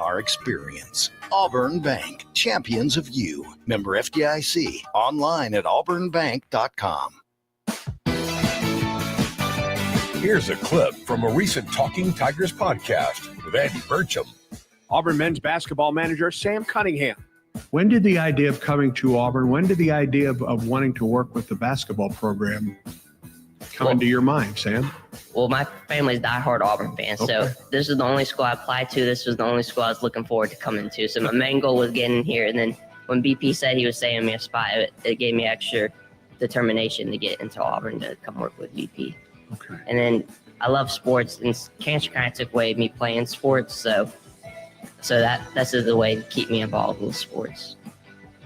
our experience. Auburn Bank, champions of you. Member FDIC, online at auburnbank.com. Here's a clip from a recent Talking Tigers podcast with Andy Burcham. Auburn men's basketball manager Sam Cunningham. When did the idea of coming to Auburn, when did the idea of wanting to work with the basketball program come into your mind, Sam? Well, my family's diehard Auburn fans, so this is the only school I applied to. This was the only school I was looking forward to coming to. So my main goal was getting here, and then when BP said he was saving me a spot, it gave me extra determination to get into Auburn to come work with BP. Okay. And then I love sports, and cancer kind of took away me playing sports, so that's the way to keep me involved with sports.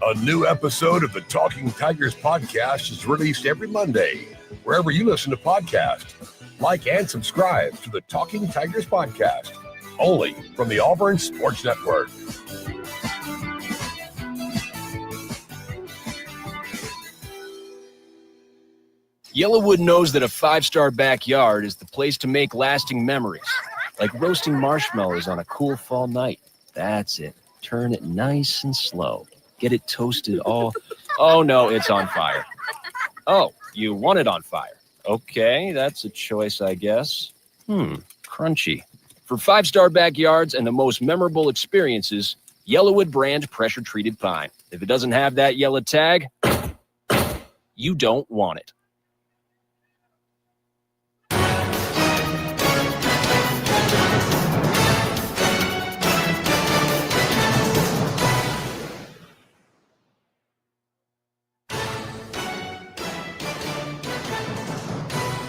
A new episode of the Talking Tigers podcast is released every Monday, wherever you listen to podcasts. Like and subscribe to the Talking Tigers podcast, only from the Auburn Sports Network. Yellowwood knows that a five-star backyard is the place to make lasting memories, like roasting marshmallows on a cool fall night. That's it. Turn it nice and slow. Get it toasted all. Oh, no, it's on fire. Oh, you want it on fire. Okay, that's a choice, I guess. Crunchy. For five-star backyards and the most memorable experiences, Yellowwood brand pressure-treated pine. If it doesn't have that yellow tag, you don't want it.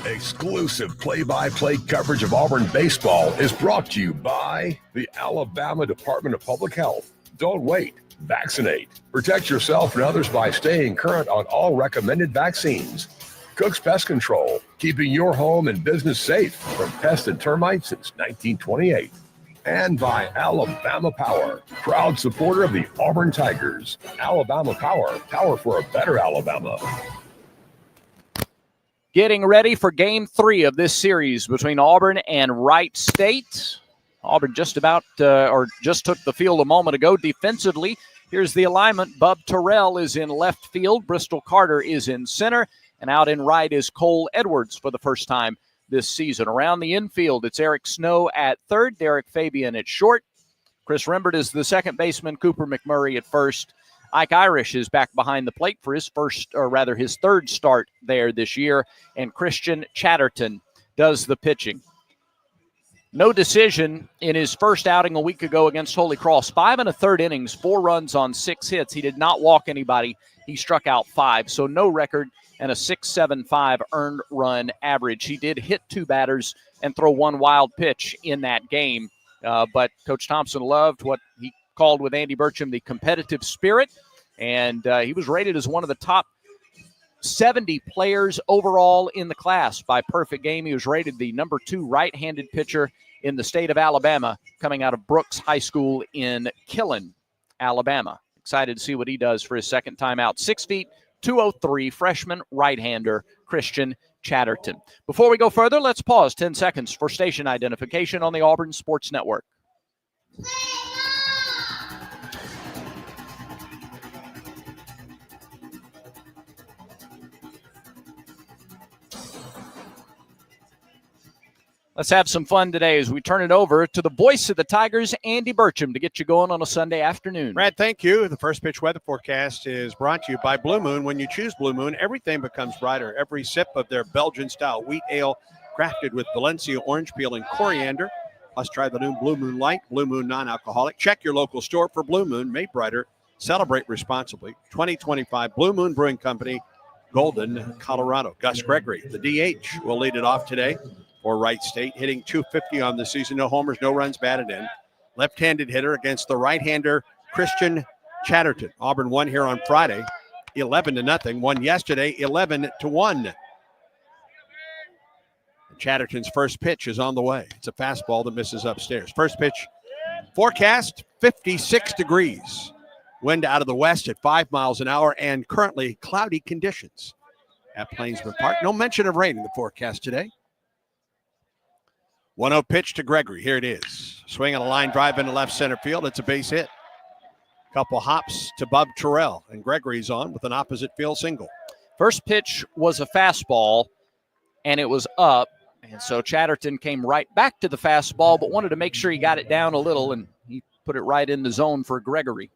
Exclusive play-by-play coverage of Auburn baseball is brought to you by the Alabama Department of Public Health. Don't wait. Vaccinate. Protect yourself and others by staying current on all recommended vaccines. Cook's Pest Control, keeping your home and business safe from pests and termites since 1928. And by Alabama Power, proud supporter of the Auburn Tigers. Alabama Power, power for a better Alabama. Getting ready for Game 3 of this series between Auburn and Wright State. Auburn just took the field a moment ago. Defensively, here's the alignment. Bub Terrell is in left field. Bristol Carter is in center. And out in right is Cole Edwards for the first time this season. Around the infield, it's Eric Snow at third, Derek Fabian at short. Chris Rembert is the second baseman, Cooper McMurray at first. Ike Irish is back behind the plate for his third start there this year, and Christian Chatterton does the pitching. No decision in his first outing a week ago against Holy Cross. 5 1/3 innings, 4 runs on 6 hits. He did not walk anybody. He struck out 5, so no record and a 6.75 earned run average. He did hit 2 batters and throw 1 wild pitch in that game, but Coach Thompson loved what he called with Andy Burcham the competitive spirit, and he was rated as one of the top 70 players overall in the class by Perfect Game. He was rated the number 2 right-handed pitcher in the state of Alabama, coming out of Brooks High School in Killen, Alabama. Excited to see what he does for his second time out. 6 feet, 203, freshman right-hander Christian Chatterton. Before we go further, let's pause 10 seconds for station identification on the Auburn Sports Network. Let's have some fun today as we turn it over to the voice of the Tigers, Andy Burcham, to get you going on a Sunday afternoon. Brad, thank you. The first pitch weather forecast is brought to you by Blue Moon. When you choose Blue Moon, everything becomes brighter. Every sip of their Belgian-style wheat ale crafted with Valencia orange peel and coriander. Plus, try the new Blue Moon Light, Blue Moon non-alcoholic. Check your local store for Blue Moon, made brighter. Celebrate responsibly. 2025 Blue Moon Brewing Company, Golden, Colorado. Gus Gregory, the DH, will lead it off today for Wright State, hitting .250 on the season. No homers, no runs batted in. Left-handed hitter against the right-hander Christian Chatterton. Auburn won here on Friday, 11-0. Won yesterday, 11-1. Chatterton's first pitch is on the way. It's a fastball that misses upstairs. First pitch forecast, 56 degrees. Wind out of the west at 5 miles an hour and currently cloudy conditions at Plainsman Park. No mention of rain in the forecast today. 1-0 pitch to Gregory. Here it is. Swing on a line drive into left center field. It's a base hit. Couple hops to Bub Terrell, and Gregory's on with an opposite field single. First pitch was a fastball, and it was up. And so Chatterton came right back to the fastball, but wanted to make sure he got it down a little, and he put it right in the zone for Gregory.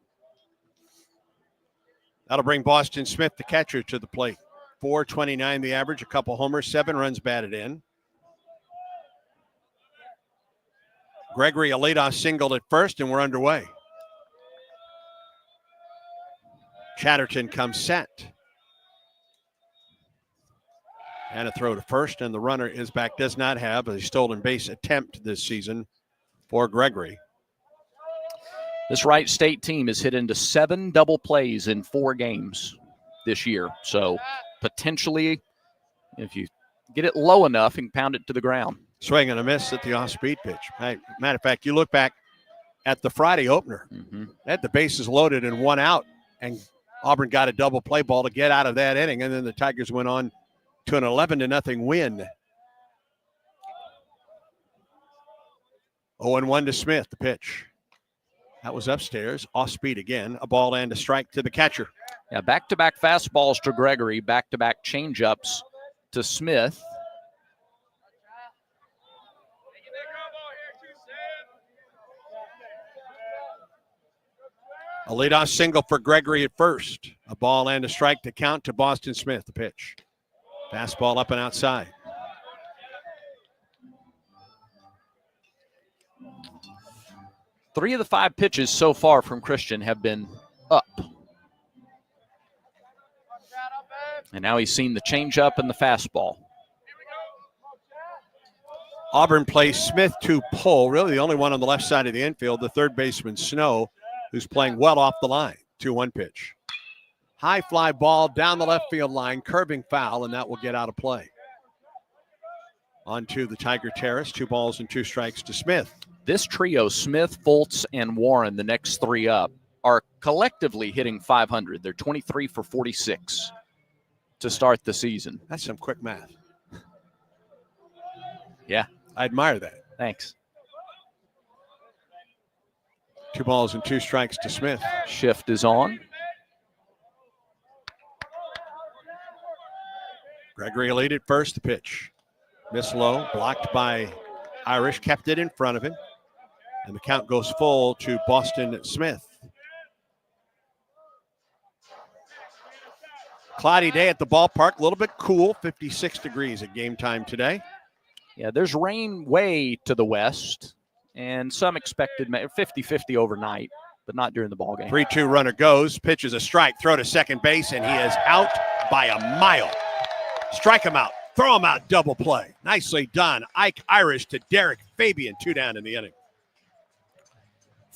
That'll bring Boston Smith, the catcher, to the plate. 4.29 the average, a couple homers, 7 runs batted in. Gregory, a leadoff single at first, and we're underway. Chatterton comes set. And a throw to first, and the runner is back. Does not have a stolen base attempt this season for Gregory. This Wright State team has hit into 7 double plays in 4 games this year. So potentially, if you get it low enough, you can pound it to the ground. Swing and a miss at the off-speed pitch. Hey, matter of fact, you look back at the Friday opener. Had the bases loaded and 1 out, and Auburn got a double play ball to get out of that inning, and then the Tigers went on to an 11-0 win. 0-1 to Smith, the pitch. That was upstairs, off speed again, a ball and a strike to the catcher. Yeah, back-to-back fastballs to Gregory, back-to-back changeups to Smith. A leadoff single for Gregory at first. A ball and a strike to count to Boston Smith, the pitch. Fastball up and outside. Three of the 5 pitches so far from Christian have been up. And now he's seen the changeup and the fastball. Auburn plays Smith to pull, really the only one on the left side of the infield, the third baseman Snow, who's playing well off the line. 2-1 pitch. High fly ball down the left field line, curving foul, and that will get out of play. On to the Tiger Terrace, 2 balls and 2 strikes to Smith. This trio, Smith, Foltz, and Warren, the next 3 up, are collectively hitting 500. They're 23 for 46 to start the season. That's some quick math. Yeah. I admire that. Thanks. 2 balls and 2 strikes to Smith. Shift is on. Gregory lead at first, the pitch. Miss low, blocked by Irish, kept it in front of him. And the count goes full to Boston Smith. Cloudy day at the ballpark, a little bit cool, 56 degrees at game time today. Yeah, there's rain way to the west, and some expected 50-50 overnight, but not during the ballgame. 3-2 runner goes, pitches a strike, throw to second base, and he is out by a mile. Strike him out, throw him out, double play. Nicely done. Ike Irish to Derek Fabian, 2 down in the inning.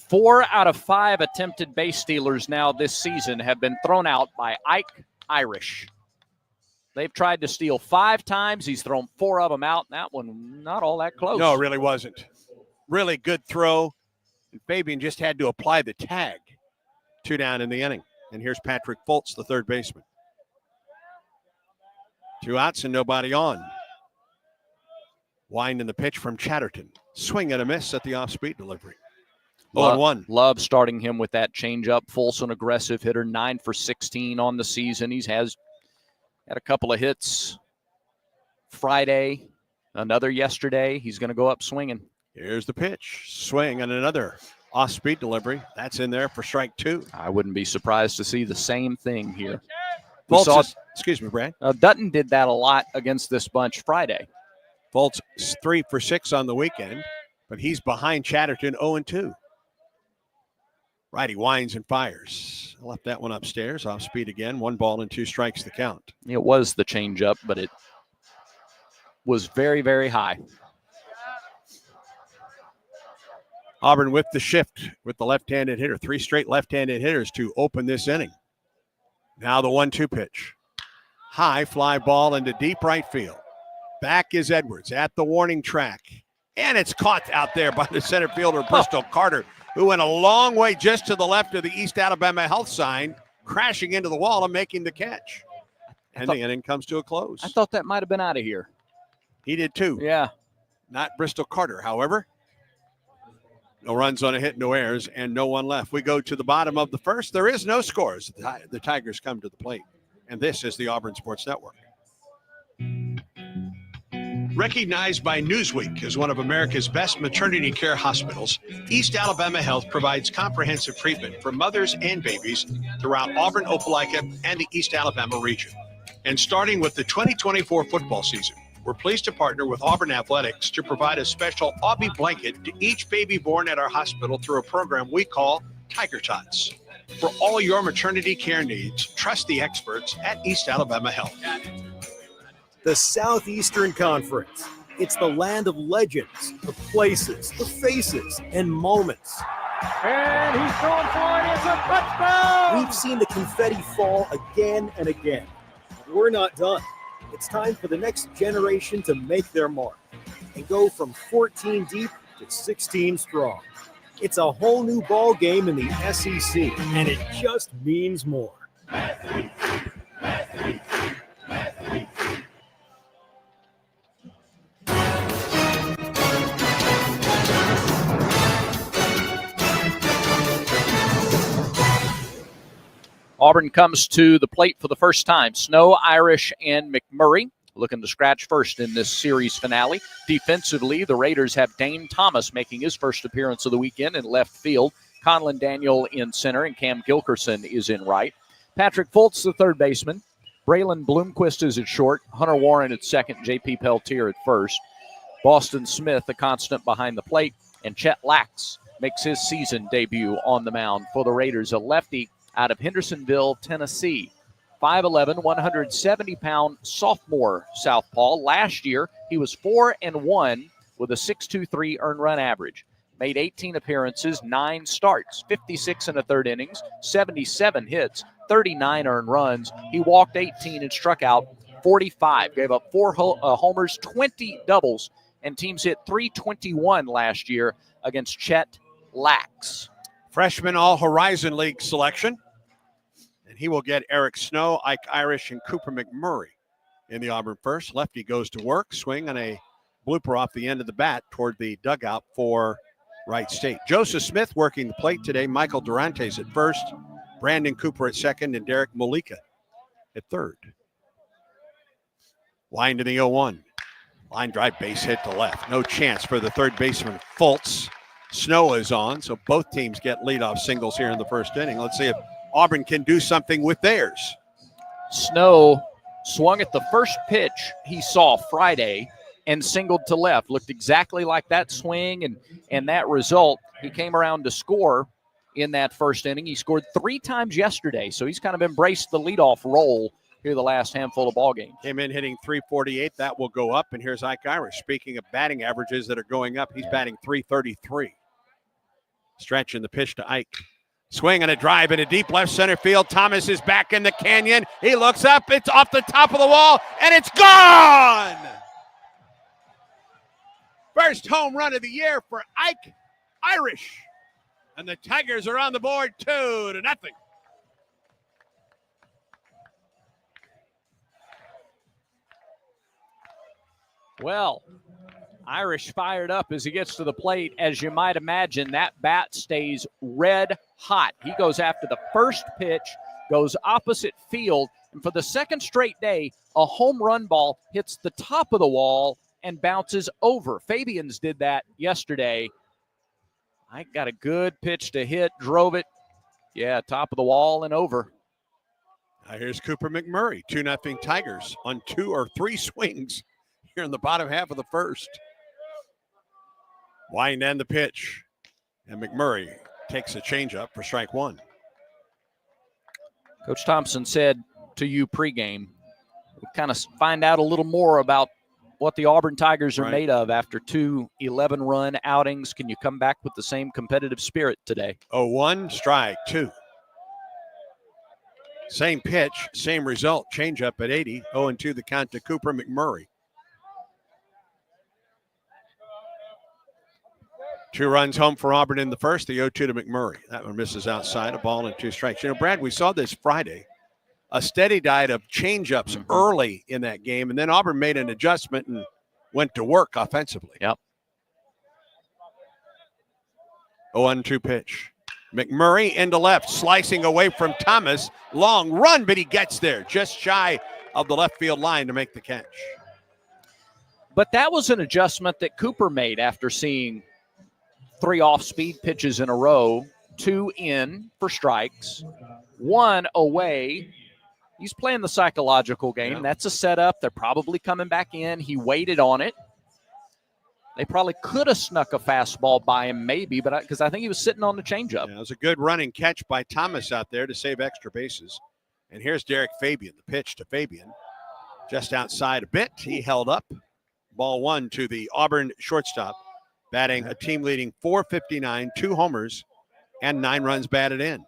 4 out of 5 attempted base stealers now this season have been thrown out by Ike Irish. They've tried to steal 5 times. He's thrown 4 of them out. That one, not all that close. No, it really wasn't. Really good throw. And Fabian just had to apply the tag. 2 down in the inning. And here's Patrick Foltz, the third baseman. 2 outs and nobody on. Wind in the pitch from Chatterton. Swing and a miss at the off-speed delivery. 0-1. Love starting him with that changeup. Foltz, an aggressive hitter, 9 for 16 on the season. He has had a couple of hits Friday, another yesterday. He's going to go up swinging. Here's the pitch. Swing and another off-speed delivery. That's in there for strike 2. I wouldn't be surprised to see the same thing here. Excuse me, Brad. Dutton did that a lot against this bunch Friday. Foltz 3 for 6 on the weekend, but he's behind Chatterton 0-2. Righty winds and fires. Left that one upstairs, off speed again. 1 ball and 2 strikes the count. It was the changeup, but it was very, very high. Auburn with the shift with the left-handed hitter. 3 straight left-handed hitters to open this inning. Now the 1-2 pitch. High fly ball into deep right field. Back is Edwards at the warning track. And it's caught out there by the center fielder, Bristol Carter, who went a long way just to the left of the East Alabama Health sign, crashing into the wall and making the catch. And the inning comes to a close. I thought that might have been out of here. He did too. Yeah. Not Bristol Carter, however. No runs on a hit, no errors, and no one left. We go to the bottom of the first. There is no scores. The Tigers come to the plate. And this is the Auburn Sports Network. Recognized by Newsweek as one of America's best maternity care hospitals, East Alabama Health provides comprehensive treatment for mothers and babies throughout Auburn, Opelika, and the East Alabama region. And starting with the 2024 football season, we're pleased to partner with Auburn Athletics to provide a special Aubie blanket to each baby born at our hospital through a program we call Tiger Tots. For all your maternity care needs, trust the experts at East Alabama Health. The Southeastern Conference. It's the land of legends, the places, the faces, and moments. And he's going for it. It's a touchdown. We've seen the confetti fall again and again. We're not done. It's time for the next generation to make their mark and go from 14 deep to 16 strong. It's a whole new ball game in the SEC, and it just means more. Auburn comes to the plate for the first time. Snow, Irish, and McMurray looking to scratch first in this series finale. Defensively, the Raiders have Dane Thomas making his first appearance of the weekend in left field. Conlon Daniel in center, and Cam Gilkerson is in right. Patrick Fultz, the third baseman. Braylon Bloomquist is at short. Hunter Warren at second. J.P. Peltier at first. Boston Smith, a constant behind the plate. And Chet Lax makes his season debut on the mound for the Raiders, a lefty out of Hendersonville, Tennessee. 5'11", 170-pound sophomore southpaw. Last year, he was 4-1 with a 6.23 earned run average. Made 18 appearances, 9 starts, 56 in the third innings, 77 hits, 39 earned runs. He walked 18 and struck out 45. Gave up 4 homers, 20 doubles, and teams hit .321 last year against Chet Lax. Freshman All-Horizon League selection. And he will get Eric Snow, Ike Irish, and Cooper McMurray in the Auburn first. Lefty goes to work, swing on a blooper off the end of the bat toward the dugout for Wright State. Joseph Smith working the plate today. Michael Durantes at first. Brandon Cooper at second, and Derek Molika at third. Wind to the 0-1. Line drive, base hit to left. No chance for the third baseman, Fultz. Snow is on, so both teams get leadoff singles here in the first inning. Let's see if Auburn can do something with theirs. Snow swung at the first pitch he saw Friday and singled to left. Looked exactly like that swing and that result. He came around to score in that first inning. He scored 3 times yesterday, so he's kind of embraced the leadoff role here the last handful of ball games. Came in hitting .348. That will go up, and here's Ike Irish. Speaking of batting averages that are going up, he's batting .333. Stretch in the pitch to Ike. Swing and a drive in a deep left center field. Thomas is back in the canyon. He looks up. It's off the top of the wall, and it's gone! First home run of the year for Ike Irish. And the Tigers are on the board 2-0. Well, Irish fired up as he gets to the plate. As you might imagine, that bat stays red hot. He goes after the first pitch, goes opposite field, and for the second straight day, a home run ball hits the top of the wall and bounces over. Fabians did that yesterday. I got a good pitch to hit, drove it. Yeah, top of the wall and over. Now here's Cooper McMurray, 2-0 Tigers on 2 or 3 swings here in the bottom half of the first. Wind and the pitch. And McMurray takes a changeup for strike 1. Coach Thompson said to you pregame, we'll kind of find out a little more about what the Auburn Tigers are made of after 2 11-run outings. Can you come back with the same competitive spirit today? 0-1, strike 2. Same pitch, same result. Changeup at 80. 0-2 the count to Cooper McMurray. 2 runs home for Auburn in the first, the 0-2 to McMurray. That one misses outside, a ball and 2 strikes. You know, Brad, we saw this Friday, a steady diet of changeups early in that game, and then Auburn made an adjustment and went to work offensively. Yep. 0-2 pitch. McMurray into left, slicing away from Thomas. Long run, but he gets there just shy of the left field line to make the catch. But that was an adjustment that Cooper made after seeing 3 off-speed pitches in a row, 2 in for strikes, 1 away. He's playing the psychological game. Yeah. That's a setup. They're probably coming back in. He waited on it. They probably could have snuck a fastball by him maybe, but because I think he was sitting on the changeup. Yeah, it was a good running catch by Thomas out there to save extra bases. And here's Derek Fabian, the pitch to Fabian. Just outside a bit, he held up. Ball 1 to the Auburn shortstop, batting a team-leading .459, 2 homers, and 9 runs batted in.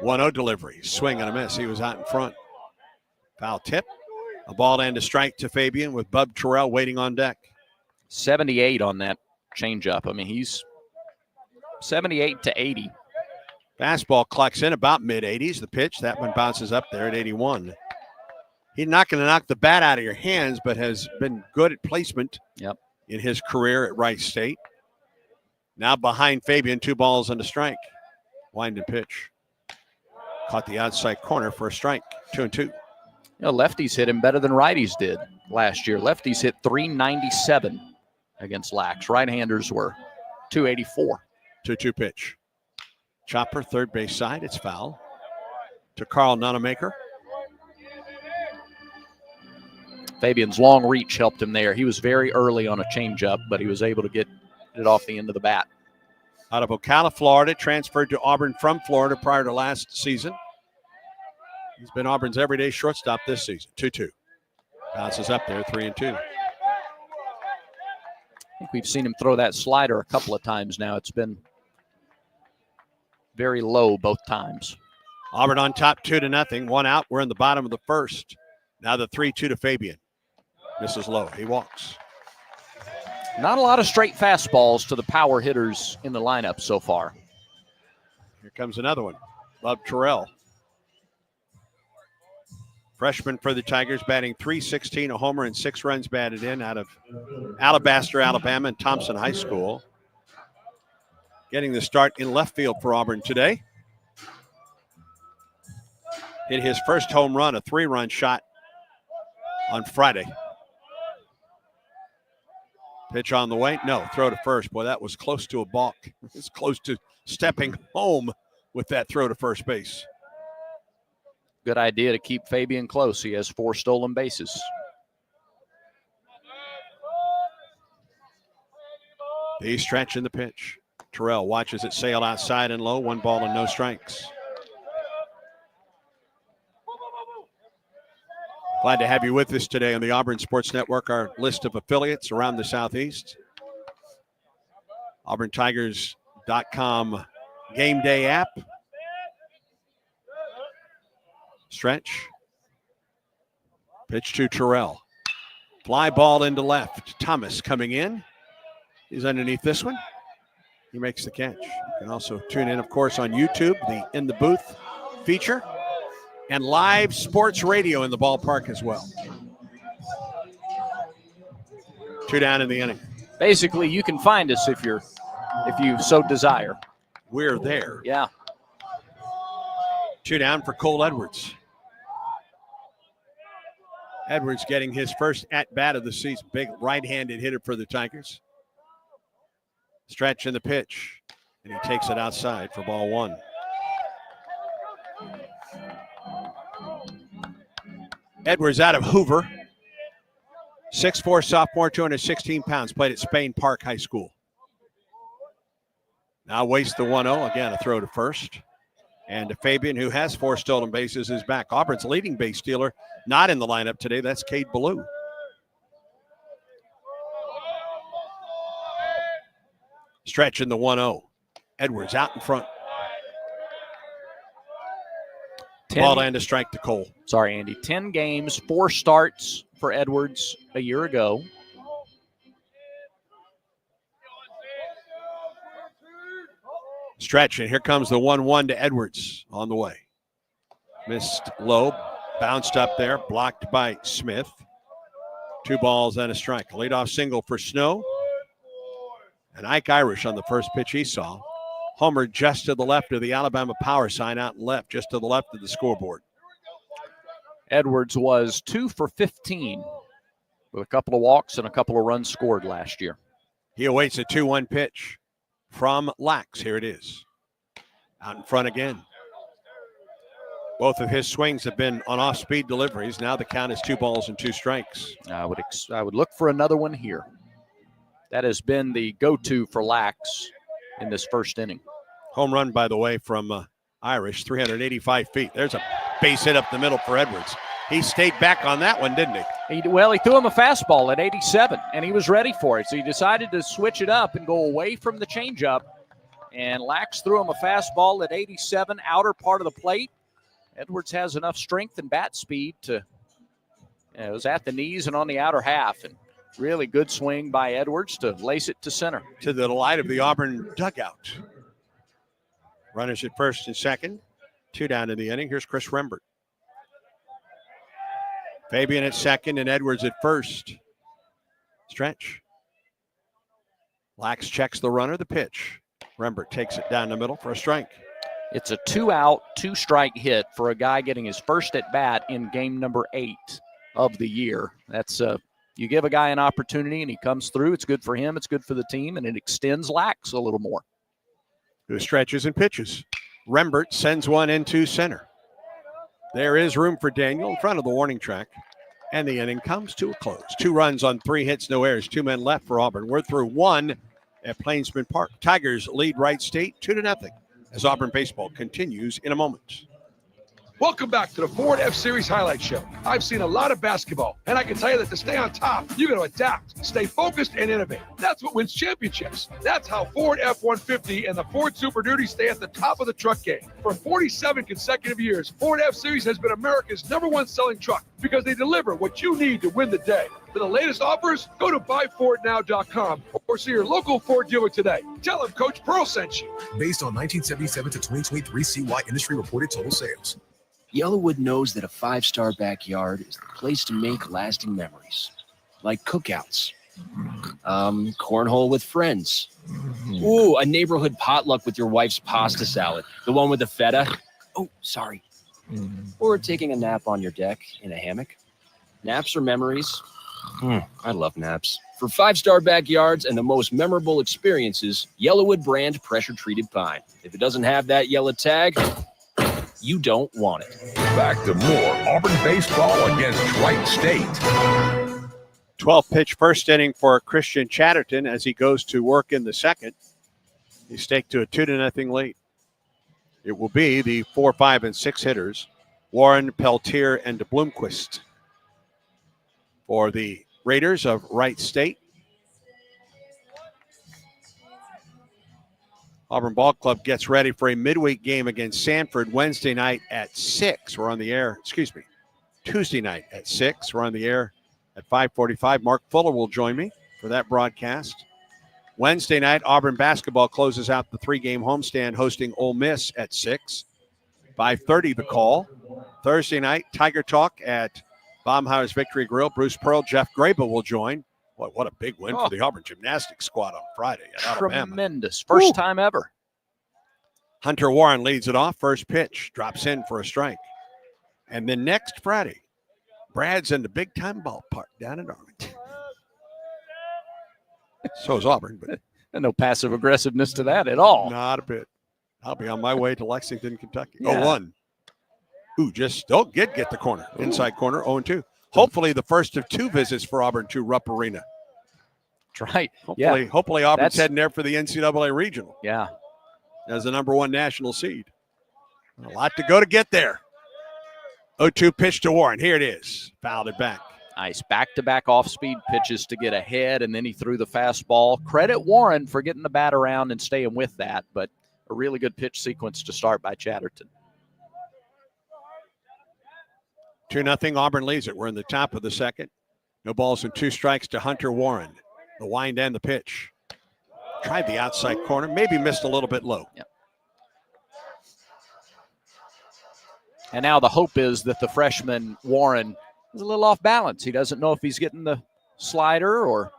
1-0 delivery, swing and a miss. He was out in front. Foul tip. A ball and a strike to Fabian with Bub Terrell waiting on deck. 78 on that changeup. I mean, he's 78 to 80. Fastball clocks in about mid-80s. The pitch, that one bounces up there at 81. He's not going to knock the bat out of your hands, but has been good at placement in his career at Wright State. Now behind Fabian, 2 balls and a strike. Wind and pitch. Caught the outside corner for a strike. 2-2. You know, lefties hit him better than righties did last year. Lefties hit .397 against Lax. Right-handers were .284. 2-2 pitch. Chopper, third base side. It's foul. To Carl Nonamaker. Fabian's long reach helped him there. He was very early on a changeup, but he was able to get it off the end of the bat. Out of Ocala, Florida, transferred to Auburn from Florida prior to last season. He's been Auburn's everyday shortstop this season. 2-2. Bounces up there, 3-2. I think we've seen him throw that slider a couple of times now. It's been very low both times. Auburn on top 2-0. 1 out. We're in the bottom of the first. Now the 3-2 to Fabian. Misses low. He walks. Not a lot of straight fastballs to the power hitters in the lineup so far. Here comes another one. Bub Terrell. Freshman for the Tigers, batting .316, a homer, and 6 runs batted in out of Alabaster, Alabama, and Thompson High School. Getting the start in left field for Auburn today. Hit his first home run, a 3-run shot on Friday. Pitch on the way. No, throw to first. Boy, that was close to a balk. It's close to stepping home with that throw to first base. Good idea to keep Fabian close. He has 4 stolen bases. The stretch in the pitch. Terrell watches it sail outside and low. 1 ball and no strikes. Glad to have you with us today on the Auburn Sports Network, our list of affiliates around the Southeast. AuburnTigers.com game day app. Stretch. Pitch to Terrell. Fly ball into left. Thomas coming in. He's underneath this one. He makes the catch. You can also tune in, of course, on YouTube, the In the Booth feature, and live sports radio in the ballpark as well. 2 down in the inning. Basically, you can find us if you so desire. We're there. Yeah. 2 down for Cole Edwards. Edwards getting his first at-bat of the season. Big right-handed hitter for the Tigers. Stretch in the pitch, and he takes it outside for ball 1. Edwards out of Hoover. 6'4" sophomore, 216 pounds. Played at Spain Park High School. Now wastes the 1-0. Again, a throw to first. And Fabian, who has 4 stolen bases, is back. Auburn's leading base stealer, not in the lineup today. That's Cade Ballou. Stretch in the 1-0. Edwards out in front. Ball and a strike to Cole. Sorry, Andy. 10 games, 4 starts for Edwards a year ago. Stretch, and here comes the 1-1 to Edwards on the way. Missed low, bounced up there, blocked by Smith. 2 balls and a strike. Leadoff single for Snow. And Ike Irish on the first pitch he saw. Homer just to the left of the Alabama power sign out left, just to the left of the scoreboard. Edwards was 2 for 15 with a couple of walks and a couple of runs scored last year. He awaits a 2-1 pitch from Lax. Here it is. Out in front again. Both of his swings have been on off-speed deliveries. Now the count is 2 balls and 2 strikes. I would look for another one here. That has been the go-to for Lax in this first inning. Home run, by the way, from Irish, 385 feet. There's a base hit up the middle for Edwards. He stayed back on that one, didn't he? He threw him a fastball at 87, and he was ready for it. So he decided to switch it up and go away from the changeup. And Lax threw him a fastball at 87, outer part of the plate. Edwards has enough strength and bat speed to, it was at the knees and on the outer half. And really good swing by Edwards to lace it to center. To the delight of the Auburn dugout. Runners at first and second. 2 down in the inning. Here's Chris Rembert. Fabian at second and Edwards at first. Stretch. Lax checks the runner, the pitch. Rembert takes it down the middle for a strike. It's a 2-out, 2-strike hit for a guy getting his first at bat in game number 8 of the year. That's you give a guy an opportunity and he comes through. It's good for him. It's good for the team, and it extends Lax a little more. The stretches and pitches. Rembert sends one into center. There is room for Daniel in front of the warning track, and the inning comes to a close. 2 runs on 3 hits, no errors. 2 men left for Auburn. We're through 1 at Plainsman Park. Tigers lead Wright State 2-0 as Auburn baseball continues in a moment. Welcome back to the Ford F-Series Highlight Show. I've seen a lot of basketball, and I can tell you that to stay on top, you got to adapt, stay focused, and innovate. That's what wins championships. That's how Ford F-150 and the Ford Super Duty stay at the top of the truck game. For 47 consecutive years, Ford F-Series has been America's #1 selling truck because they deliver what you need to win the day. For the latest offers, go to buyfordnow.com or see your local Ford dealer today. Tell them Coach Pearl sent you. Based on 1977 to 2023 CY industry reported total sales. Yellowwood knows that a 5-star backyard is the place to make lasting memories, like cookouts, cornhole with friends, ooh, a neighborhood potluck with your wife's pasta salad, the one with the feta, oh, sorry, or taking a nap on your deck in a hammock. Naps are memories. I love naps. For 5-star backyards and the most memorable experiences, Yellowwood brand pressure-treated pine. If it doesn't have that yellow tag, you don't want it. Back to more Auburn baseball against Wright State. 12th pitch first inning for Christian Chatterton as he goes to work in the second. He's staked to a 2-0 lead. It will be the 4, 5, and 6 hitters, Warren, Peltier, and Bloomquist. For the Raiders of Wright State, Auburn Ball Club gets ready for a midweek game against Sanford Wednesday night at 6. We're on the air, Tuesday night at 6. We're on the air at 5:45. Mark Fuller will join me for that broadcast. Wednesday night, Auburn basketball closes out the 3-game homestand hosting Ole Miss at 6. 5:30 the call. Thursday night, Tiger Talk at Baumhauer's Victory Grill. Bruce Pearl, Jeff Grable will join. Boy, what a big win for the Auburn gymnastics squad on Friday at Alabama. Tremendous. First time ever. Hunter Warren leads it off. First pitch drops in for a strike. And then next Friday, Brad's in the big-time ballpark down in Arlington. So is Auburn, but no passive aggressiveness to that at all. Not a bit. I'll be on my way to Lexington, Kentucky. Yeah. 0-1. Ooh, just don't get the corner. Inside corner, 0-2. Hopefully the first of 2 visits for Auburn to Rupp Arena. That's right. Hopefully Auburn's heading there for the NCAA Regional. Yeah. As the #1 national seed. A lot to go to get there. 0-2 pitch to Warren. Here it is. Fouled it back. Nice back-to-back off-speed pitches to get ahead, and then he threw the fastball. Credit Warren for getting the bat around and staying with that, but a really good pitch sequence to start by Chatterton. 2-0 Auburn leads it. We're in the top of the second. No balls and 2 strikes to Hunter Warren. The wind and the pitch. Tried the outside corner. Maybe missed a little bit low. Yep. And now the hope is that the freshman Warren is a little off balance. He doesn't know if he's getting the slider or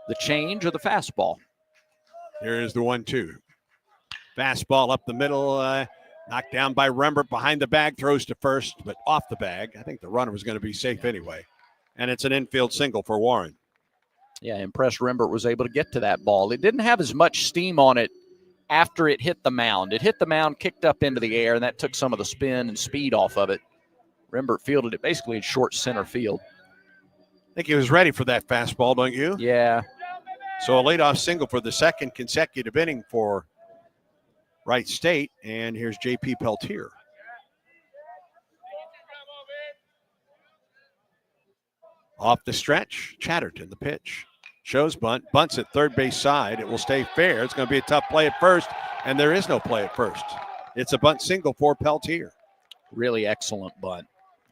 the change or the fastball. Here's the 1-2. Fastball up the middle, knocked down by Rembert behind the bag, throws to first, but off the bag. I think the runner was going to be safe anyway. And it's an infield single for Warren. Yeah, impressed Rembert was able to get to that ball. It didn't have as much steam on it after it hit the mound. It hit the mound, kicked up into the air, and that took some of the spin and speed off of it. Rembert fielded it basically in short center field. I think he was ready for that fastball, don't you? Yeah. So a leadoff single for the second consecutive inning for Wright State. And here's J.P. Peltier. Off the stretch, Chatterton, the pitch. Shows bunt, bunts at third base side. It will stay fair. It's going to be a tough play at first, and there is no play at first. It's a bunt single for Peltier. Really excellent bunt.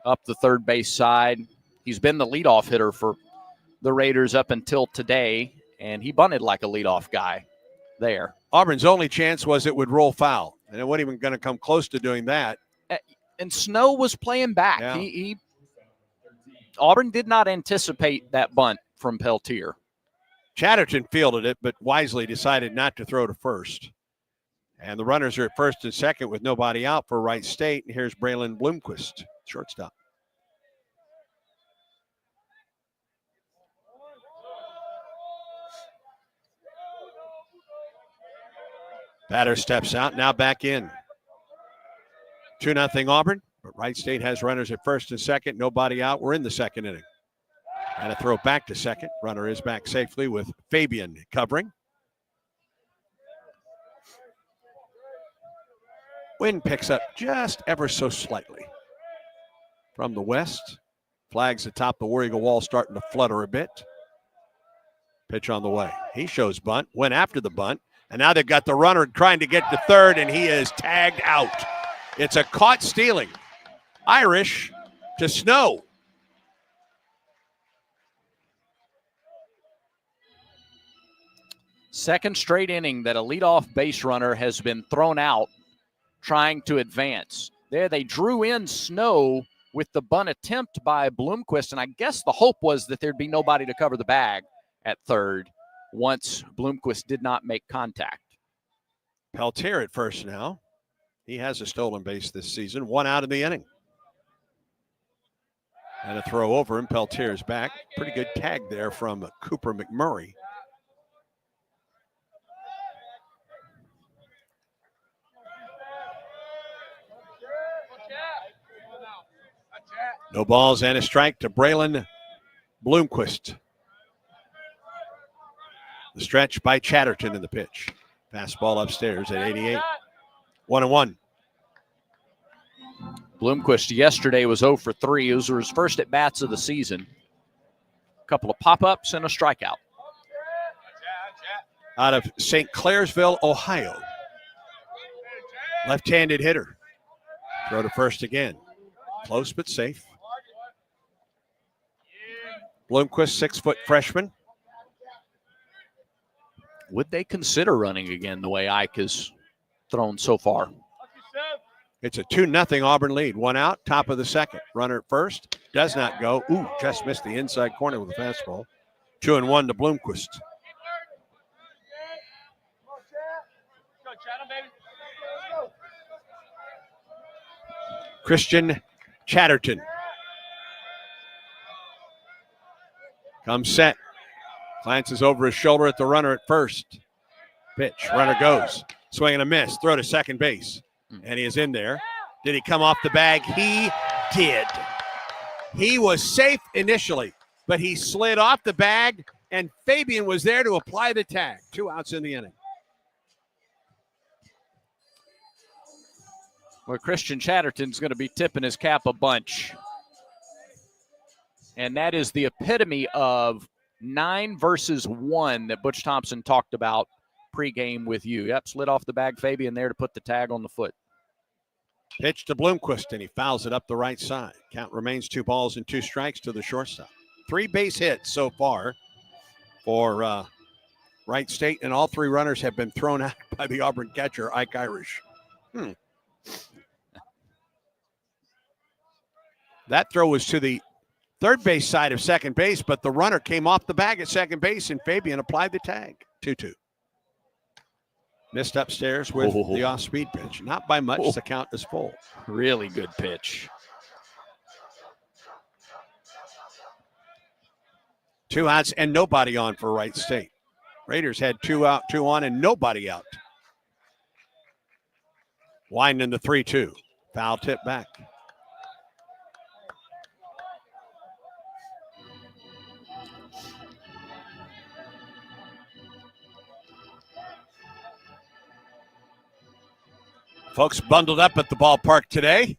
Up the third base side. He's been the leadoff hitter for the Raiders up until today, and he bunted like a leadoff guy there. Auburn's only chance was it would roll foul, and it wasn't even going to come close to doing that. And Snow was playing back. Yeah. Auburn did not anticipate that bunt from Peltier. Chatterton fielded it, but wisely decided not to throw to first. And the runners are at first and second with nobody out for Wright State. And here's Braylon Bloomquist, shortstop. Batter steps out, now back in. 2-0 Auburn, but Wright State has runners at first and second, nobody out. We're in the second inning. And a throw back to second. Runner is back safely with Fabian covering. Wind picks up just ever so slightly from the west. Flags atop the War Eagle wall starting to flutter a bit. Pitch on the way. He shows bunt, went after the bunt, and now they've got the runner trying to get to third, and he is tagged out. It's a caught stealing. Irish to Snow. Second straight inning that a leadoff base runner has been thrown out trying to advance. There they drew in Snow with the bunt attempt by Bloomquist, and I guess the hope was that there'd be nobody to cover the bag at third once Bloomquist did not make contact. Peltier at first now. He has a stolen base this season, 1 out in the inning. And a throw over him. Peltier's back. Pretty good tag there from Cooper McMurray. No balls and a strike to Braylon Bloomquist. The stretch by Chatterton in the pitch. Fastball upstairs at 88. 1-1. Bloomquist yesterday was 0 for 3. Those were his first at-bats of the season. A couple of pop-ups and a strikeout. Out of St. Clairsville, Ohio. Left-handed hitter. Throw to first again. Close but safe. Bloomquist, 6-foot freshman. Would they consider running again the way Ike has thrown so far? It's a 2-0 Auburn lead. 1 out, top of the second. Runner at first. Does not go. Ooh, just missed the inside corner with a fastball. 2-1 to Bloomquist. Christian Chatterton. Comes set. Glances over his shoulder at the runner at first. Pitch. Runner goes. Swing and a miss. Throw to second base. And he is in there. Did he come off the bag? He did. He was safe initially, but he slid off the bag, and Fabian was there to apply the tag. 2 outs in the inning. Well, Christian Chatterton's going to be tipping his cap a bunch. And that is the epitome of 9 versus 1 that Butch Thompson talked about pregame with you. Yep, slid off the bag, Fabian there to put the tag on the foot. Pitch to Bloomquist, and he fouls it up the right side. Count remains 2 balls and 2 strikes to the shortstop. 3 base hits so far for Wright State, and all 3 runners have been thrown out by the Auburn catcher, Ike Irish. That throw was to the third base side of second base, but the runner came off the bag at second base, and Fabian applied the tag. 2-2. Missed upstairs with the off-speed pitch. Not by much. The count is full. Really good pitch. 2 outs and nobody on for Wright State. Raiders had 2 out, 2 on, and nobody out. Winding the 3-2. Foul tip back. Folks bundled up at the ballpark today.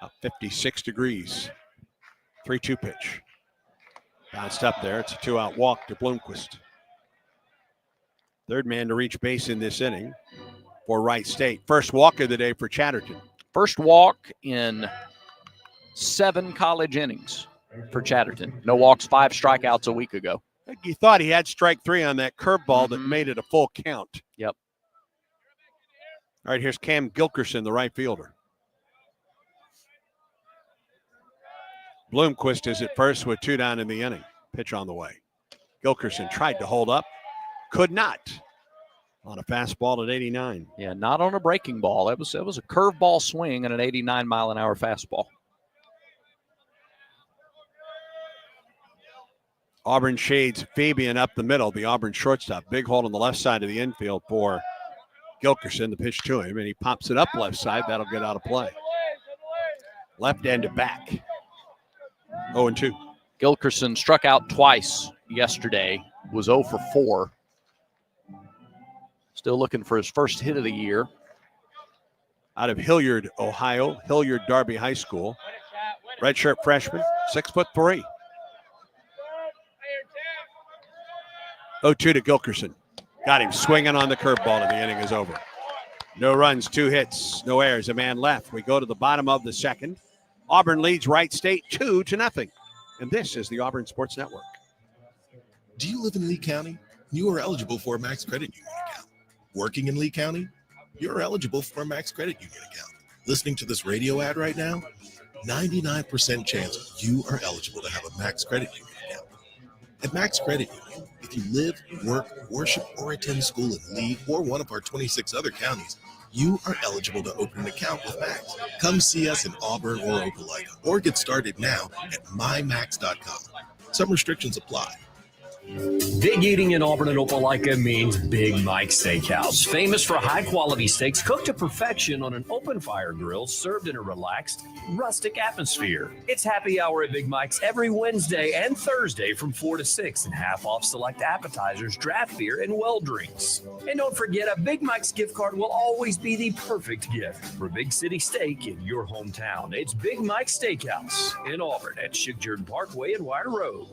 About 56 degrees. 3-2 pitch. Bounced up there. It's a 2-out walk to Bloomquist. Third man to reach base in this inning for Wright State. First walk of the day for Chatterton. First walk in 7 college innings for Chatterton. No walks, 5 strikeouts a week ago. He thought he had strike 3 on that curveball that made it a full count. Yep. All right, here's Cam Gilkerson, the right fielder. Bloomquist is at first with 2 down in the inning. Pitch on the way. Gilkerson tried to hold up. Could not. On a fastball at 89. Yeah, not on a breaking ball. It was a curveball swing and an 89-mile-an-hour fastball. Auburn shades Fabian up the middle, the Auburn shortstop. Big hole on the left side of the infield for Gilkerson. The pitch to him, and he pops it up left side. That'll get out of play. Left end to back. 0-2. Gilkerson struck out twice yesterday, was 0 for 4. Still looking for his first hit of the year. Out of Hilliard, Ohio, Hilliard Darby High School. Redshirt freshman, 6'3". 0-2 to Gilkerson. Got him swinging on the curveball, and the inning is over. No runs, 2 hits, no errors, a man left. We go to the bottom of the second. Auburn leads Wright State 2-0. And this is the Auburn Sports Network. Do you live in Lee County? You are eligible for a Max Credit Union account. Working in Lee County? You're eligible for a Max Credit Union account. Listening to this radio ad right now? 99% chance you are eligible to have a Max Credit Union account. At Max Credit Union, if you live, work, worship, or attend school in Lee or one of our 26 other counties, you are eligible to open an account with Max. Come see us in Auburn or Opelika, or get started now at mymax.com. Some restrictions apply. Big eating in Auburn and Opelika means Big Mike's Steakhouse, famous for high-quality steaks cooked to perfection on an open-fire grill served in a relaxed, rustic atmosphere. It's happy hour at Big Mike's every Wednesday and Thursday from 4 to 6 and half off select appetizers, draft beer, and well drinks. And don't forget, a Big Mike's gift card will always be the perfect gift for Big City Steak in your hometown. It's Big Mike's Steakhouse in Auburn at Shigjord Parkway and Wire Road.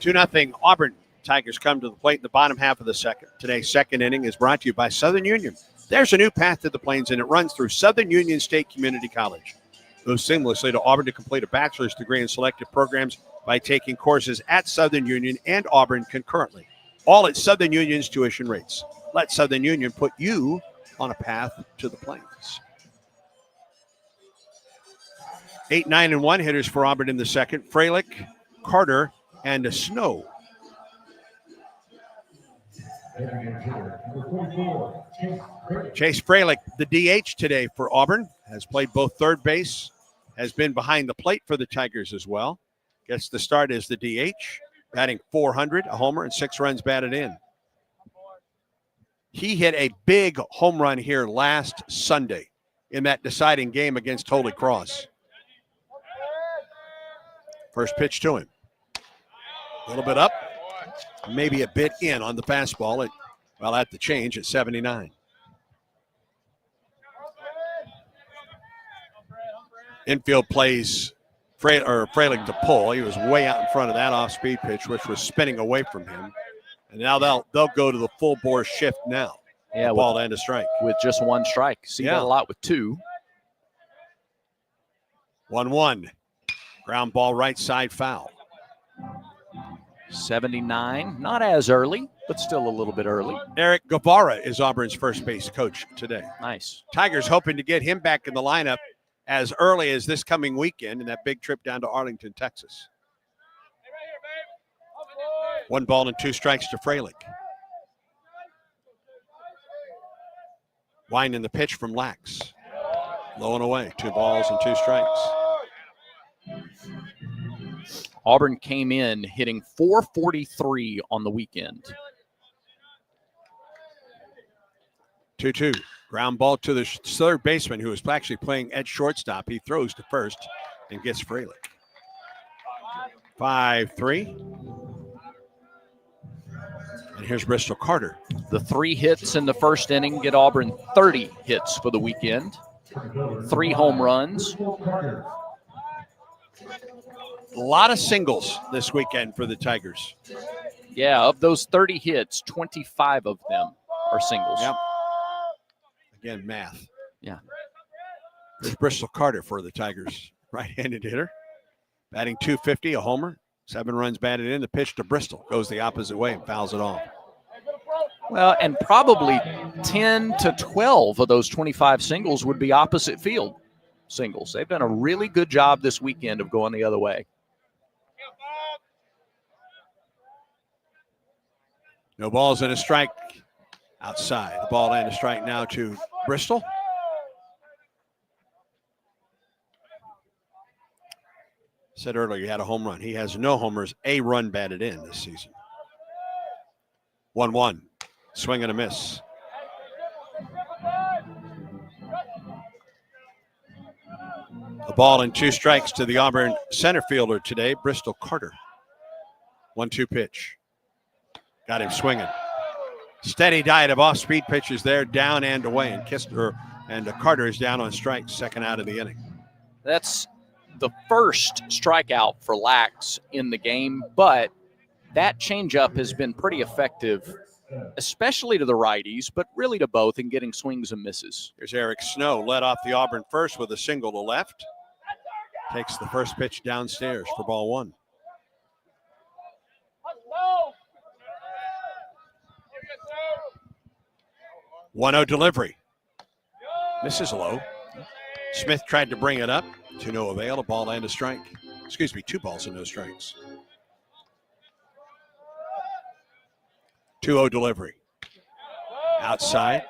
Two nothing Auburn. Tigers come to the plate in the bottom half of the second. Today's second inning is brought to you by Southern Union. There's a new path to the Plains, and it runs through Southern Union State Community College. Move seamlessly to Auburn to complete a bachelor's degree in selected programs by taking courses at Southern Union and Auburn concurrently. All at Southern Union's tuition rates. Let Southern Union put you on a path to the Plains. 8, 9, and 1 hitters for Auburn in the second. Freilich, Carter, and Snow. Chase Freilich, the DH today for Auburn, has played both third base, has been behind the plate for the Tigers as well. Gets the start as the DH, batting .400, a homer, and 6 runs batted in. He hit a big home run here last Sunday in that deciding game against Holy Cross. First pitch to him. A little bit up, maybe a bit in on the fastball at the change at 79. Infield plays Freilich to pull. He was way out in front of that off-speed pitch, which was spinning away from him. And now they'll go to the full bore shift now. Yeah, ball to end a strike. With just 1 strike. See that a lot with 2. 1-1. Ground ball right side foul. 79, not as early. but still a little bit early. Eric Guevara is Auburn's first base coach today. Nice. Tigers hoping to get him back in the lineup as early as this coming weekend in that big trip down to Arlington, Texas. 1 ball and 2 strikes to Freilich. Winding the pitch from Lax. Low and away. 2 balls and 2 strikes. Auburn came in hitting .443 on the weekend. 2-2. Ground ball to the third baseman, who is actually playing at shortstop. He throws to first and gets Freilich. 5-3. And here's Bristol Carter. The 3 hits in the first inning get Auburn 30 hits for the weekend. 3 home runs. A lot of singles this weekend for the Tigers. Yeah, of those 30 hits, 25 of them are singles. Yep. Again, math. Yeah. There's Bristol Carter for the Tigers. Right-handed hitter. Batting .250, a homer. 7 runs batted in. The pitch to Bristol goes the opposite way and fouls it off. Well, and probably 10 to 12 of those 25 singles would be opposite field singles. They've done a really good job this weekend of going the other way. No balls and a strike outside. The ball and a strike now to Bristol. Said earlier he had a home run. He has no homers, a run batted in this season. 1-1. Swing and a miss. A ball and 2 strikes to the Auburn center fielder today, Bristol Carter. 1-2 pitch. Got him swinging. Steady diet of off-speed pitches there, down and away, and Carter is down on strikes, second out of the inning. That's the first strikeout for Lax in the game, but that changeup has been pretty effective, especially to the righties, but really to both in getting swings and misses. Here's Eric Snow, led off the Auburn first with a single to left. Takes the first pitch downstairs for ball 1. One-0 delivery. Misses low. Smith tried to bring it up to no avail. A ball and a strike. 2 balls and no strikes. 2-0 delivery. Outside.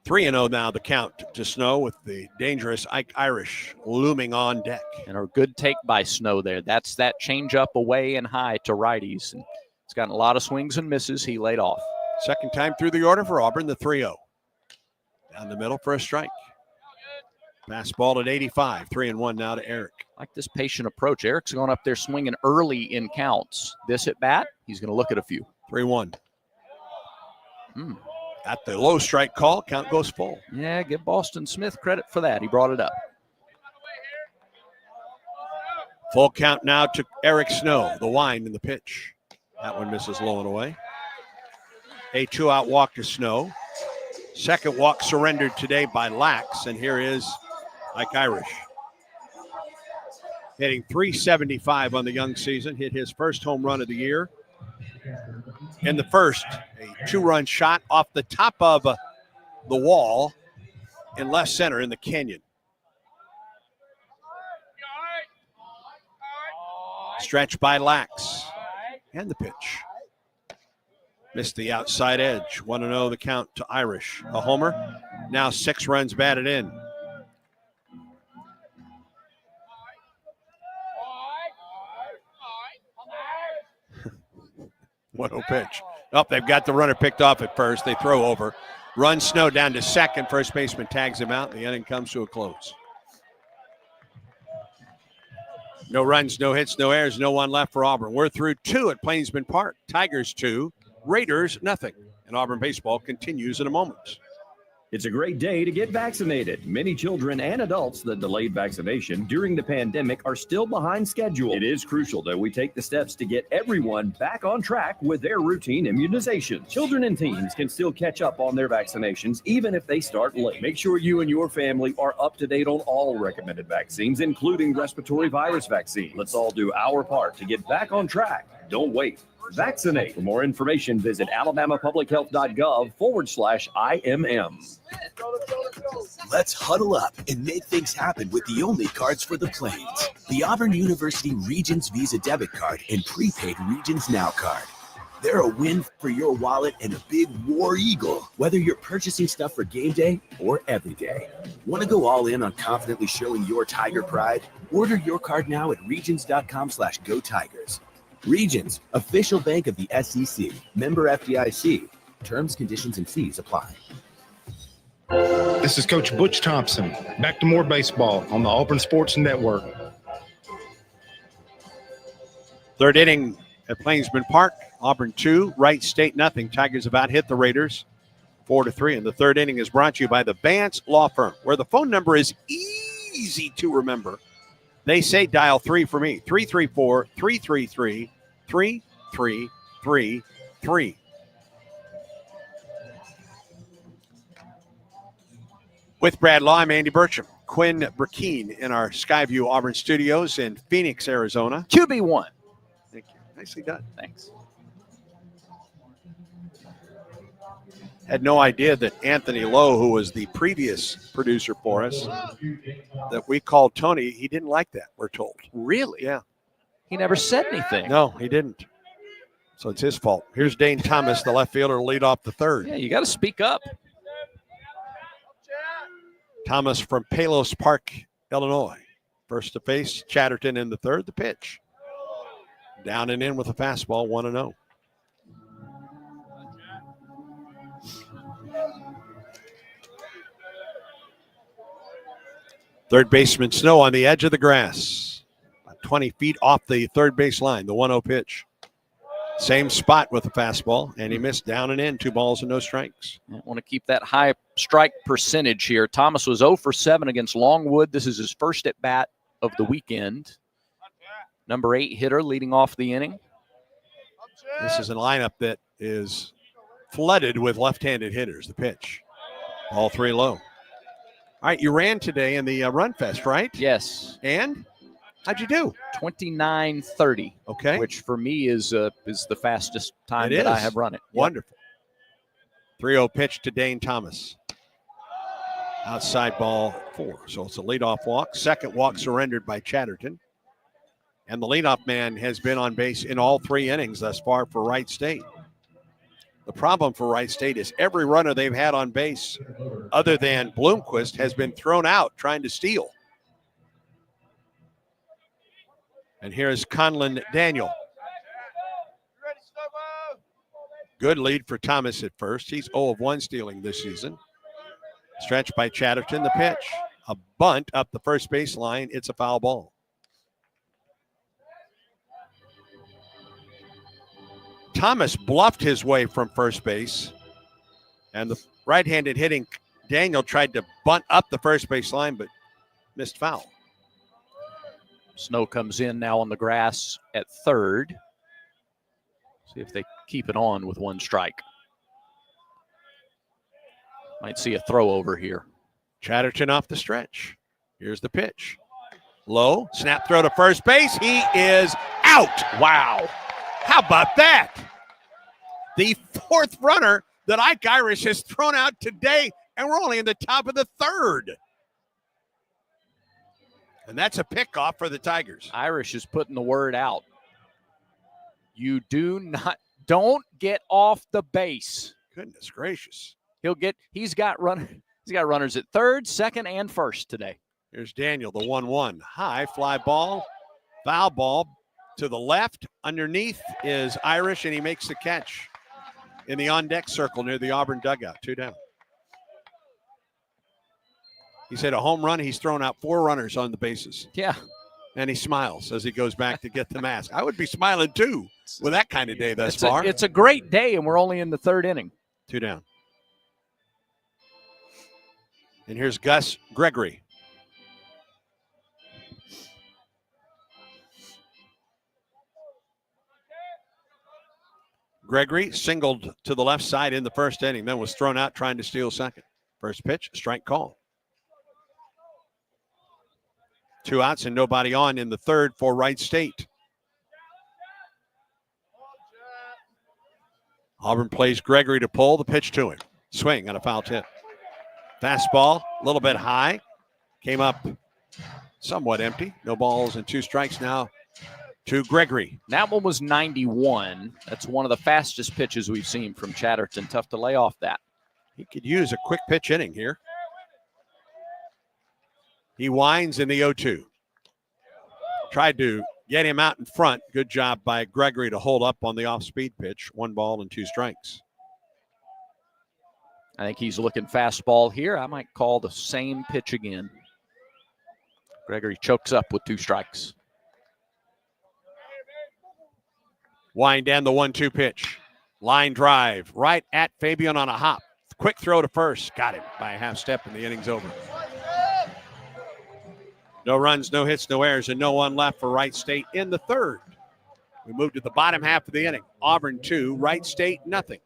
3-0 now the count to Snow with the dangerous Ike Irish looming on deck. And a good take by Snow there. That's that changeup away and high to righties. And it's gotten a lot of swings and misses. He laid off. Second time through the order for Auburn, the 3-0. Down the middle for a strike. Fastball at 85. 3-1 now to Eric. Like this patient approach. Eric's going up there swinging early in counts. This at bat, he's going to look at a few. 3-1. At the low strike call, count goes full. Yeah, give Boston Smith credit for that. He brought it up. Full count now to Eric Snow. The wind and the pitch. That one misses low and away. A 2-out walk to Snow. Second walk surrendered today by Lax, and here is Ike Irish. Hitting .375 on the young season. Hit his first home run of the year. In the first, a 2-run shot off the top of the wall in left center in the canyon. Stretch by Lax. And the pitch. Missed the outside edge. 1-0 the count to Irish. A homer. Now 6 runs batted in. What a pitch. Oh, they've got the runner picked off at first. They throw over. Run Snow down to second. First baseman tags him out. The inning comes to a close. No runs, no hits, no errors, no one left for Auburn. We're through 2 at Plainsman Park. Tigers 2, Raiders nothing. And Auburn baseball continues in a moment. It's a great day to get vaccinated. Many children and adults that delayed vaccination during the pandemic are still behind schedule. It is crucial that we take the steps to get everyone back on track with their routine immunization. Children and teens can still catch up on their vaccinations even if they start late. Make sure you and your family are up to date on all recommended vaccines, including respiratory virus vaccine. Let's all do our part to get back on track. Don't wait. Vaccinate. For more information, visit alabamapublichealth.gov/IMM. Let's huddle up and make things happen with the only cards for the Plains. The Auburn University Regents Visa Debit Card and prepaid Regents Now card. They're a win for your wallet and a big war eagle, whether you're purchasing stuff for game day or every day. Want to go all in on confidently showing your Tiger pride? Order your card now at regions.com/go Tigers. Regions, official bank of the SEC. Member FDIC. Terms, conditions, and fees apply. This is Coach Butch Thompson. Back to more baseball on the Auburn Sports Network. Third inning at Plainsman Park. Auburn 2, Wright State nothing. Tigers about hit the Raiders 4-3. And the third inning is brought to you by the Vance Law Firm, where the phone number is easy to remember. They say dial 3 for me, 334-333-3333. With Brad Law, I'm Andy Burcham. Quinn Burkeen in our Skyview Auburn studios in Phoenix, Arizona. QB1. Thank you. Nicely done. Thanks. Had no idea that Anthony Lowe, who was the previous producer for us, that we called Tony, he didn't like that, we're told. Really? Yeah. He never said anything. No, he didn't. So it's his fault. Here's Dane Thomas, the left fielder, to lead off the third. Yeah, you got to speak up. Thomas from Palos Park, Illinois. First to face Chatterton in the third. The pitch. Down and in with a fastball, 1-0. Third baseman Snow on the edge of the grass. About 20 feet off the third base line, the 1-0 pitch. Same spot with the fastball, and he missed down and in, 2 balls and no strikes. I want to keep that high strike percentage here. Thomas was 0 for 7 against Longwood. This is his first at bat of the weekend. Number 8 hitter leading off the inning. This is a lineup that is flooded with left-handed hitters. The pitch. All 3 low. All right, you ran today in the Run Fest, right? Yes. And how'd you do? 29:30. Okay. Which for me is the fastest time that I have run it. Wonderful. 3-0 pitch to Dane Thomas. Outside ball 4. So it's a leadoff walk. Second walk surrendered by Chatterton. And the leadoff man has been on base in all 3 innings thus far for Wright State. The problem for Wright State is every runner they've had on base, other than Bloomquist, has been thrown out trying to steal. And here's Conlon Daniel. Good lead for Thomas at first. He's 0 of 1 stealing this season. Stretched by Chatterton, the pitch. A bunt up the first base line. It's a foul ball. Thomas bluffed his way from first base, and the right-handed hitting Daniel tried to bunt up the first base line, but missed foul. Snow comes in now on the grass at third. See if they keep it on with 1 strike. Might see a throw over here. Chatterton off the stretch. Here's the pitch. Low, snap throw to first base. He is out. Wow. How about that? The 4th runner that Ike Irish has thrown out today, and we're only in the top of the 3rd. And that's a pickoff for the Tigers. Irish is putting the word out. You don't get off the base. Goodness gracious. He's got runners at third, second, and first today. Here's Daniel, the 1-1. High fly ball, foul ball to the left. Underneath is Irish, and he makes the catch in the on-deck circle near the Auburn dugout. 2 down. He's hit a home run. He's thrown out 4 runners on the bases. Yeah. And he smiles as he goes back to get the mask. I would be smiling too with that kind of day thus far. It's a great day, and we're only in the 3rd inning. 2 down. And here's Gus Gregory. Gregory singled to the left side in the first inning, then was thrown out trying to steal second. First pitch, strike call. 2 outs and nobody on in the 3rd for Wright State. Auburn plays Gregory to pull. The pitch to him. Swing on a foul tip. Fastball, a little bit high. Came up somewhat empty. No balls and 2 strikes now to Gregory. That one was 91. That's one of the fastest pitches we've seen from Chatterton. Tough to lay off that. He could use a quick pitch inning here. He winds in the 0-2. Tried to get him out in front. Good job by Gregory to hold up on the off-speed pitch. 1 ball and 2 strikes. I think he's looking fastball here. I might call the same pitch again. Gregory chokes up with 2 strikes. Wind and the 1-2 pitch. Line drive right at Fabian on a hop. Quick throw to first. Got him by a half step and the inning's over. No runs, no hits, no errors, and no one left for Wright State in the 3rd. We move to the bottom half of the inning. Auburn 2, Wright State nothing.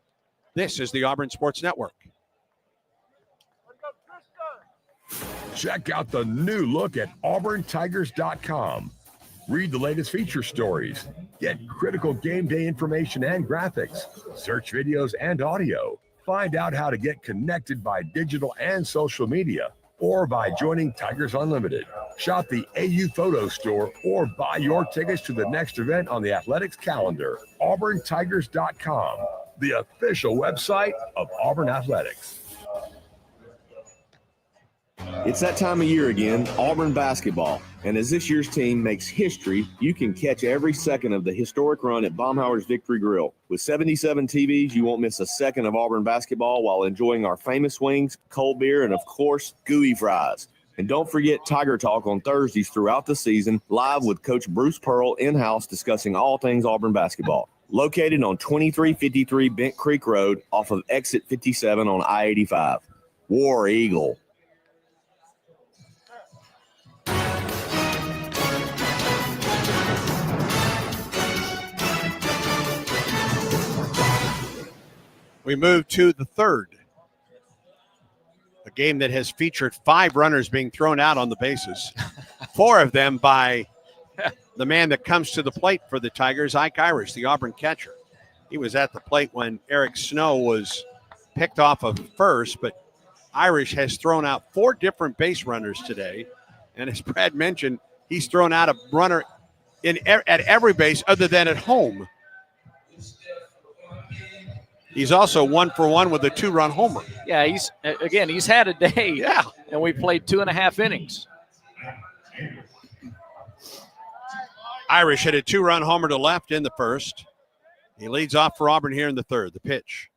This is the Auburn Sports Network. Check out the new look at auburntigers.com. Read the latest feature stories. Get critical game day information and graphics. Search videos and audio. Find out how to get connected by digital and social media or by joining Tigers Unlimited. Shop the AU Photo Store or buy your tickets to the next event on the athletics calendar. auburntigers.com, the official website of Auburn Athletics. It's that time of year again, Auburn basketball. And as this year's team makes history, you can catch every second of the historic run at Baumhauer's Victory Grill. With 77 TVs, you won't miss a second of Auburn basketball while enjoying our famous wings, cold beer, and of course, gooey fries. And don't forget Tiger Talk on Thursdays throughout the season, live with Coach Bruce Pearl in-house discussing all things Auburn basketball. Located on 2353 Bent Creek Road off of exit 57 on I-85. War Eagle. We move to the 3rd. A game that has featured 5 runners being thrown out on the bases. 4 of them by the man that comes to the plate for the Tigers, Ike Irish, the Auburn catcher. He was at the plate when Eric Snow was picked off of first, but Irish has thrown out 4 different base runners today. And as Brad mentioned, he's thrown out a runner at every base other than at home. He's also 1 for 1 with a 2-run homer. Yeah, he's had a day. Yeah. And we played 2.5 innings. Irish hit a 2-run homer to left in the 1st. He leads off for Auburn here in the 3rd. The pitch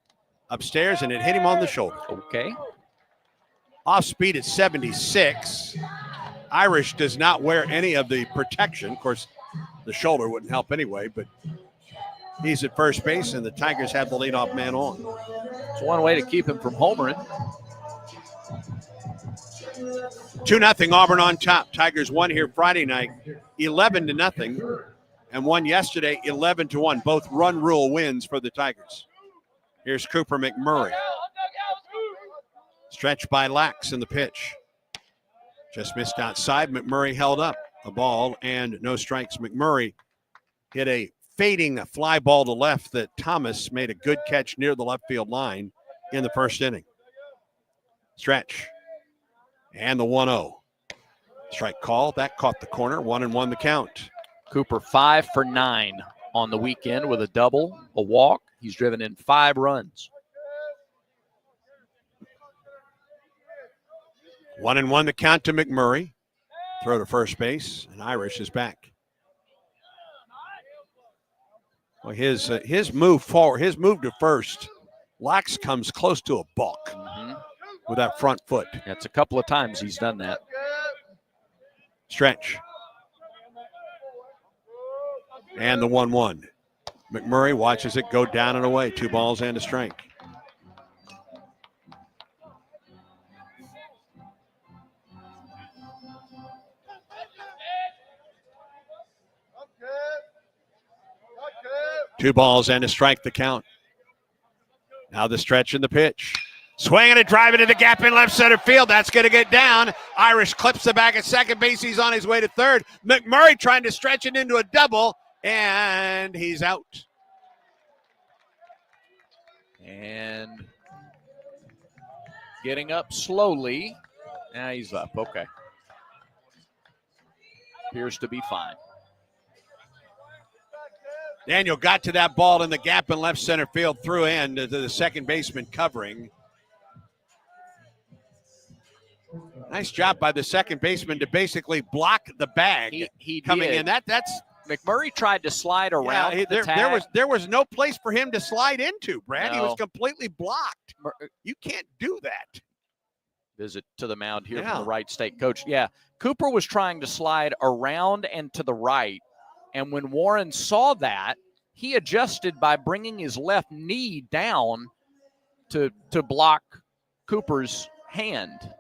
upstairs, and it hit him on the shoulder. Okay. Off speed at 76. Irish does not wear any of the protection. Of course, the shoulder wouldn't help anyway, but he's at first base, and the Tigers have the leadoff man on. It's one way to keep him from homering. 2-0 Auburn on top. Tigers won here Friday night, 11-0, and won yesterday 11-1. Both run rule wins for the Tigers. Here's Cooper McMurray. Stretched by Lax in the pitch. Just missed outside. McMurray held up a ball and no strikes. McMurray hit a fading fly ball to left that Thomas made a good catch near the left field line in the 1st inning. Stretch. And the 1-0. Strike call. That caught the corner. 1-1 the count. Cooper 5 for 9 on the weekend with a double, a walk. He's driven in 5 runs. 1-1 the count to McMurray. Throw to first base, and Irish is back. Well, his move forward, his move to first, Lax comes close to a balk with that front foot. That's a couple of times he's done that. Stretch. And the 1-1. McMurray watches it go down and away. 2 balls and a strike. Two balls and a strike the count. Now the stretch and the pitch. Swinging and driving to the gap in left center field. That's going to get down. Irish clips the back at second base. He's on his way to third. McMurray trying to stretch it into a double, and he's out. And getting up slowly. Now he's up. Okay. Appears to be fine. Daniel got to that ball in the gap in left center field, threw in to the second baseman covering. Nice job by the second baseman to basically block the bag he coming did. in. That's McMurray tried to slide around the tag. There was no place for him to slide into, Brad. He No. was completely blocked. You can't do that. Visit to the mound here from the Wright State coach. Yeah, Cooper was trying to slide around and to the right. And when Warren saw that, he adjusted by bringing his left knee down to block Cooper's hand.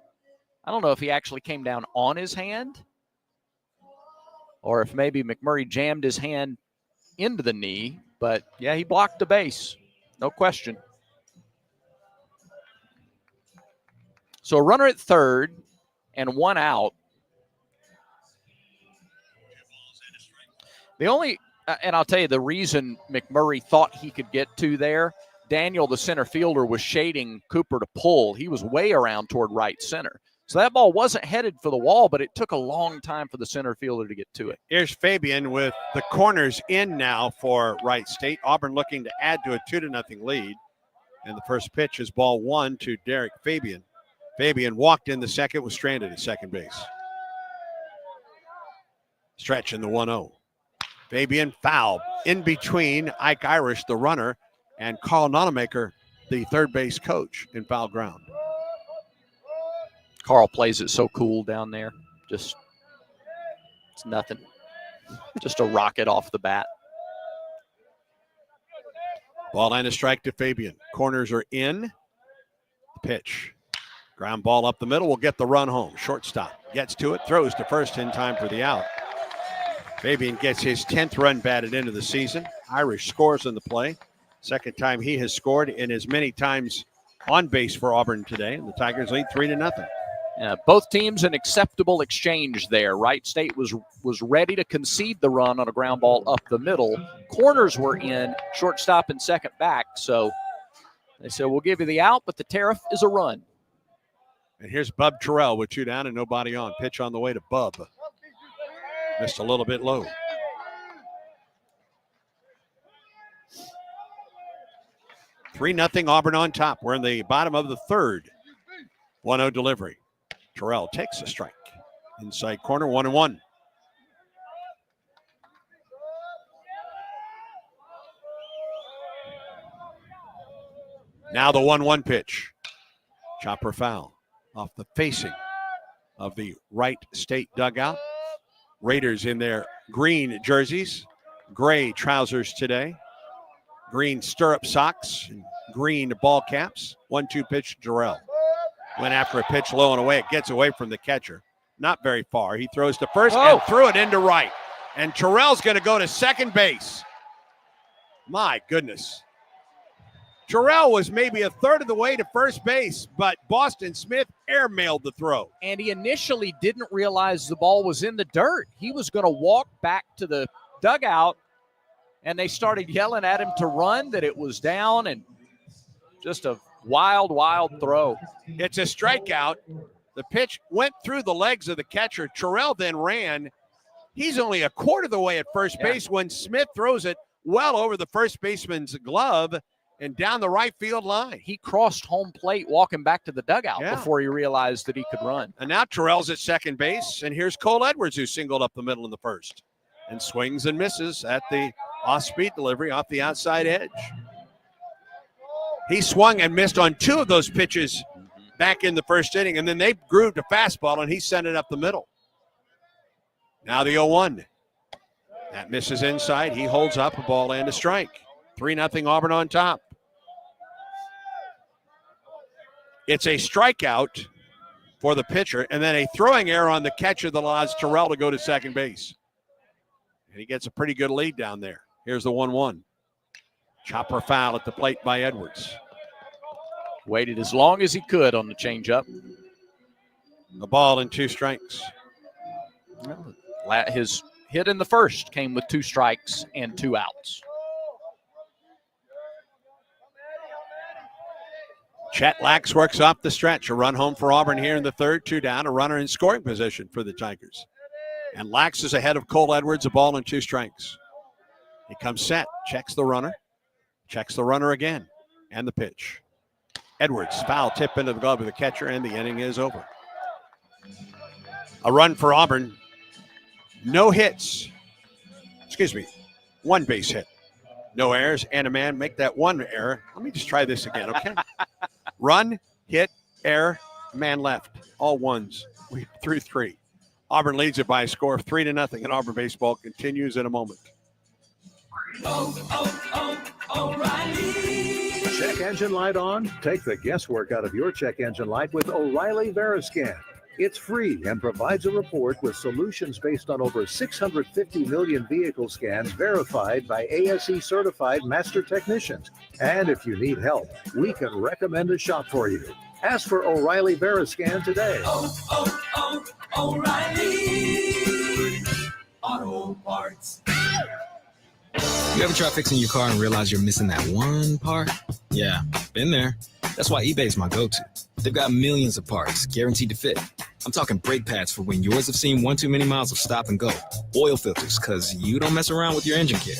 I don't know if he actually came down on his hand or if maybe McMurray jammed his hand into the knee. But, yeah, he blocked the base. No question. So a runner at third and one out. The only, and I'll tell you the reason McMurray thought he could get to there, Daniel, the center fielder, was shading Cooper to pull. He was way around toward right center. So that ball wasn't headed for the wall, but it took a long time for the center fielder to get to it. Here's Fabian with the corners in now for Wright State. Auburn looking to add to a 2-0 lead. And the first pitch is ball one to Derek Fabian. Fabian walked in the second, was stranded at second base. Stretch in the 1-0. Fabian foul in between Ike Irish, the runner, and Carl Nonamaker, the third base coach, in foul ground. Carl plays it so cool down there. Just, it's nothing. Just a rocket off the bat. Ball and a strike to Fabian. Corners are in. Pitch. Ground ball up the middle will get the run home. Shortstop gets to it, throws to first in time for the out. Fabian gets his 10th run batted into the season. Irish scores in the play. Second time he has scored in as many times on base for Auburn today. And the Tigers lead 3-0. Both teams an acceptable exchange there. Wright State was ready to concede the run on a ground ball up the middle. Corners were in, shortstop and second back. So they said, we'll give you the out, but the tariff is a run. And here's Bub Terrell with 2 down and nobody on. Pitch on the way to Bub. Missed a little bit low. Three 0 Auburn on top. We're in the bottom of the third. 1-0 delivery. Terrell takes a strike. Inside corner, 1-1. Now the 1-1 pitch. Chopper foul off the facing of the Wright State dugout. Raiders in their green jerseys, gray trousers today, green stirrup socks, and green ball caps. 1-2 pitch, Terrell. Went after a pitch low and away. It gets away from the catcher. Not very far. He throws to first and threw it into right. And Terrell's going to go to second base. My goodness. Terrell was maybe a third of the way to first base, but Boston Smith airmailed the throw. And he initially didn't realize the ball was in the dirt. He was going to walk back to the dugout, and they started yelling at him to run, that it was down, and just a wild, wild throw. It's a strikeout. The pitch went through the legs of the catcher. Terrell then ran. He's only a quarter of the way at first base when Smith throws it well over the first baseman's glove and down the right field line. He crossed home plate walking back to the dugout before he realized that he could run. And now Terrell's at second base, and here's Cole Edwards, who singled up the middle in the first and swings and misses at the off-speed delivery off the outside edge. He swung and missed on 2 of those pitches back in the first inning, and then they grooved a fastball, and he sent it up the middle. Now the 0-1. That misses inside. He holds up a ball and a strike. 3-0 Auburn on top. It's a strikeout for the pitcher, and then a throwing error on the catcher that allows Terrell to go to second base. And he gets a pretty good lead down there. Here's the 1-1. Chopper foul at the plate by Edwards. Waited as long as he could on the changeup. A ball and 2 strikes. His hit in the first came with 2 strikes and 2 outs. Chet Lax works off the stretch. A run home for Auburn here in the third. 2 down. A runner in scoring position for the Tigers. And Lax is ahead of Cole Edwards. A ball and 2 strikes. He comes set. Checks the runner. Checks the runner again. And the pitch. Edwards, foul tip into the glove of the catcher, and the inning is over. A run for Auburn. No hits. Excuse me. 1 base hit. No errors and a man. Make that 1 error. Let me just try this again, okay? Run, hit, error, man left. All ones. We're through 3. Auburn leads it by a score of 3-0, and Auburn baseball continues in a moment. O'Reilly. Check engine light on? Take the guesswork out of your check engine light with O'Reilly Veriscan. It's free and provides a report with solutions based on over 650 million vehicle scans verified by ASE certified master technicians. And if you need help, we can recommend a shop for you. Ask for O'Reilly Veriscan today. O'Reilly Auto Parts. You ever try fixing your car and realize you're missing that one part? Yeah, been there. That's why eBay's my go-to. They've got millions of parts guaranteed to fit. I'm talking brake pads for when yours have seen 1 too many miles of stop and go. Oil filters, because you don't mess around with your engine care.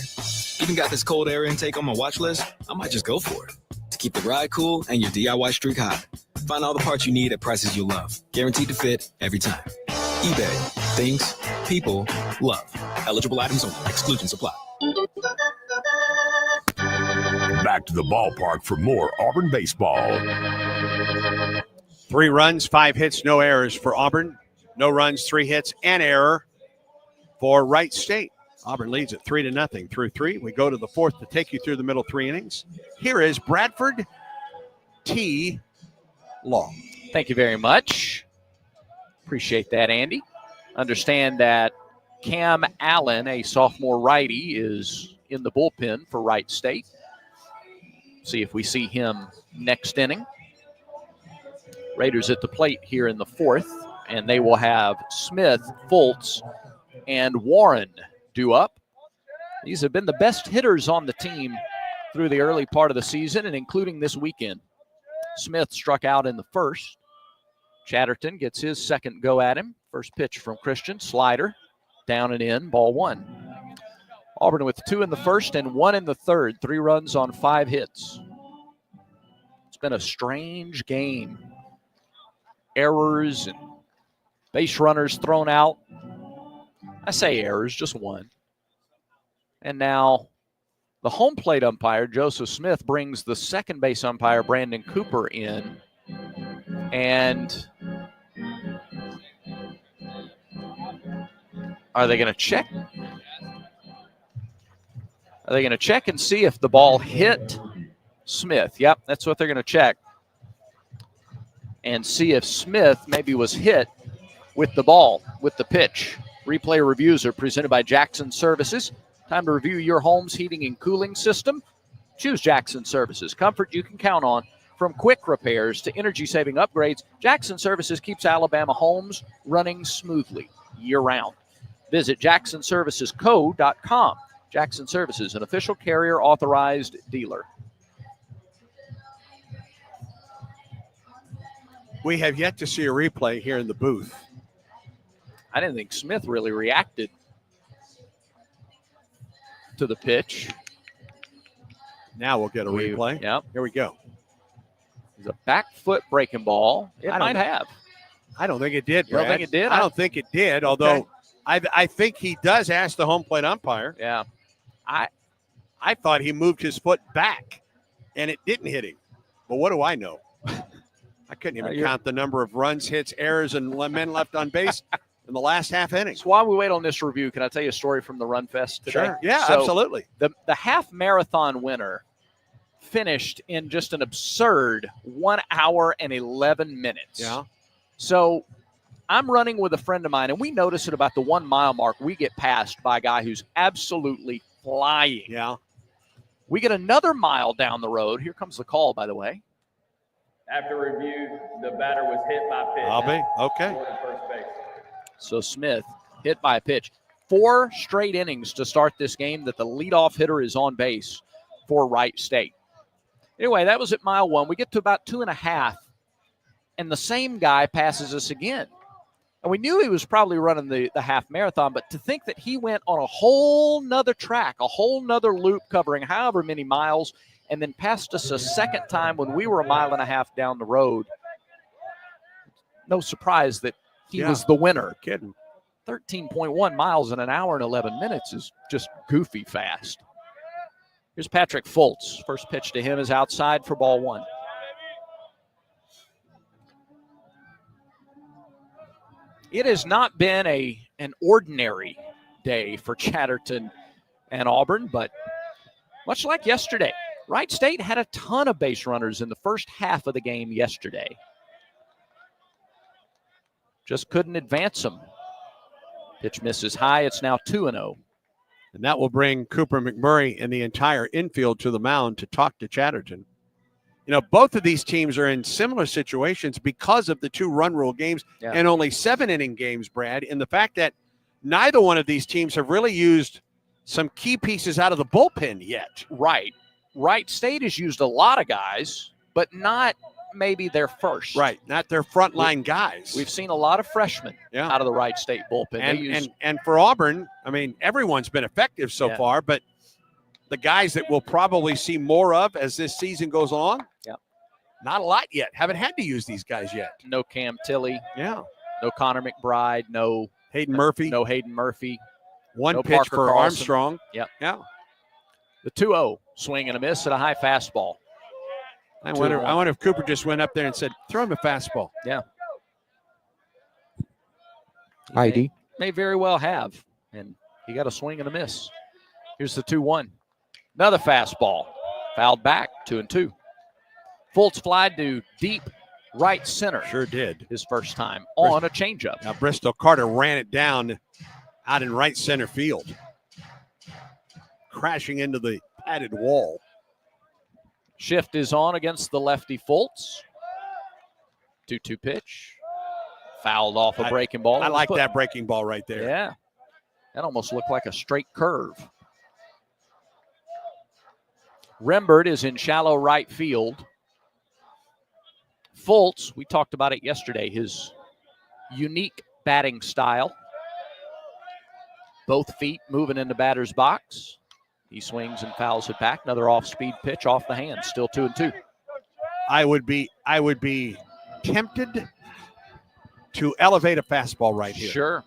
Even got this cold air intake on my watch list. I might just go for it. To keep the ride cool and your DIY streak high. Find all the parts you need at prices you love. Guaranteed to fit every time. eBay. Things people love. Eligible items only. Exclusions apply. Back to the ballpark for more Auburn baseball. 3 runs, 5 hits, no errors for Auburn. No runs, 3 hits, and error for Wright State. Auburn leads it 3-0 through 3. We go to the 4th to take you through the middle 3 innings. Here is Bradford T. Law. Thank you very much. Appreciate that, Andy. Understand that Cam Allen, a sophomore righty, is in the bullpen for Wright State. See if we see him next inning. Raiders at the plate here in the 4th, and they will have Smith, Fultz, and Warren due up. These have been the best hitters on the team through the early part of the season, and including this weekend. Smith struck out in the 1st. Chatterton gets his second go at him. First pitch from Christian, slider, down and in, ball 1. Auburn with 2 in the 1st and 1 in the 3rd. 3 runs on 5 hits. It's been a strange game. Errors and base runners thrown out. I say errors, just 1. And now the home plate umpire, Joseph Smith, brings the second base umpire, Brandon Cooper, in. And are they going to check? Are they going to check and see if the ball hit Smith? Yep, that's what they're going to check. And see if Smith maybe was hit with the ball, with the pitch. Replay reviews are presented by Jackson Services. Time to review your home's heating and cooling system. Choose Jackson Services. Comfort you can count on. From quick repairs to energy-saving upgrades, Jackson Services keeps Alabama homes running smoothly year-round. Visit JacksonServicesCo.com. Jackson Services, an official carrier-authorized dealer. We have yet to see a replay here in the booth. I didn't think Smith really reacted to the pitch. Now we'll get a replay. Yep. Here we go. It's a back foot breaking ball. It might have. I don't think it did, Brad. You don't think it did? I don't think it did, although I think he does ask the home plate umpire. Yeah. I thought he moved his foot back, and it didn't hit him. But what do I know? I couldn't even count the number of runs, hits, errors, and men left on base in the last half inning. So while we wait on this review, can I tell you a story from the Run Fest today? Sure. Yeah, absolutely. The half marathon winner finished in just an absurd 1 hour and 11 minutes. Yeah. So I'm running with a friend of mine, and we notice at about the 1 mile mark, we get passed by a guy who's absolutely flying. Yeah. We get another mile down the road. Here comes the call, by the way. After review, the batter was hit by pitch. I'll be. Okay. First base. So Smith hit by a pitch. 4 straight innings to start this game that the leadoff hitter is on base for Wright State. Anyway, that was at mile 1. We get to about 2.5, and the same guy passes us again. And we knew he was probably running the half marathon, but to think that he went on a whole nother track, a whole nother loop covering however many miles, and then passed us a second time when we were 1.5 miles down the road. No surprise that he was the winner. Kidding. 13.1 miles in an hour and 11 minutes is just goofy fast. Here's Patrick Fultz. First pitch to him is outside for ball 1. It has not been an ordinary day for Chatterton and Auburn, but much like yesterday, Wright State had a ton of base runners in the first half of the game yesterday. Just couldn't advance them. Pitch misses high. It's now 2-0. And that will bring Cooper McMurray and the entire infield to the mound to talk to Chatterton. You know, both of these teams are in similar situations because of the 2 run rule games and only 7-inning games, Brad, and the fact that neither one of these teams have really used some key pieces out of the bullpen yet. Right. Wright State has used a lot of guys, but not maybe their first. Right, not their frontline guys. We've seen a lot of freshmen out of the Wright State bullpen. And for Auburn, I mean, everyone's been effective so far, but the guys that we'll probably see more of as this season goes on, not a lot yet. Haven't had to use these guys yet. No Cam Tilley. Yeah. No Connor McBride. No Hayden Murphy. No Hayden Murphy. One no pitch Parker for Carlson. Armstrong. Yep. Yeah. The 2-0 swing and a miss at a high fastball. I wonder if Cooper just went up there and said, throw him a fastball. Yeah. ID. May very well have. And he got a swing and a miss. Here's the 2-1. Another fastball. Fouled back, 2-2. Fultz flied to deep right center. Sure did. His first time on a changeup. Now Bristol Carter ran it down out in right center field, crashing into the padded wall. Shift is on against the lefty Fultz. 2-2 pitch. Fouled off a breaking ball. I like that breaking ball right there. Yeah. That almost looked like a straight curve. Rembert is in shallow right field. Fultz, we talked about it yesterday, his unique batting style. Both feet moving in the batter's box. He swings and fouls it back. Another off-speed pitch off the hand. Still 2-2. I would be tempted to elevate a fastball right here. Sure.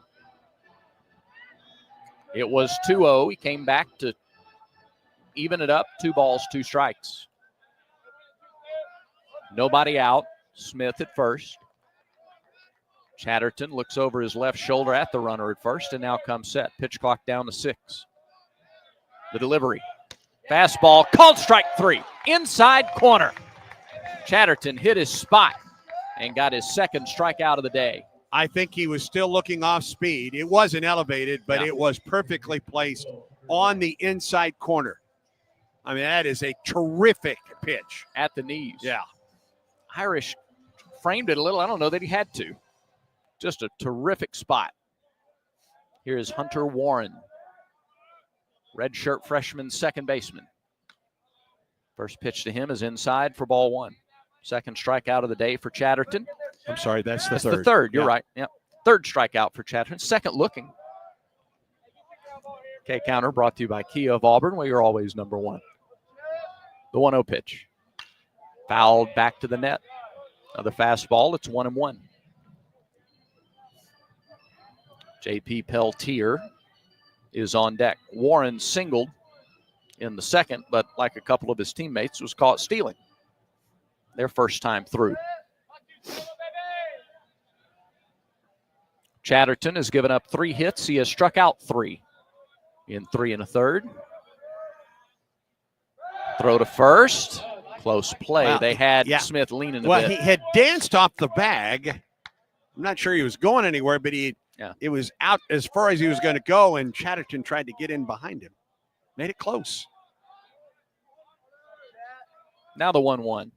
It was 2-0. He came back to even it up. 2 balls, 2 strikes. Nobody out. Smith at first. Chatterton looks over his left shoulder at the runner at first and now comes set. Pitch clock down to 6. The delivery. Fastball called strike 3. Inside corner. Chatterton hit his spot and got his second strikeout of the day. I think he was still looking off speed. It wasn't elevated, but it was perfectly placed on the inside corner. I mean, that is a terrific pitch. At the knees. Yeah. Irish framed it a little. I don't know that he had to. Just a terrific spot. Here's Hunter Warren. Redshirt freshman second baseman. First pitch to him is inside for ball 1. Second strikeout of the day for Chatterton. I'm sorry, that's the third. The third, you're right. Yep. Third strikeout for Chatterton. Second looking. K counter brought to you by Kia of Auburn, where you're always number 1. The 1-0 pitch. Fouled back to the net. Another fastball. It's 1-1. J.P. Peltier is on deck. Warren singled in the second, but like a couple of his teammates, was caught stealing. Their first time through. Chatterton has given up 3 hits. He has struck out 3 in 3 1/3. Throw to first. Close play. Wow. They had Smith leaning a bit. Well, he had danced off the bag. I'm not sure he was going anywhere, but it was out as far as he was going to go, and Chatterton tried to get in behind him. Made it close. Now the 1-1.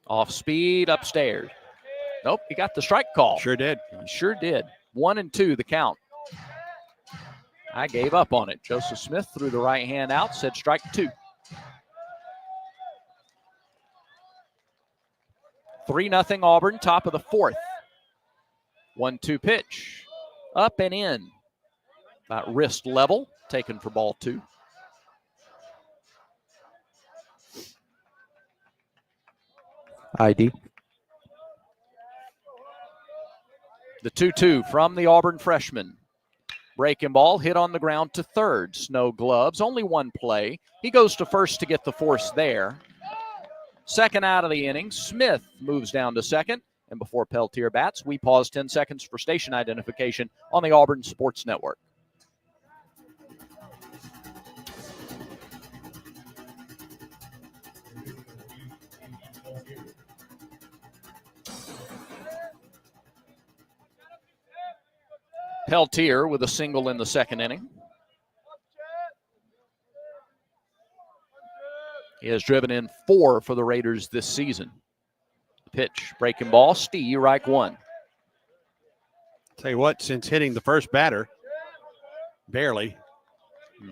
Off speed, upstairs. Nope, he got the strike call. Sure did. He sure did. 1-2 the count. I gave up on it. Joseph Smith threw the right hand out, said strike 2. 3-0 Auburn, top of the fourth. 1-2 pitch. Up and in. About wrist level. Taken for ball 2. ID. The 2-2 from the Auburn freshman. Breaking ball, hit on the ground to third. Snow gloves, only one play. He goes to first to get the force there. Second out of the inning, Smith moves down to second. And before Peltier bats, we pause 10 seconds for station identification on the Auburn Sports Network. Peltier with a single in the second inning. He has driven in 4 for the Raiders this season. Pitch, breaking ball, strike 1. Tell you what, since hitting the first batter, barely,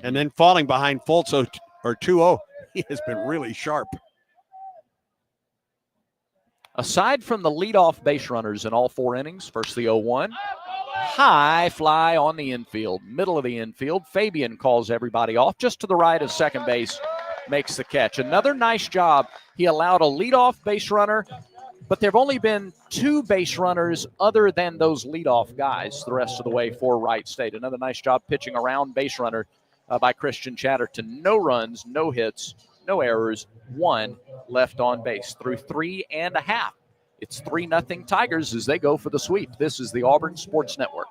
and then falling behind Fultz or 2-0, he has been really sharp. Aside from the leadoff base runners in all 4 innings, first the 0-1. High fly on the infield, middle of the infield. Fabian calls everybody off just to the right of second base, makes the catch. Another nice job. He allowed a leadoff base runner, but there have only been 2 base runners other than those leadoff guys the rest of the way for Wright State. Another nice job pitching around base runner by Christian Chatterton. No runs, no hits, no errors, 1 left on base through 3.5. It's 3-0 Tigers as they go for the sweep. This is the Auburn Sports Network.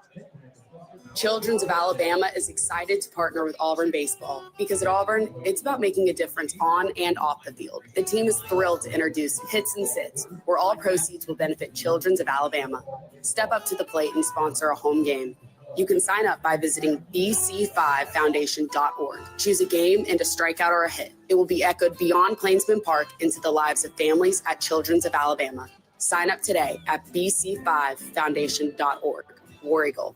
Children's of Alabama is excited to partner with Auburn Baseball because at Auburn, it's about making a difference on and off the field. The team is thrilled to introduce Hits and Sits, where all proceeds will benefit Children's of Alabama. Step up to the plate and sponsor a home game. You can sign up by visiting bc5foundation.org. Choose a game and a strikeout or a hit. It will be echoed beyond Plainsman Park into the lives of families at Children's of Alabama. Sign up today at bc5foundation.org. War Eagle.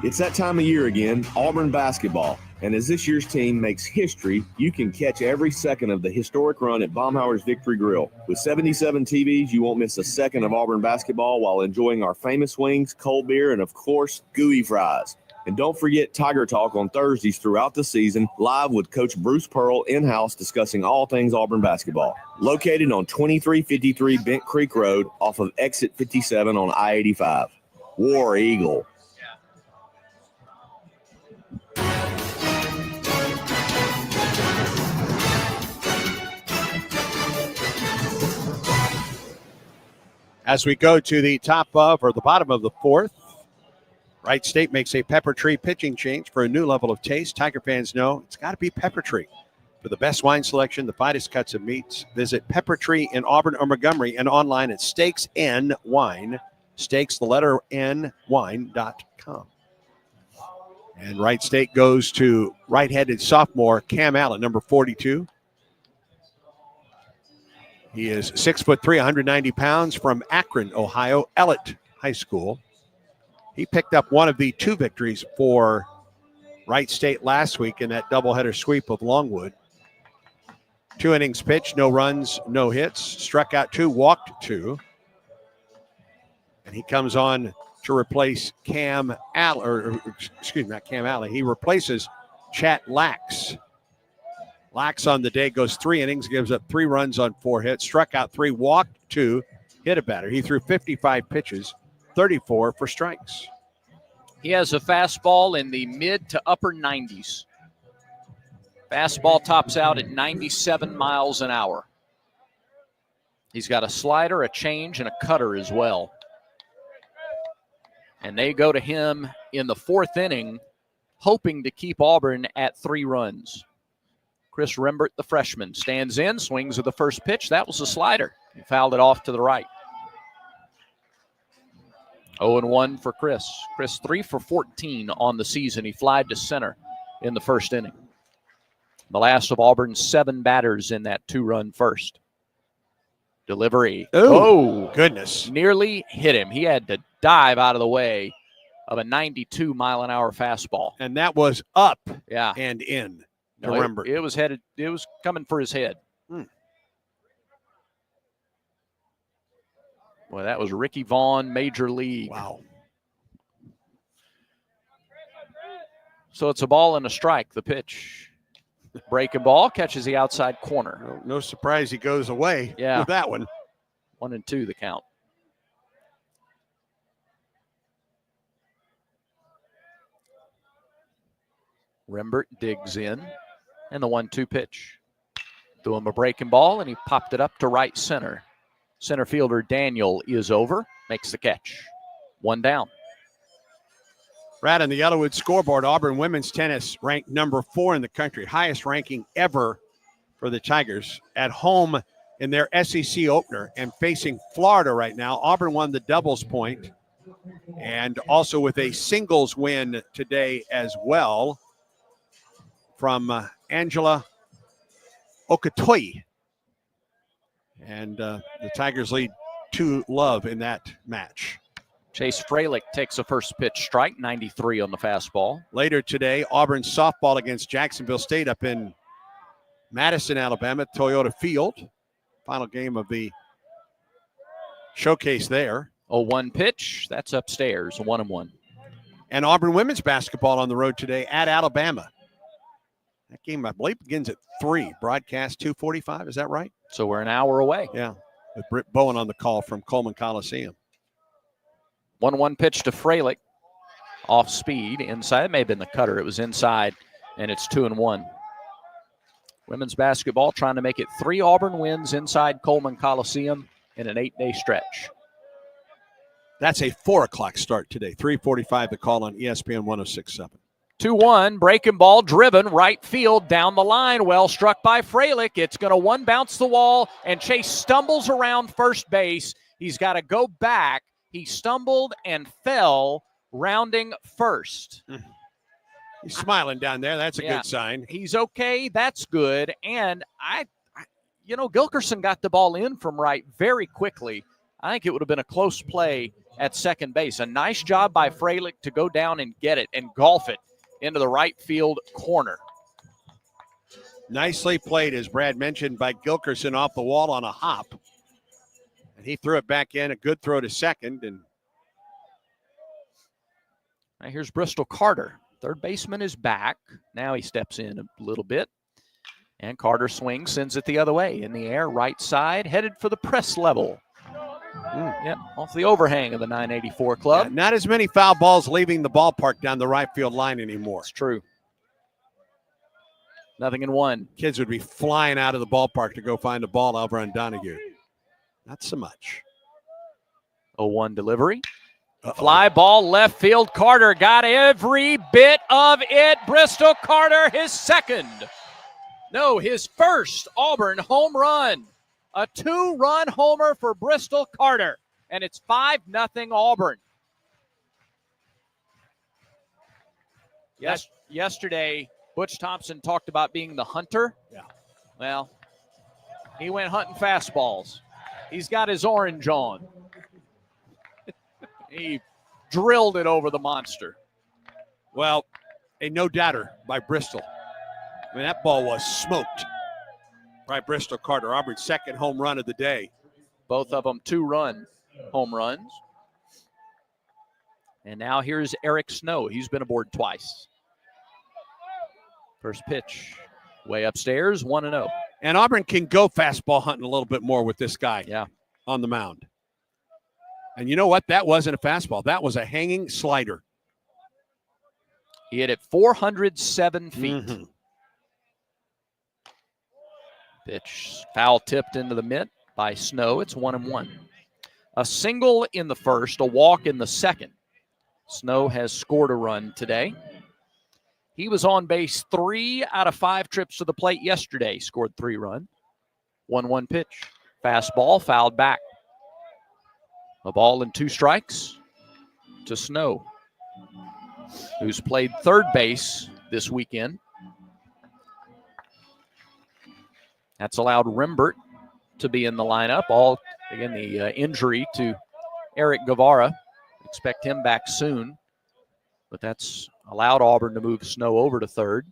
It's that time of year again, Auburn basketball. And as this year's team makes history, you can catch every second of the historic run at Baumhauer's Victory Grill. With 77 TVs, you won't miss a second of Auburn basketball while enjoying our famous wings, cold beer, and of course, gooey fries. And don't forget Tiger Talk on Thursdays throughout the season, live with Coach Bruce Pearl in-house discussing all things Auburn basketball. Located on 2353 Bent Creek Road off of Exit 57 on I-85. War Eagle. As we go to the top of or the bottom of the fourth, Wright State makes a Pepper Tree pitching change for a new level of taste. Tiger fans know it's got to be Pepper Tree. For the best wine selection, the finest cuts of meats, visit Pepper Tree in Auburn or Montgomery and online at Steaks N Wine, Steaks, the letter N, wine.com. And Wright State goes to right-handed sophomore Cam Allen, number 42. He is 6'3", 190 pounds from Akron, Ohio, Ellett High School. He picked up one of the 2 victories for Wright State last week in that doubleheader sweep of Longwood. 2 innings pitched, no runs, no hits, struck out 2, walked 2. And he comes on to replace Cam Allen, not Cam Allen. He replaces Chat Lax. Lax on the day goes 3 innings, gives up 3 runs on 4 hits, struck out 3, walked 2, hit a batter. He threw 55 pitches, 34 for strikes. He has a fastball in the mid to upper 90s. Fastball tops out at 97 miles an hour. He's got a slider, a change, and a cutter as well. And they go to him in the 4th inning, hoping to keep Auburn at 3 runs. Chris Rembert, the freshman, stands in, swings with the first pitch. That was a slider. He fouled it off to the right. 0-1 for Chris. Chris 3 for 14 on the season. He flied to center in the 1st inning. The last of Auburn's 7 batters in that 2-run first. Delivery. Oh, goodness. Nearly hit him. He had to dive out of the way of a 92-mile-an-hour fastball. And that was up yeah. and in. No, it was headed. It was coming for his head. Boy, that was Ricky Vaughn, Major League. Wow. So it's a ball and a strike, the pitch. Breaking ball, catches the outside corner. No surprise he goes away with that one. 1-2 the count. Rembert digs in, and the 1-2 pitch. Threw him a breaking ball, and he popped it up to right center. Center fielder Daniel is over, makes the catch. 1 down. Right on the Yellowwood scoreboard, Auburn women's tennis ranked number 4 in the country, highest ranking ever for the Tigers. At home in their SEC opener and facing Florida right now. Auburn won the doubles point and also with a singles win today as well from Angela Okatoyi. And the Tigers lead 2-love in that match. Chase Freilich takes a first pitch strike, 93 on the fastball. Later today, Auburn softball against Jacksonville State up in Madison, Alabama, Toyota Field. Final game of the showcase there. 0-1 pitch, that's upstairs, 1-1. And Auburn women's basketball on the road today at Alabama. That game, I believe, begins at 3. Broadcast 2:45, is that right? So we're an hour away. Yeah, with Britt Bowen on the call from Coleman Coliseum. 1-1 pitch to Freilich. Off speed, inside. It may have been the cutter. It was inside, and it's 2-1. Women's basketball trying to make it 3 Auburn wins inside Coleman Coliseum in an 8-day stretch. That's a 4 o'clock start today. 3:45 the call on ESPN 106.7. 2-1, breaking ball driven, right field, down the line. Well struck by Freilich. It's going to one bounce the wall, and Chase stumbles around first base. He's got to go back. He stumbled and fell, rounding first. He's smiling down there. That's a good sign. He's okay. That's good. And Gilkerson got the ball in from right very quickly. I think it would have been a close play at second base. A nice job by Freilich to go down and get it and golf it into the right field corner. Nicely played, as Brad mentioned, by Gilkerson off the wall on a hop. And he threw it back in, a good throw to second. And now here's Bristol Carter. Third baseman is back. Now he steps in a little bit. And Carter swings, sends it the other way. In the air, right side, headed for the press level. Yep, off the overhang of the 984 club. Yeah, not as many foul balls leaving the ballpark down the right field line anymore. It's true. 0-1. Kids would be flying out of the ballpark to go find a ball over on Donahue. Not so much. 0-1 delivery. Fly ball left field. Carter got every bit of it. Bristol Carter, his first Auburn home run. A 2-run homer for Bristol Carter. And it's 5-0 Auburn. Yesterday, Butch Thompson talked about being the hunter. Yeah. Well, he went hunting fastballs. He's got his orange on. He drilled it over the monster. Well, a no-doubter by Bristol. I mean, that ball was smoked by Bristol Carter. Auburn's second home run of the day. Both of them 2-run home runs. And now here's Eric Snow. He's been aboard twice. First pitch way upstairs, 1-0. And Auburn can go fastball hunting a little bit more with this guy on the mound. And you know what? That wasn't a fastball. That was a hanging slider. He hit it 407 feet. Pitch foul tipped into the mitt by Snow. It's 1-1. A single in the first, a walk in the second. Snow has scored a run today. He was on base 3 out of 5 trips to the plate yesterday. Scored 3 runs. 1-1 pitch. Fastball fouled back. A ball and 2 strikes to Snow, who's played third base this weekend. That's allowed Rembert to be in the lineup. The injury to Eric Guevara. Expect him back soon. But that's allowed Auburn to move Snow over to third.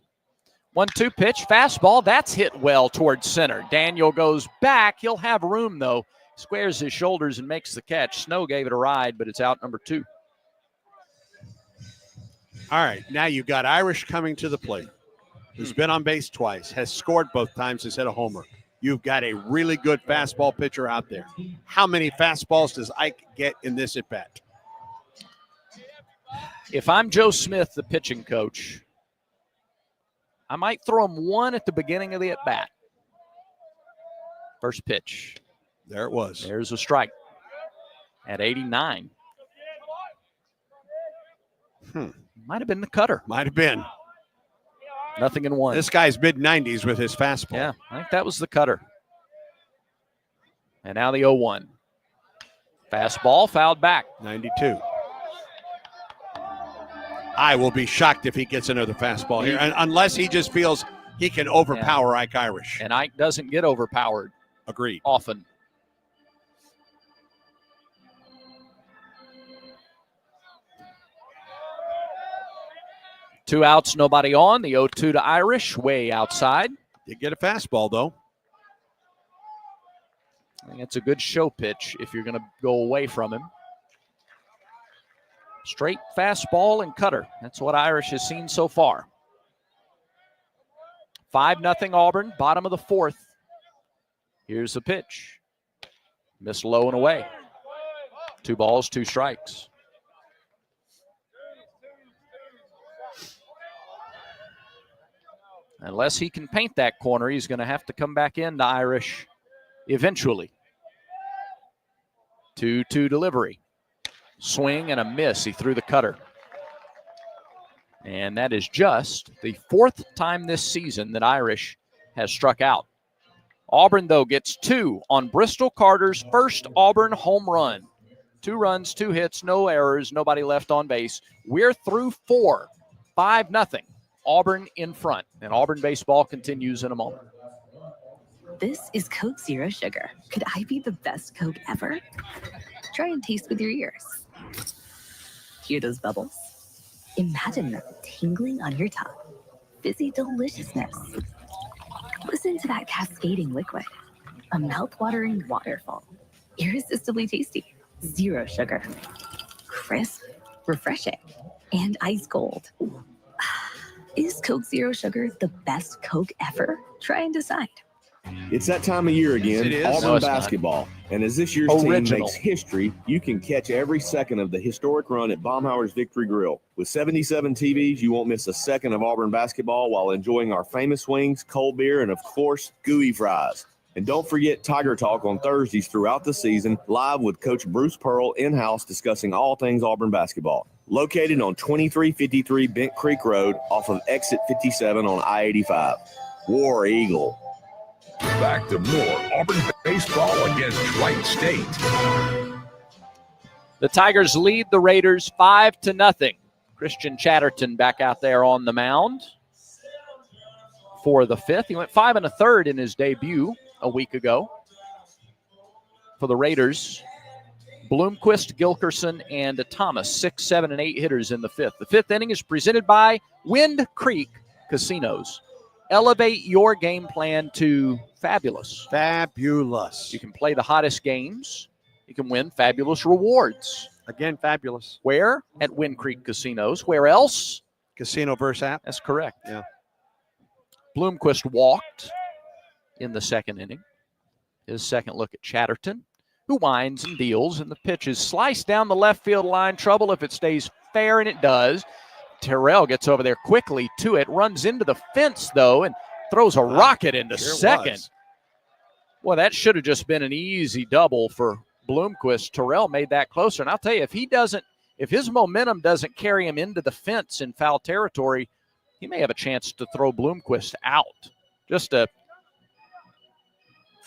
1-2 pitch, fastball. That's hit well towards center. Daniel goes back. He'll have room, though, Squares his shoulders and makes the catch. Snow gave it a ride, but it's out number 2. All right, now you've got Irish coming to the plate, who's been on base twice, has scored both times, has hit a homer. You've got a really good fastball pitcher out there. How many fastballs does Ike get in this at-bat? If I'm Joe Smith, the pitching coach, I might throw him one at the beginning of the at-bat. First pitch. There it was. There's a strike at 89. Might have been the cutter. Might have been. Nothing in one. This guy's mid-90s with his fastball. Yeah, I think that was the cutter. And now the 0-1. Fastball fouled back. 92. I will be shocked if he gets another fastball here, unless he just feels he can overpower Ike Irish. And Ike doesn't get overpowered. Agreed. Often. Two outs, nobody on. The 0-2 to Irish, way outside. Did get a fastball, though. I think it's a good show pitch if you're going to go away from him. Straight fastball and cutter. That's what Irish has seen so far. 5-0 Auburn, bottom of the 4th. Here's the pitch. Missed low and away. 2 balls, 2 strikes. Unless he can paint that corner, he's going to have to come back into Irish eventually. 2-2 delivery. Swing and a miss. He threw the cutter. And that is just the 4th time this season that Irish has struck out. Auburn, though, gets 2 on Bristol Carter's first Auburn home run. 2 runs, 2 hits, no errors, nobody left on base. We're through 4. 5-0. Auburn in front, and Auburn baseball continues in a moment. This is Coke Zero Sugar. Could I be the best Coke ever? Try and taste with your ears. Hear those bubbles? Imagine them tingling on your tongue. Fizzy deliciousness. Listen to that cascading liquid. A mouth-watering waterfall. Irresistibly tasty. Zero sugar. Crisp, refreshing, and ice cold. Is Coke Zero Sugar the best Coke ever? Try and decide. It's that time of year again, Auburn basketball. And as this year's team makes history, you can catch every second of the historic run at Baumhauer's Victory Grill. With 77 TVs, you won't miss a second of Auburn basketball while enjoying our famous wings, cold beer, and of course, gooey fries. And don't forget Tiger Talk on Thursdays throughout the season, live with Coach Bruce Pearl in-house discussing all things Auburn basketball. Located on 2353 Bent Creek Road off of exit 57 on I-85. War Eagle. Back to more Auburn baseball against Wright State. The Tigers lead the Raiders 5-0. Christian Chatterton back out there on the mound for the 5th. He went 5 1/3 in his debut a week ago for the Raiders. Bloomquist, Gilkerson, and Thomas, 6, 7, and 8 hitters in the 5th. The 5th inning is presented by Wind Creek Casinos. Elevate your game plan to fabulous. Fabulous. You can play the hottest games. You can win fabulous rewards. Again, fabulous. Where? At Wind Creek Casinos. Where else? Casino versus app. That's correct. Yeah. Bloomquist walked in the 2nd inning. His second look at Chatterton, who winds and deals, and the pitch is sliced down the left field line. Trouble if it stays fair, and it does. Terrell gets over there quickly to it, runs into the fence, though, and throws a rocket into second. Boy, that should have just been an easy double for Bloomquist. Terrell made that closer, and I'll tell you, if his momentum doesn't carry him into the fence in foul territory, he may have a chance to throw Bloomquist out. Just a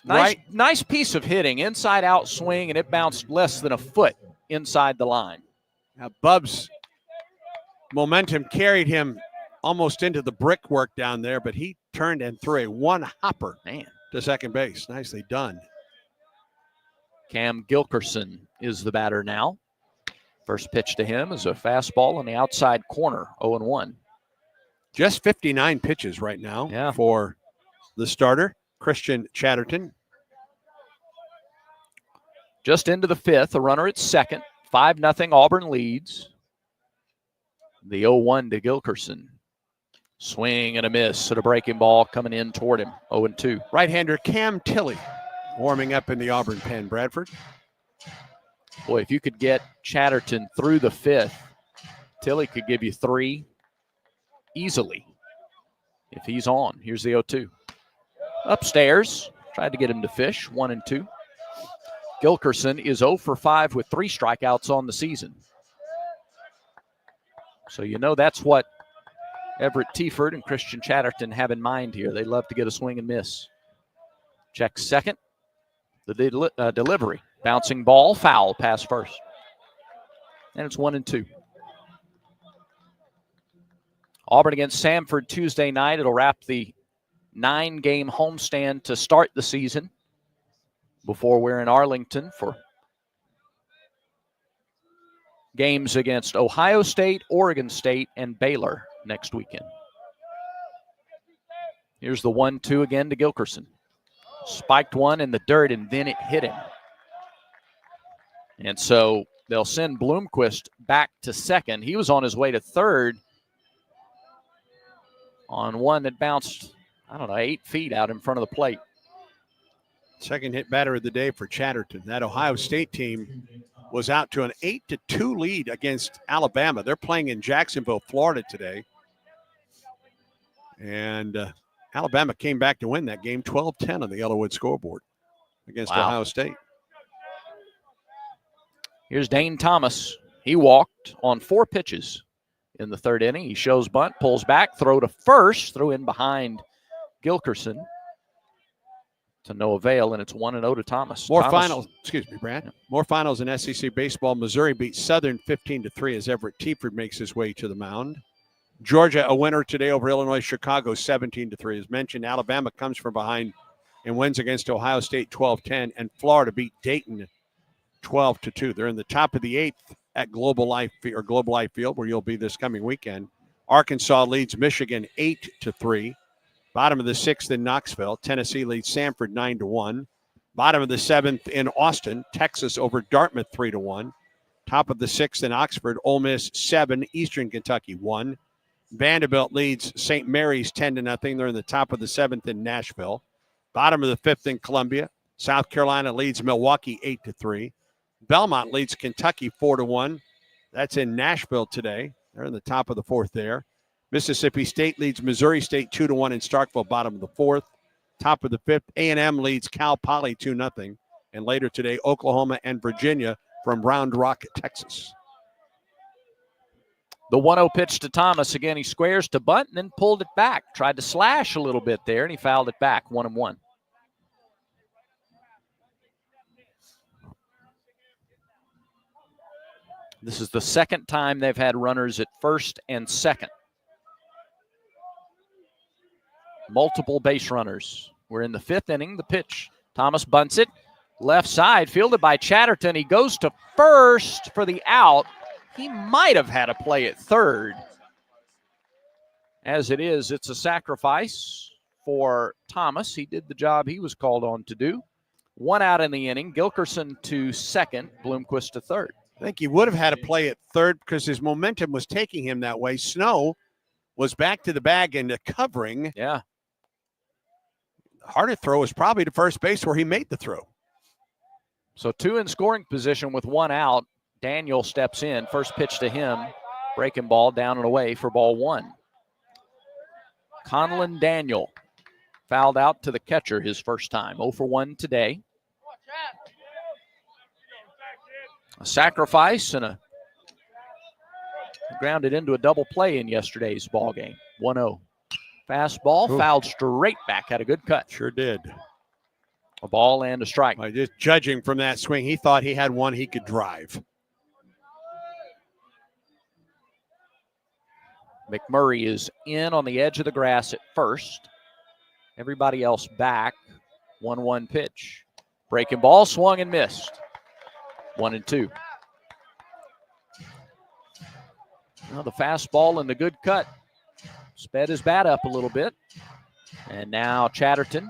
nice piece of hitting, inside-out swing, and it bounced less than a foot inside the line. Now, Bub's momentum carried him almost into the brickwork down there, but he turned and threw a one-hopper to second base. Nicely done. Cam Gilkerson is the batter now. First pitch to him is a fastball on the outside corner, 0-1. Just 59 pitches right now for the starter, Christian Chatterton. Just into the fifth, a runner at second. 5-0 Auburn leads. The 0-1 to Gilkerson. Swing and a miss at a breaking ball coming in toward him. 0-2. Right-hander Cam Tilley warming up in the Auburn pen, Bradford. Boy, if you could get Chatterton through the fifth, Tilley could give you 3 easily if he's on. Here's the 0-2. Upstairs, tried to get him to fish, 1-2. Gilkerson is 0 for 5 with 3 strikeouts on the season. So you know that's what Everett Tieford and Christian Chatterton have in mind here. They love to get a swing and miss. Check second. The delivery. Bouncing ball, foul, pass first. And it's 1-2. Auburn against Samford Tuesday night. It'll wrap the 9-game homestand to start the season before we're in Arlington for games against Ohio State, Oregon State, and Baylor next weekend. Here's the 1-2 again to Gilkerson. Spiked one in the dirt, and then it hit him. And so they'll send Bloomquist back to second. He was on his way to third on one that bounced, 8 feet out in front of the plate. Second hit batter of the day for Chatterton. That Ohio State team was out to an 8-2 lead against Alabama. They're playing in Jacksonville, Florida today. And Alabama came back to win that game 12-10 on the Yellowwood scoreboard against Ohio State. Here's Dane Thomas. He walked on 4 pitches in the third inning. He shows bunt, pulls back, throw to first, throw in behind Gilkerson to no avail, and it's 1-0 to Thomas. Finals, excuse me, Brad. Yeah. More finals in SEC baseball. Missouri beats Southern 15-3 as Everett Tieford makes his way to the mound. Georgia, a winner today over Illinois, Chicago 17-3. As mentioned, Alabama comes from behind and wins against Ohio State 12-10, and Florida beat Dayton 12-2. They're in the top of the 8th at Global Life Field, where you'll be this coming weekend. Arkansas leads Michigan 8-3. Bottom of the 6th in Knoxville. Tennessee leads Samford 9-1. Bottom of the 7th in Austin. Texas over Dartmouth 3-1. Top of the 6th in Oxford. Ole Miss 7. Eastern Kentucky 1. Vanderbilt leads St. Mary's 10-0. They're in the top of the 7th in Nashville. Bottom of the 5th in Columbia. South Carolina leads Milwaukee 8-3. Belmont leads Kentucky 4-1. That's in Nashville today. They're in the top of the 4th there. Mississippi State leads Missouri State 2-1 in Starkville, bottom of the 4th. Top of the 5th, A&M leads Cal Poly 2-0. And later today, Oklahoma and Virginia from Round Rock, Texas. The 1-0 pitch to Thomas. Again, he squares to bunt and then pulled it back. Tried to slash a little bit there, and he fouled it back, 1-1. This is the second time they've had runners at first and second. Multiple base runners. We're in the 5th inning. The pitch. Thomas bunts it. Left side, fielded by Chatterton. He goes to first for the out. He might have had a play at third. As it is, it's a sacrifice for Thomas. He did the job he was called on to do. 1 out in the inning. Gilkerson to second. Bloomquist to third. I think he would have had a play at third because his momentum was taking him that way. Snow was back to the bag and covering. Yeah. Harder throw was probably to first base where he made the throw. So 2 in scoring position with 1 out. Daniel steps in. First pitch to him. Breaking ball down and away for ball 1. Conlon Daniel fouled out to the catcher his first time. 0 for 1 today. A sacrifice and a grounded into a double play in yesterday's ball game. 1-0. Fastball, fouled straight back. Had a good cut. Sure did. A ball and a strike. By just judging from that swing, he thought he had one he could drive. McMurray is in on the edge of the grass at first. Everybody else back. 1-1 pitch. Breaking ball, swung and missed. 1-2. Well, the fastball and the good cut sped his bat up a little bit. And now Chatterton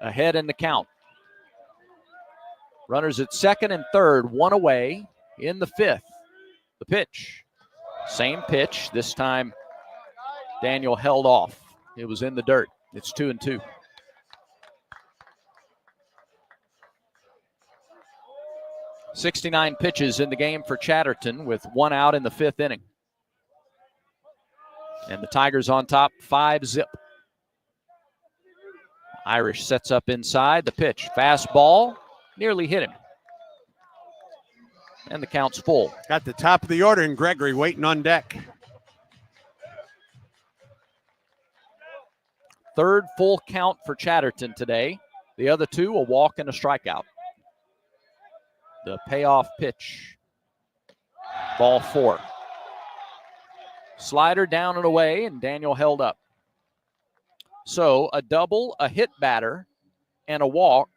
ahead in the count. Runners at second and third, one away in the fifth. The pitch. Same pitch. This time Daniel held off. It was in the dirt. It's 2-2. "69 pitches in the game for Chatterton with one out in the fifth inning. And the Tigers on top, 5-0. Irish sets up inside. The pitch. Fastball. Nearly hit him. And the count's full. Got the top of the order, and Gregory waiting on deck. Third full count for Chatterton today. The other two, a walk and a strikeout. The payoff pitch. Ball 4. Slider down and away, and Daniel held up. So a double, a hit batter, and a walk,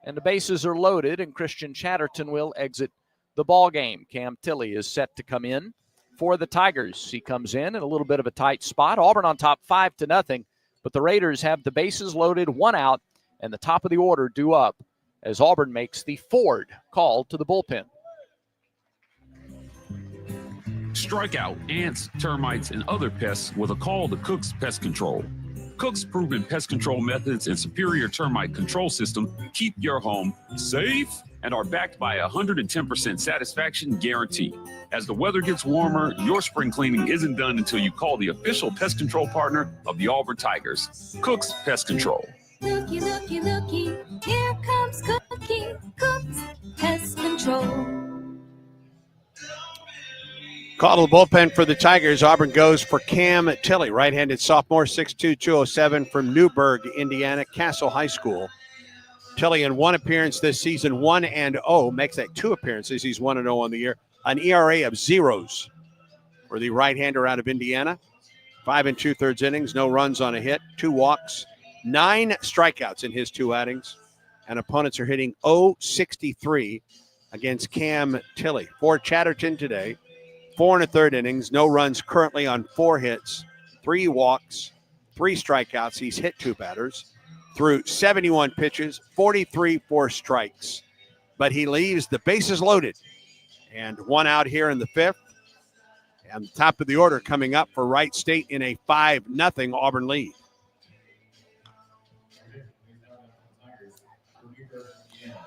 and the bases are loaded, and Christian Chatterton will exit the ball game. Cam Tilley is set to come in for the Tigers. He comes in a little bit of a tight spot. Auburn on top 5-0, but the Raiders have the bases loaded, one out, and the top of the order due up as Auburn makes the Ford call to the bullpen. Strike out ants, termites, and other pests with a call to Cook's Pest Control. Cook's proven pest control methods and superior termite control system keep your home safe and are backed by a 110% satisfaction guarantee. As the weather gets warmer, your spring cleaning isn't done until you call the official pest control partner of the Auburn Tigers, Cook's Pest Control. Looky, looky, looky, here comes Cookie, Cook's Pest Control. Call to the bullpen for the Tigers. Auburn goes for Cam Tilley, right-handed sophomore, 6'2", 207 from Newburgh, Indiana, Castle High School. Tilley in one appearance this season, 1-0, makes that 2 appearances. He's 1-0 on the year. An ERA of 0s for the right-hander out of Indiana. 5 2/3 innings, no runs on a hit, 2 walks, 9 strikeouts in his 2 outings, and opponents are hitting .063 against Cam Tilley. For Chatterton today, 4 1/3 innings, no runs currently on 4 hits, 3 walks, 3 strikeouts. He's hit 2 batters through 71 pitches, 43 for strikes. But he leaves the bases loaded. And 1 out here in the 5th. And the top of the order coming up for Wright State in a 5-0 Auburn lead.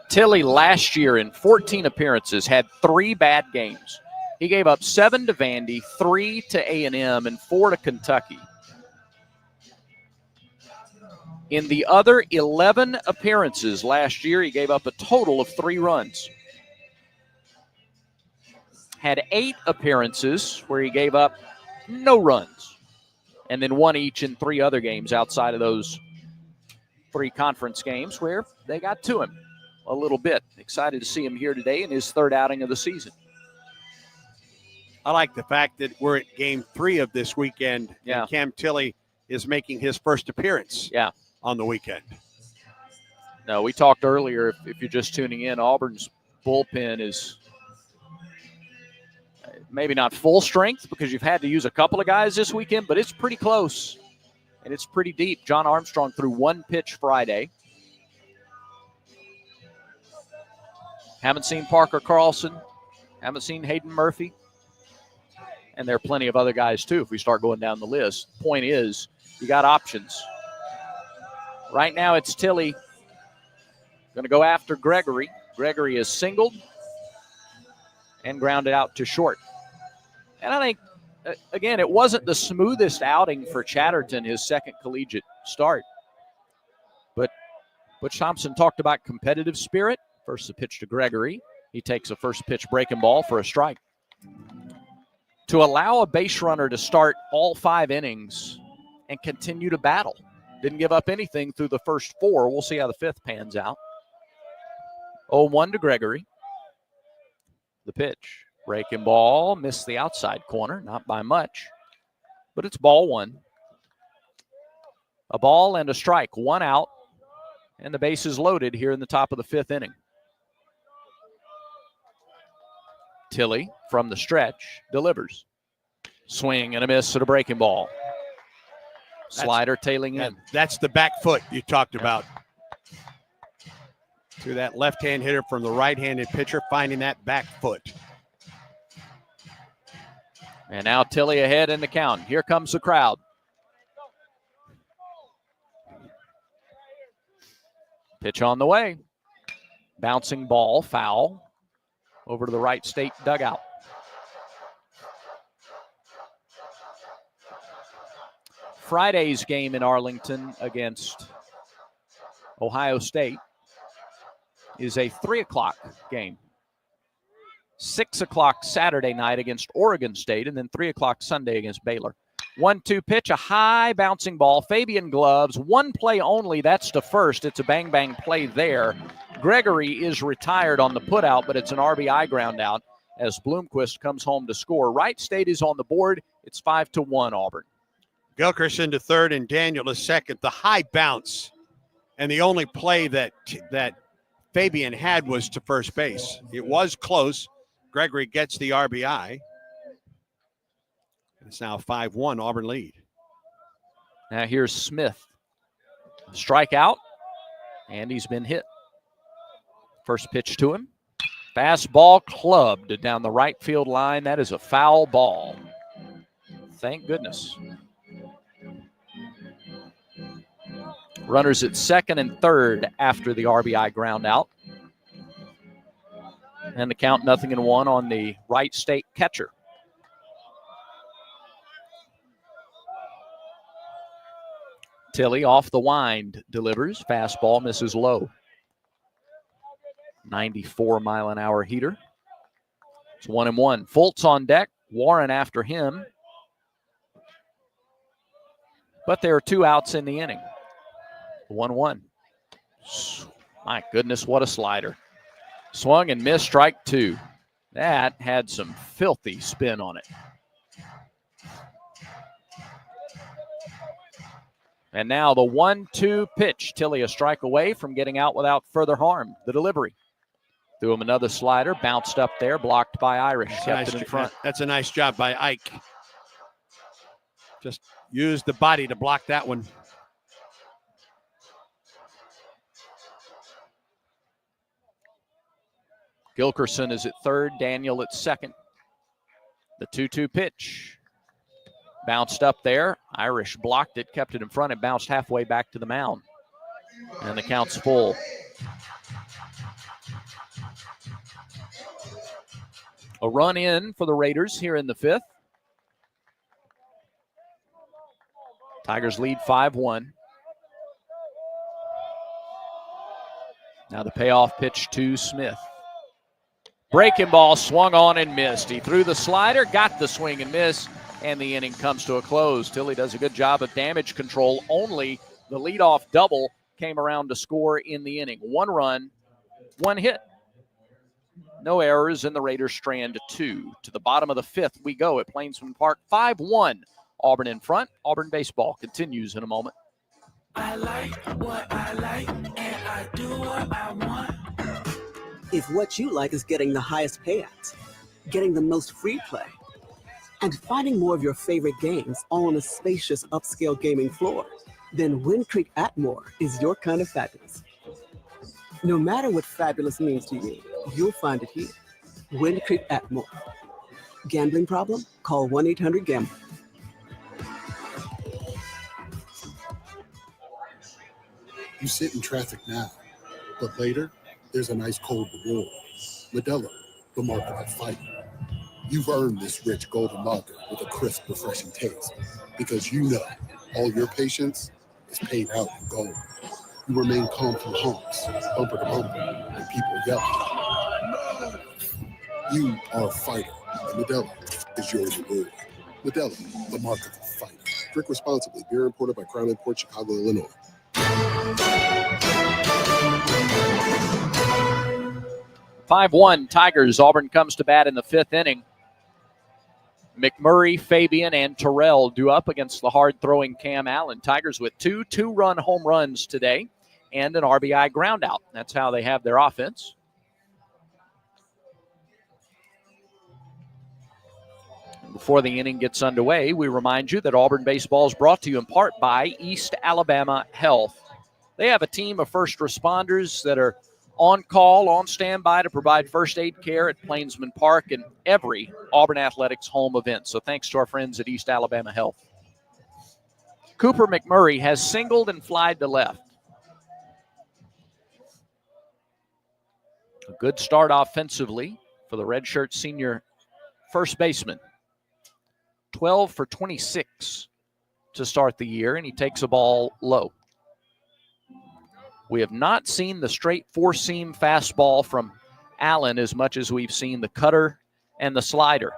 Tilley last year in 14 appearances had 3 bad games. He gave up 7 to Vandy, 3 to A&M, and 4 to Kentucky. In the other 11 appearances last year, he gave up a total of 3 runs. Had 8 appearances where he gave up no runs, and then 1 each in 3 other games outside of those 3 conference games where they got to him a little bit. Excited to see him here today in his 3rd outing of the season. I like the fact that we're at game 3 of this weekend. Yeah. And Cam Tilley is making his first appearance on the weekend. No, we talked earlier, if you're just tuning in, Auburn's bullpen is maybe not full strength because you've had to use a couple of guys this weekend, but it's pretty close and it's pretty deep. John Armstrong threw 1 pitch Friday. Haven't seen Parker Carlson. Haven't seen Hayden Murphy. And there are plenty of other guys, too, if we start going down the list. Point is, you got options. Right now, it's Tilley going to go after Gregory. Gregory is singled and grounded out to short. And I think, again, it wasn't the smoothest outing for Chatterton, his 2nd collegiate start. But Butch Thompson talked about competitive spirit. First, the pitch to Gregory. He takes a first pitch breaking ball for a strike. To allow a base runner to start all 5 innings and continue to battle. Didn't give up anything through the first 4. We'll see how the 5th pans out. 0-1 to Gregory. The pitch. Breaking ball. Missed the outside corner. Not by much. But it's ball 1. A ball and a strike. 1 out. And the base is loaded here in the top of the 5th inning. Tilley from the stretch delivers. Swing and a miss at a breaking ball. Slider tailing in. That's the back foot you talked about. to that left-hand hitter from the right-handed pitcher, finding that back foot. And now Tilly ahead in the count. Here comes the crowd. Pitch on the way. Bouncing ball, foul, over to the Wright State dugout. Friday's game in Arlington against Ohio State is a 3 o'clock game. 6 o'clock Saturday night against Oregon State, and then 3 o'clock Sunday against Baylor. 1-2 pitch, a high bouncing ball. Fabian gloves, one play only. That's to first. It's a bang-bang play there. Gregory is retired on the putout, but it's an RBI ground out as Bloomquist comes home to score. Wright State is on the board. It's 5-1 Auburn. Gilkerson to third and Daniel to second. The high bounce, and the only play that Fabian had was to first base. It was close. Gregory gets the RBI. It's now 5-1 Auburn lead. Now here's Smith. Strikeout, and he's been hit. First pitch to him. Fastball clubbed down the right field line. That is a foul ball. Thank goodness. Runners at second and third after the RBI ground out. And the count 0-1 on the Wright State catcher. Tilly off the wind delivers. Fastball misses low. 94-mile-an-hour heater. It's 1-1. Fultz on deck. Warren after him. But there are 2 outs in the inning. 1-1. My goodness, what a slider. Swung and missed, strike 2. That had some filthy spin on it. And now the 1-2 pitch. Tilly a strike away from getting out without further harm. The delivery. Threw him another slider, bounced up there, blocked by Irish. Kept it in front. That's a nice job by Ike. Just used the body to block that one. Gilkerson is at third, Daniel at second. The 2-2 pitch. Bounced up there. Irish blocked it, kept it in front, and bounced halfway back to the mound. And the count's full. A run in for the Raiders here in the 5th. Tigers lead 5-1. Now the payoff pitch to Smith. Breaking ball swung on and missed. He threw the slider, got the swing and miss, and the inning comes to a close. Tilly does a good job of damage control. Only the leadoff double came around to score in the inning. 1 run, 1 hit. No errors, and the Raiders strand 2. To the bottom of the 5th we go at Plainsman Park. 5-1. Auburn in front. Auburn baseball continues in a moment. I like what I like, and I do what I want. If what you like is getting the highest payouts, getting the most free play, and finding more of your favorite games all on a spacious upscale gaming floor, then Wind Creek Atmore is your kind of fabulous. No matter what fabulous means to you, you'll find it here. Wind Creek Atmore. Gambling problem? Call 1-800-GAMBLER. You sit in traffic now, but later, there's a nice cold reward. Modelo, the mark of a fighter. You've earned this rich golden lager with a crisp, refreshing taste because you know all your patience is paid out in gold. You remain calm through humps, bumper to bumper, and people yelling. You are a fighter, and Modelo is your reward. Modelo, the mark of a fighter. Drink responsibly. Beer imported by Crown Imports, Chicago, Illinois. 5-1 Tigers. Auburn comes to bat in the 5th inning. McMurray, Fabian, and Terrell do up against the hard-throwing Cam Allen. Tigers with 2 two-run home runs today and an RBI groundout. That's how they have their offense. Before the inning gets underway, we remind you that Auburn baseball is brought to you in part by East Alabama Health. They have a team of first responders that are on call, on standby to provide first aid care at Plainsman Park and every Auburn Athletics home event. So thanks to our friends at East Alabama Health. Cooper McMurray has singled and flied to left. A good start offensively for the redshirt senior first baseman. 12 for 26 to start the year, and he takes a ball low. We have not seen the straight four-seam fastball from Allen as much as we've seen the cutter and the slider.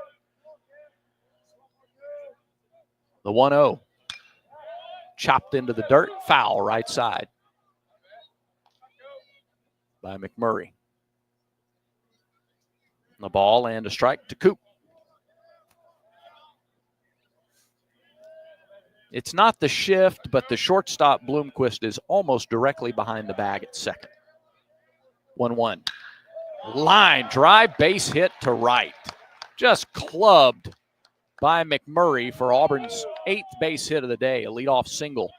The 1-0. Chopped into the dirt, foul right side by McMurray. The ball and a strike to Coop. It's not the shift, but the shortstop Bloomquist is almost directly behind the bag at second. 1-1. Line drive, base hit to right. Just clubbed by McMurray for Auburn's 8th base hit of the day, a leadoff single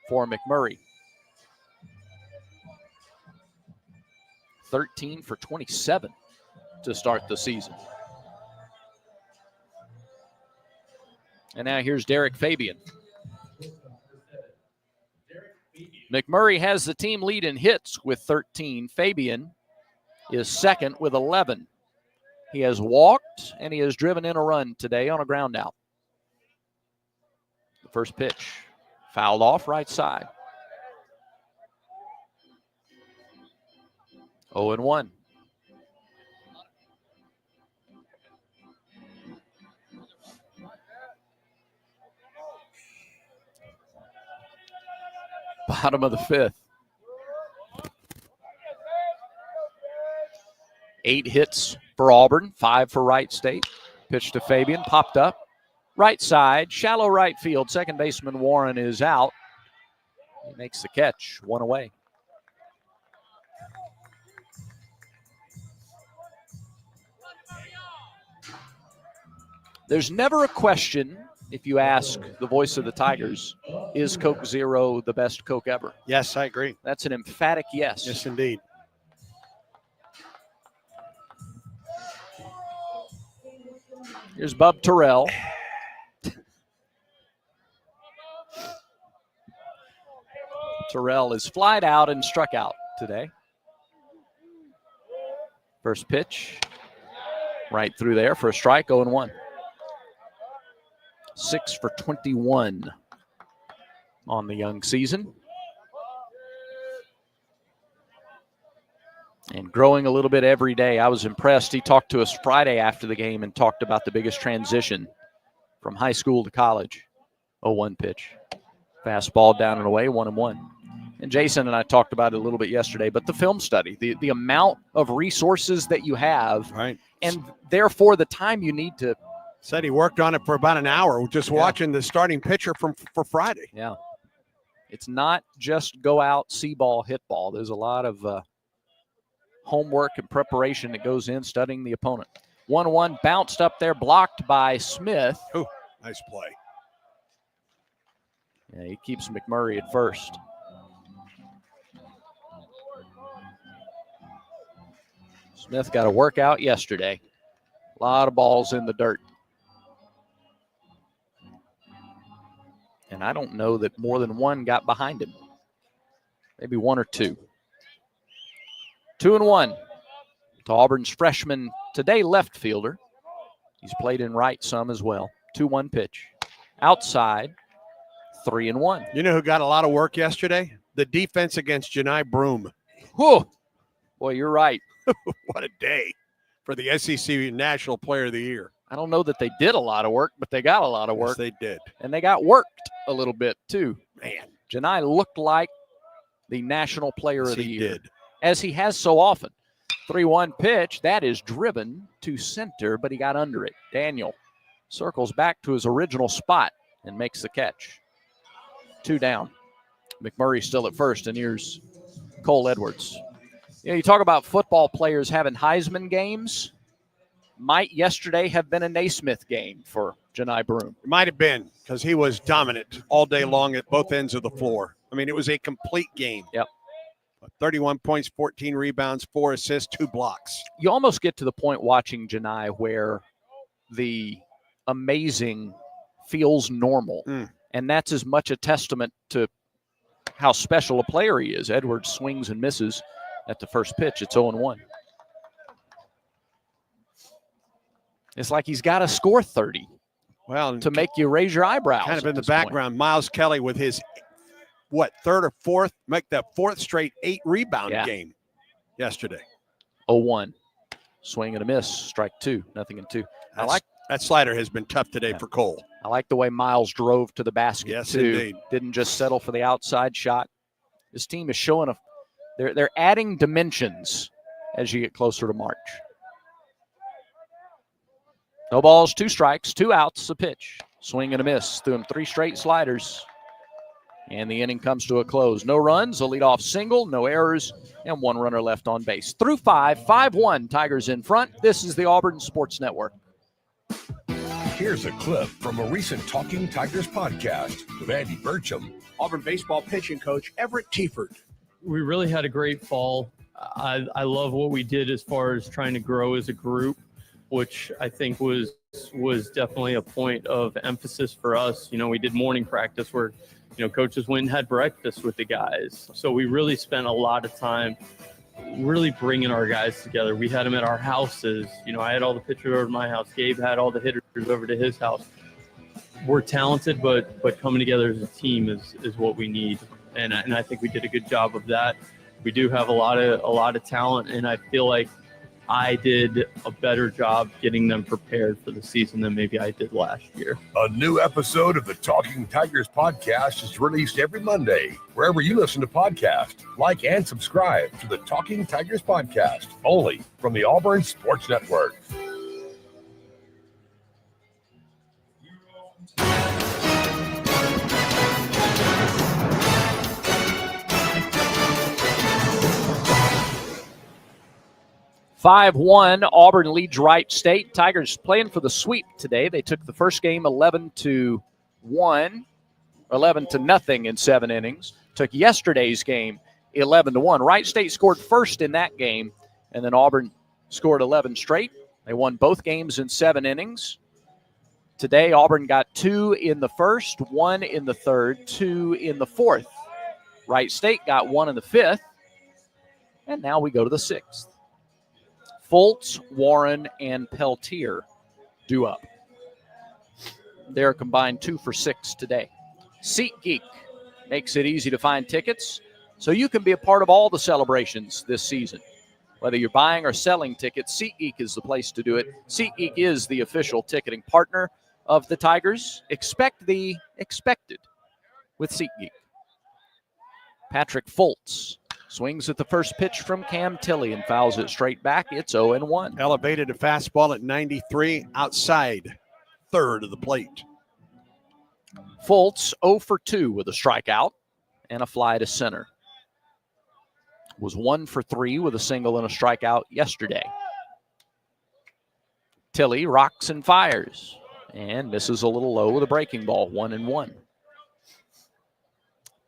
for McMurray. 13 for 27 to start the season. And now here's Derek Fabian. McMurray has the team lead in hits with 13. Fabian is second with 11. He has walked and he has driven in a run today on a ground out. The first pitch fouled off right side. 0-1. Bottom of the 5th. 8 hits for Auburn, 5 for Wright State. Pitch to Fabian, popped up. Right side, shallow right field. Second baseman Warren is out. He makes the catch, 1 away. There's never a question if you ask the voice of the Tigers, is Coke Zero the best Coke ever? Yes, I agree. That's an emphatic yes. Yes, indeed. Here's Bub Terrell. Terrell is flied out and struck out today. First pitch, right through there for a strike, 0-1. 6 for 21 on the young season. And growing a little bit every day. I was impressed. He talked to us Friday after the game and talked about the biggest transition from high school to college. 0-1 pitch. Fastball down and away, 1-1. And Jason and I talked about it a little bit yesterday, but the film study, the amount of resources that you have, right, and therefore the time you need to. Said he worked on it for about an hour just watching the starting pitcher for Friday. Yeah. It's not just go out, see ball, hit ball. There's a lot of homework and preparation that goes in studying the opponent. 1-1 bounced up there, blocked by Smith. Ooh, nice play. Yeah, he keeps McMurray at first. Smith got a workout yesterday. A lot of balls in the dirt. And I don't know that more than one got behind him. Maybe 1 or 2. 2-1 to Auburn's freshman today left fielder. He's played in right some as well. 2-1 pitch. Outside, 3-1. You know who got a lot of work yesterday? The defense against Janai Broom. Whew. Boy, you're right. What a day for the SEC National Player of the Year. I don't know that they did a lot of work, but they got a lot of work. Yes, they did. And they got worked a little bit, too. Man. Janai looked like the National Player of the Year. Did. As he has so often. 3-1 pitch. That is driven to center, but he got under it. Daniel circles back to his original spot and makes the catch. 2 down. McMurray still at first, and here's Cole Edwards. You know, you talk about football players having Heisman games. Might yesterday have been a Naismith game for Janai Broom. It might have been, because he was dominant all day long at both ends of the floor. I mean, it was a complete game. Yep. 31 points, 14 rebounds, 4 assists, 2 blocks. You almost get to the point watching Janai where the amazing feels normal. And that's as much a testament to how special a player he is. Edwards swings and misses at the first pitch. It's 0-1. It's like he's got to score 30 to make you raise your eyebrows. Kind of in the background, Miles Kelly with his, third or fourth, make that fourth straight 8-rebound game yesterday. 0-1. Swing and a miss. Strike 2. Nothing in 2. I like that slider has been tough today for Cole. I like the way Miles drove to the basket, yes, too. Indeed. Didn't just settle for the outside shot. This team is showing they're adding dimensions as you get closer to March. No balls, 2 strikes, 2 outs, a pitch. Swing and a miss. Threw him 3 straight sliders. And the inning comes to a close. No runs, a leadoff single, no errors, and 1 runner left on base. Through 5, 5-1, Tigers in front. This is the Auburn Sports Network. Here's a clip from a recent Talking Tigers podcast with Andy Burcham. Auburn baseball pitching coach Everett Tiefert. We really had a great fall. I love what we did as far as trying to grow as a group, which I think was definitely a point of emphasis for us. You know, we did morning practice where, coaches went and had breakfast with the guys. So we really spent a lot of time really bringing our guys together. We had them at our houses. I had all the pitchers over at my house. Gabe had all the hitters over to his house. We're talented, but coming together as a team is what we need. And I think we did a good job of that. We do have a lot of talent, and I feel like I did a better job getting them prepared for the season than maybe I did last year. A new episode of the Talking Tigers podcast is released every Monday, wherever you listen to podcasts. Like and subscribe to the Talking Tigers podcast, only from the Auburn Sports Network. (5-1), Auburn leads Wright State. Tigers playing for the sweep today. They took the first game 11-1, 11-0 in 7 innings. Took yesterday's game 11-1. Wright State scored first in that game, and then Auburn scored 11 straight. They won both games in 7 innings. Today, Auburn got 2 in the first, 1 in the third, 2 in the fourth. Wright State got 1 in the fifth, and now we go to the 6th. Fultz, Warren, and Peltier due up. They're combined 2 for 6 today. SeatGeek makes it easy to find tickets, so you can be a part of all the celebrations this season. Whether you're buying or selling tickets, SeatGeek is the place to do it. SeatGeek is the official ticketing partner of the Tigers. Expect the expected with SeatGeek. Patrick Fultz swings at the first pitch from Cam Tilley and fouls it straight back. It's 0-1. Elevated a fastball at 93 outside third of the plate. Fultz 0 for 2 with a strikeout and a fly to center. Was 1 for 3 with a single and a strikeout yesterday. Tilley rocks and fires and misses a little low with a breaking ball, 1-1.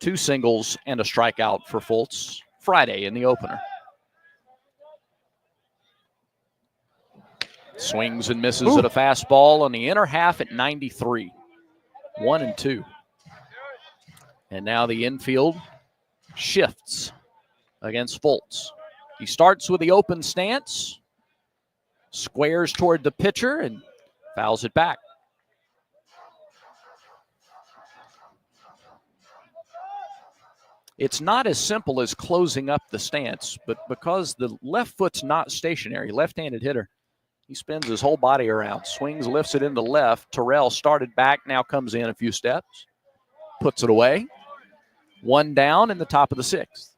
2 singles and a strikeout for Fultz Friday in the opener. Swings and misses at a fastball on the inner half at 93. 1-2. And now the infield shifts against Fultz. He starts with the open stance, squares toward the pitcher, and fouls it back. It's not as simple as closing up the stance, but because the left foot's not stationary, left-handed hitter, he spins his whole body around, swings, lifts it into left. Terrell started back, now comes in a few steps, puts it away. 1 down in the top of the 6th.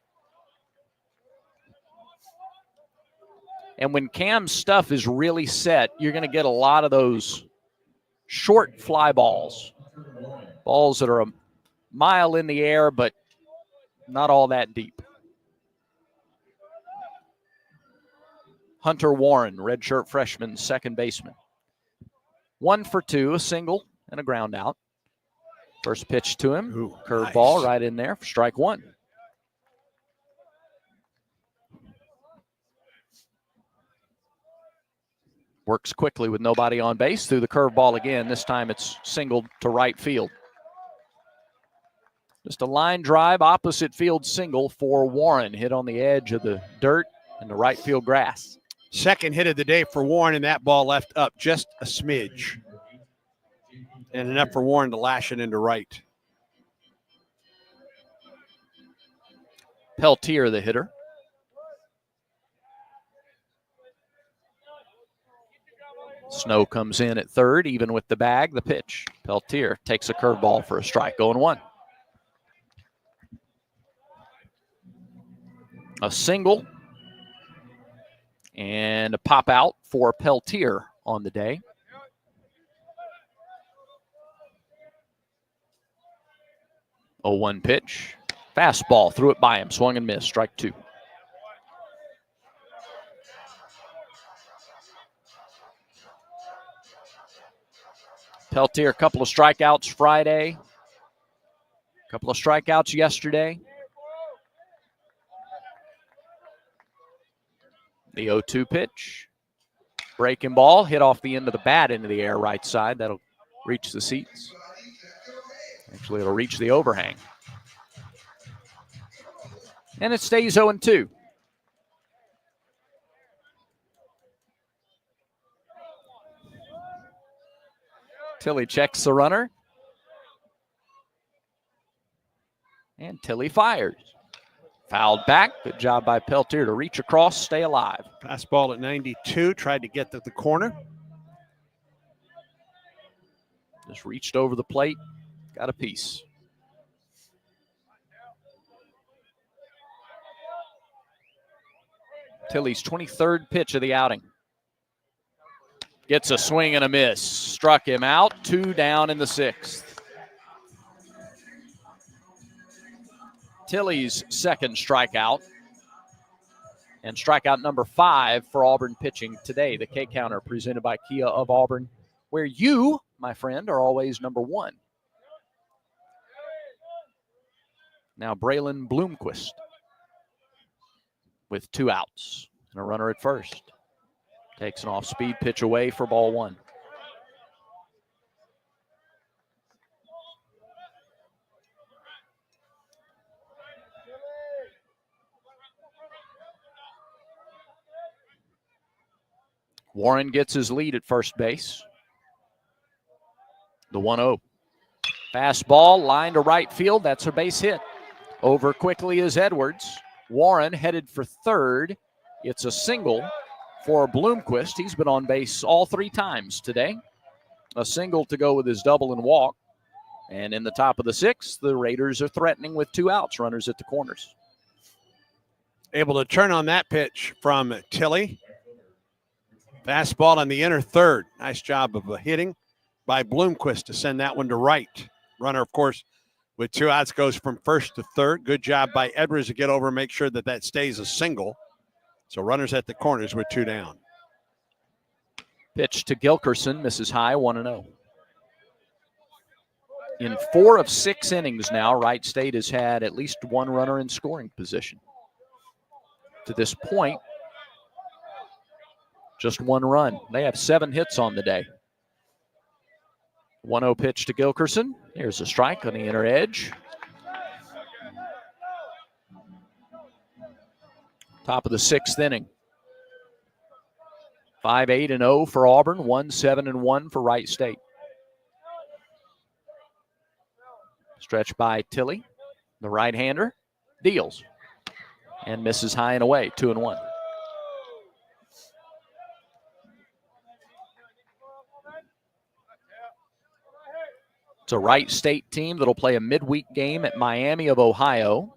And when Cam's stuff is really set, you're going to get a lot of those short fly balls. Balls that are a mile in the air, but not all that deep. Hunter Warren, redshirt freshman, second baseman. 1 for 2, a single and a ground out. First pitch to him, curveball right in there for strike 1. Works quickly with nobody on base through the curveball again. This time it's singled to right field. Just a line drive, opposite field single for Warren. Hit on the edge of the dirt and the right field grass. Second hit of the day for Warren, and that ball left up just a smidge. And enough for Warren to lash it into right. Peltier, the hitter. Snow comes in at third, even with the bag. The pitch. Peltier takes a curveball for a strike, 0-1. A single and a pop out for Peltier on the day. A 0-1 pitch. Fastball, threw it by him, swung and missed, strike 2. Peltier, a couple of strikeouts Friday, a couple of strikeouts yesterday. The 0-2 pitch. Breaking ball, hit off the end of the bat into the air right side. That'll reach the seats. Actually, it'll reach the overhang. And it stays 0-2. Tilly checks the runner. And Tilly fires. Fouled back. Good job by Peltier to reach across, stay alive. Fastball at 92. Tried to get to the corner. Just reached over the plate. Got a piece. Tilly's 23rd pitch of the outing. Gets a swing and a miss. Struck him out. 2 down in the 6th. Tilly's second strikeout. And strikeout number 5 for Auburn pitching today. The K Counter presented by Kia of Auburn, where you, my friend, are always number 1. Now Braylon Bloomquist with 2 outs and a runner at first. Takes an off-speed pitch away for ball 1. Warren gets his lead at first base. The 1-0. Fastball, line to right field. That's a base hit. Over quickly is Edwards. Warren headed for third. It's a single for Bloomquist. He's been on base all 3 times today. A single to go with his double and walk. And in the top of the 6th, the Raiders are threatening with 2 outs, runners at the corners. Able to turn on that pitch from Tilly. Fastball on the inner third. Nice job of hitting by Bloomquist to send that one to right. Runner, of course, with 2 outs goes from first to third. Good job by Edwards to get over and make sure that that stays a single. So runners at the corners with 2 down. Pitch to Gilkerson, misses high, 1-0. In 4 of 6 innings now, Wright State has had at least 1 runner in scoring position. To this point, just 1 run. They have 7 hits on the day. 1-0 pitch to Gilkerson. Here's a strike on the inner edge. Top of the 6th inning. 5-8-0 for Auburn, 1-7-1 for Wright State. Stretch by Tilly, the right-hander, deals, and misses high and away, 2-1. It's a Wright State team that'll play a midweek game at Miami of Ohio.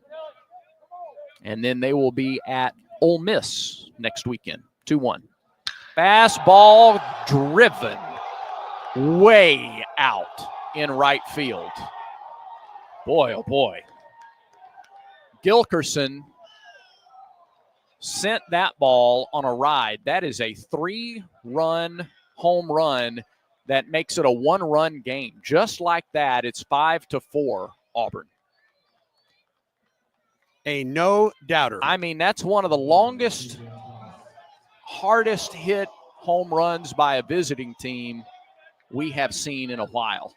And then they will be at Ole Miss next weekend, 2-1. Fastball driven way out in right field. Boy, oh boy. Gilkerson sent that ball on a ride. That is a 3-run home run that makes it a 1-run game. Just like that, it's 5-4 Auburn. A no-doubter. I mean, that's one of the longest, hardest hit home runs by a visiting team we have seen in a while.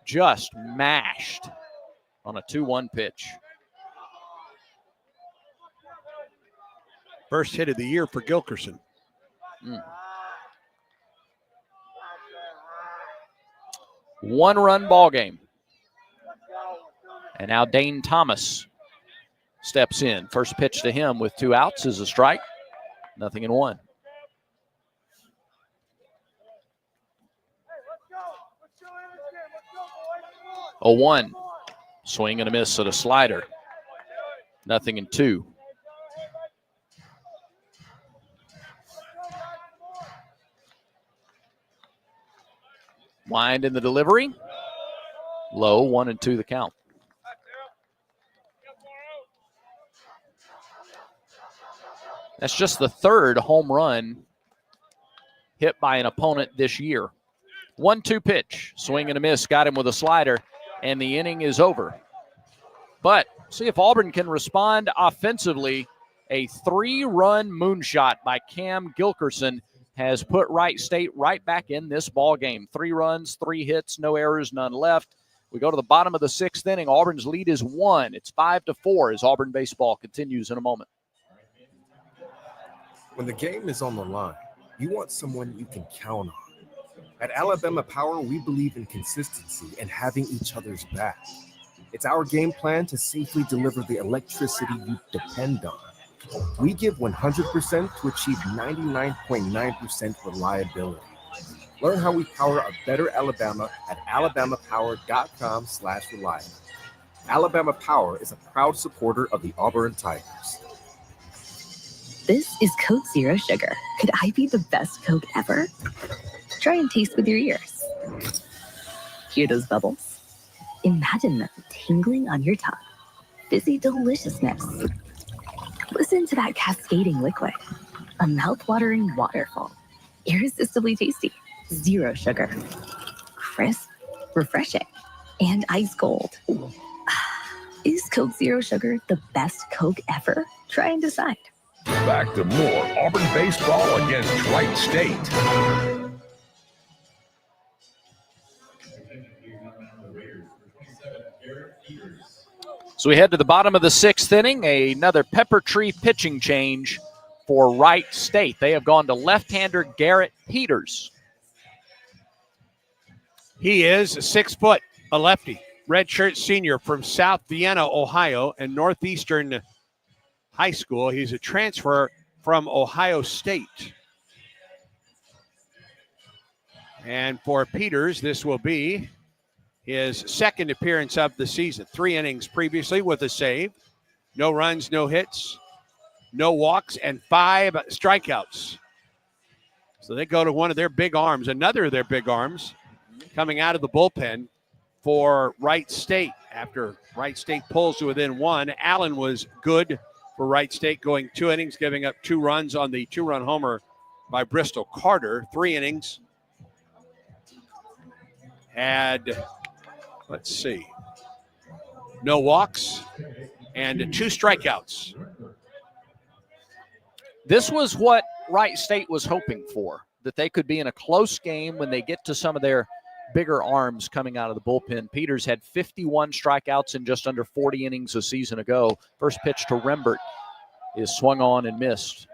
Just mashed on a 2-1 pitch. First hit of the year for Gilkerson. 1-run ball game. And now Dane Thomas steps in. First pitch to him with 2 outs is a strike. 0-1. A 1. Swing and a miss at a slider. 0-2. Wind in the delivery. Low, 1-2 the count. That's just the 3rd home run hit by an opponent this year. 1-2 pitch. Swing and a miss. Got him with a slider, and the inning is over. But see if Auburn can respond offensively. A 3-run moonshot by Cam Gilkerson has put Wright State right back in this ball game. 3 runs, 3 hits, no errors, none left. We go to the bottom of the 6th inning. Auburn's lead is 1. It's 5-4 as Auburn baseball continues in a moment. When the game is on the line, you want someone you can count on. At Alabama Power, we believe in consistency and having each other's back. It's our game plan to safely deliver the electricity you depend on. We give 100% to achieve 99.9% reliability. Learn how we power a better Alabama at alabamapower.com/reliable. Alabama Power is a proud supporter of the Auburn Tigers. This is Coke Zero Sugar. Could I be the best Coke ever? Try and taste with your ears. Hear those bubbles? Imagine them tingling on your tongue. Fizzy deliciousness. Listen to that cascading liquid. A mouth-watering waterfall. Irresistibly tasty. Zero sugar. Crisp, refreshing, and ice cold. Is Coke Zero Sugar the best Coke ever? Try and decide. Back to more Auburn baseball against Wright State. So we head to the bottom of the 6th inning. Another Pepper Tree pitching change for Wright State. They have gone to left-hander Garrett Peters. He is 6 foot, a lefty, redshirt senior from South Vienna, Ohio, and Northeastern High School. He's a transfer from Ohio State. And for Peters, this will be his 2nd appearance of the season. 3 innings previously with a save. No runs, no hits, no walks, and 5 strikeouts. So they go to one of their big arms, another of their big arms, coming out of the bullpen for Wright State. After Wright State pulls to within 1, Allen was good for Wright State, going 2 innings, giving up 2 runs on the 2-run homer by Bristol Carter. 3 innings. Had, let's see, no walks and 2 strikeouts. This was what Wright State was hoping for, that they could be in a close game when they get to some of their bigger arms coming out of the bullpen. Peters had 51 strikeouts in just under 40 innings a season ago. First pitch to Rembert is swung on and missed.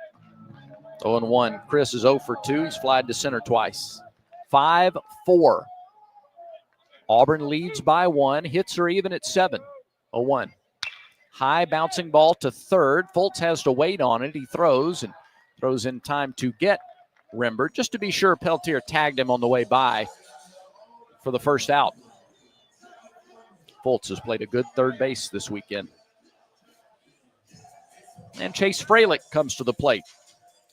0-1. Chris is 0 for 2. He's flied to center twice. 5-4. Auburn leads by 1. Hits are even at 7. 0-1. High bouncing ball to third. Fultz has to wait on it. He throws in time to get Rembert. Just to be sure, Peltier tagged him on the way by for the first out. Fultz has played a good third base this weekend. And Chase Freilich comes to the plate.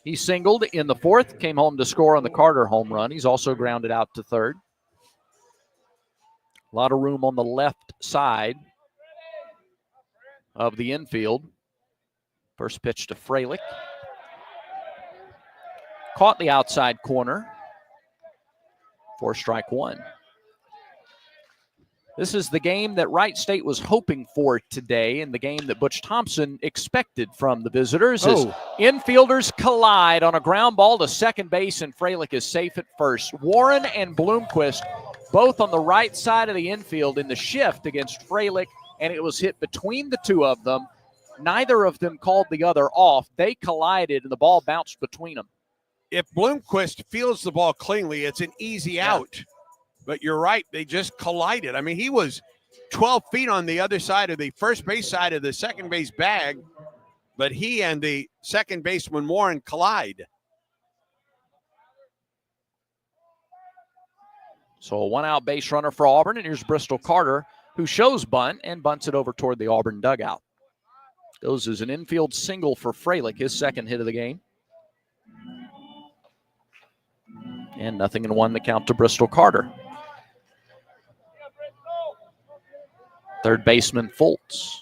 He singled in the 4th, came home to score on the Carter home run. He's also grounded out to third. A lot of room on the left side of the infield. First pitch to Freilich. Caught the outside corner for strike 1. This is the game that Wright State was hoping for today and the game that Butch Thompson expected from the visitors as infielders collide on a ground ball to second base and Freilich is safe at first. Warren and Bloomquist both on the right side of the infield in the shift against Freilich, and it was hit between the two of them. Neither of them called the other off. They collided, and the ball bounced between them. If Bloomquist fields the ball cleanly, it's an easy out. But you're right, they just collided. I mean, he was 12 feet on the other side of the first base side of the second base bag, but he and the second baseman Warren collide. So a one-out base runner for Auburn, and here's Bristol Carter, who shows bunt and bunts it over toward the Auburn dugout. Goes as an infield single for Freilich, his second hit of the game. And 0-1 the count to Bristol Carter. Third baseman Fultz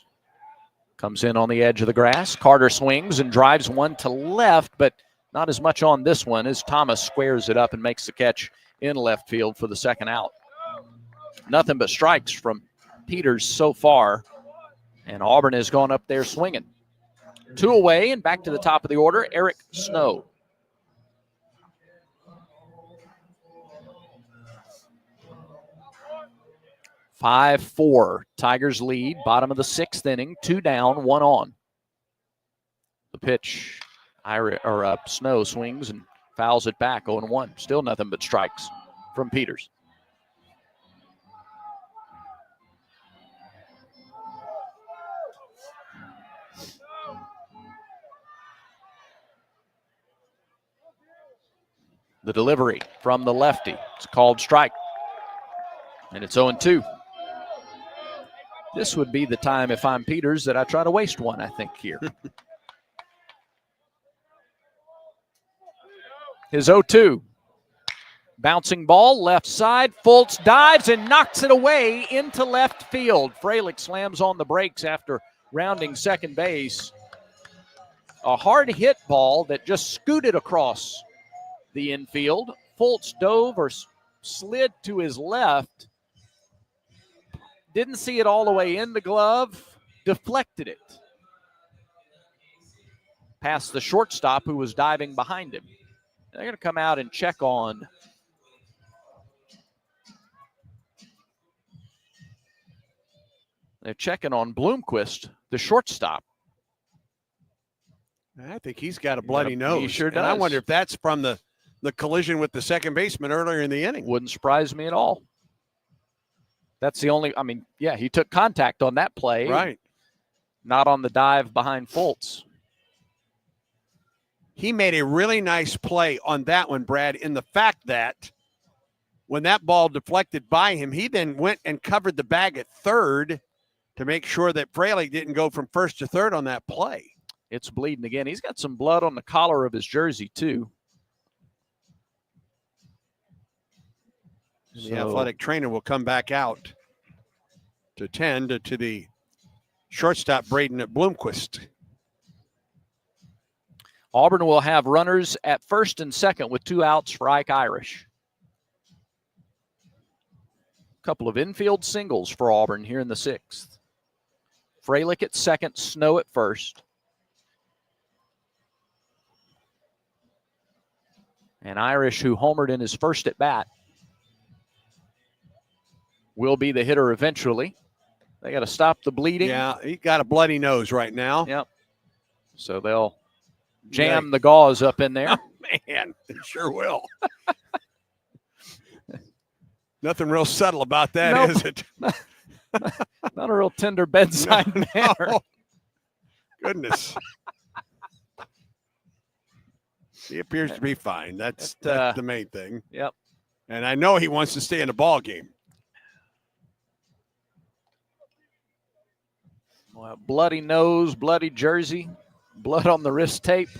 comes in on the edge of the grass. Carter swings and drives one to left, but not as much on this one as Thomas squares it up and makes the catch in left field for the second out. Nothing but strikes from Peters so far, and Auburn has gone up there swinging. 2 away and back to the top of the order, Eric Snow. "5-4, Tigers lead, bottom of the 6th inning, 2 down, 1 on. The pitch, Snow swings and fouls it back, 0-1. Still nothing but strikes from Peters. The delivery from the lefty. It's called strike. And it's 0-2. This would be the time, if I'm Peters, that I try to waste one, I think, here. His 0-2. Bouncing ball, left side. Fultz dives and knocks it away into left field. Freilich slams on the brakes after rounding second base. A hard hit ball that just scooted across the infield. Fultz dove or slid to his left. Didn't see it all the way in the glove. Deflected it past the shortstop who was diving behind him. They're going to come out and check on They're checking on Bloomquist, the shortstop. I think he's got a bloody nose. He sure does. And I wonder if that's from the collision with the second baseman earlier in the inning. Wouldn't surprise me at all. That's the only, he took contact on that play. Right. Not on the dive behind Fultz. He made a really nice play on that one, Brad, in the fact that when that ball deflected by him, he then went and covered the bag at third to make sure that Freilich didn't go from first to third on that play. It's bleeding again. He's got some blood on the collar of his jersey, too. The athletic trainer will come back out to tend to the shortstop, Braden Bloomquist. Auburn will have runners at first and second with 2 outs for Ike Irish. A couple of infield singles for Auburn here in the 6th. Freilich at second, Snow at first. And Irish, who homered in his first at bat, will be the hitter eventually. They got to stop the bleeding. Yeah, he got a bloody nose right now. Yep. So they'll jam the gauze up in there. Oh, man, it sure will. Nothing real subtle about that, is it? Not a real tender bedside manner. No. Goodness. He appears to be fine. That's the main thing. Yep. And I know he wants to stay in the ball game. Well, bloody nose, bloody jersey, blood on the wrist tape.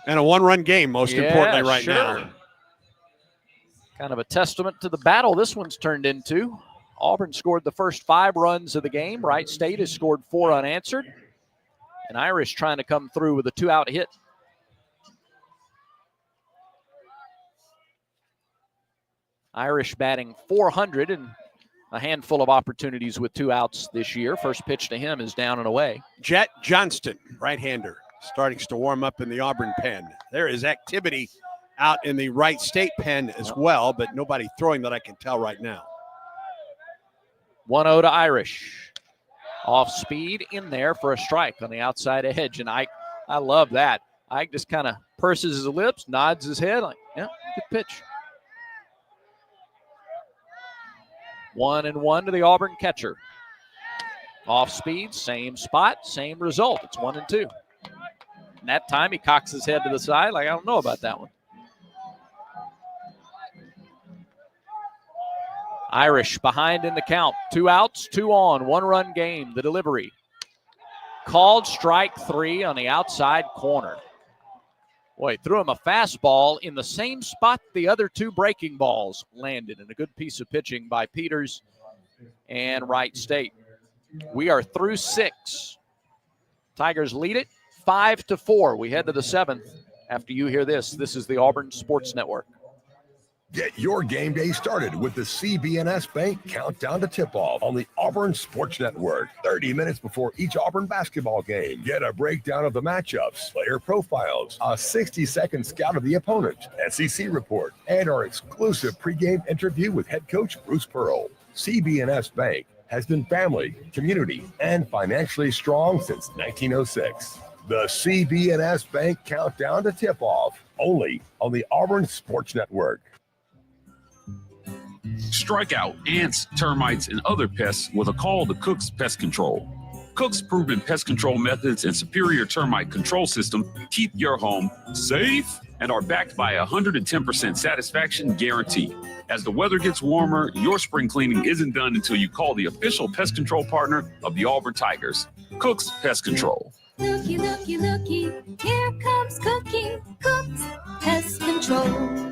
And a 1-run game, most importantly, right now. Kind of a testament to the battle this one's turned into. Auburn scored the first 5 runs of the game. Wright State has scored 4 unanswered. And Irish trying to come through with a 2-out hit. Irish batting .400 and a handful of opportunities with 2 outs this year. First pitch to him is down and away. Jet Johnston, right-hander, starting to warm up in the Auburn pen. There is activity out in the Wright State pen as well, but nobody throwing that I can tell right now. 1-0 to Irish. Off speed in there for a strike on the outside edge. And I love that. Ike just kind of purses his lips, nods his head like, yeah, good pitch. 1-1 to the Auburn catcher. Off speed, same spot, same result. It's 1-2. And that time he cocks his head to the side like, I don't know about that one. Irish behind in the count. 2 outs, 2 on, 1-run game. The delivery. Called strike 3 on the outside corner. Boy, threw him a fastball in the same spot the other 2 breaking balls landed, and a good piece of pitching by Peters and Wright State. We are through 6. Tigers lead it 5-4. We head to the 7th. After you hear this, this is the Auburn Sports Network. Get your game day started with the CB&S Bank Countdown to Tip-Off on the Auburn Sports Network. 30 minutes before each Auburn basketball game. Get a breakdown of the matchups, player profiles, a 60-second scout of the opponent, SEC report, and our exclusive pregame interview with head coach Bruce Pearl. CB&S Bank has been family, community, and financially strong since 1906. The CB&S Bank Countdown to Tip-Off, only on the Auburn Sports Network. Strike out ants, termites, and other pests with a call to Cook's Pest Control. Cook's proven pest control methods and superior termite control system keep your home safe and are backed by a 110% satisfaction guarantee. As the weather gets warmer, your spring cleaning isn't done until you call the official pest control partner of the Auburn Tigers, Cook's Pest Control. Looky, looky, looky, here comes Cookie, Cook's Pest Control.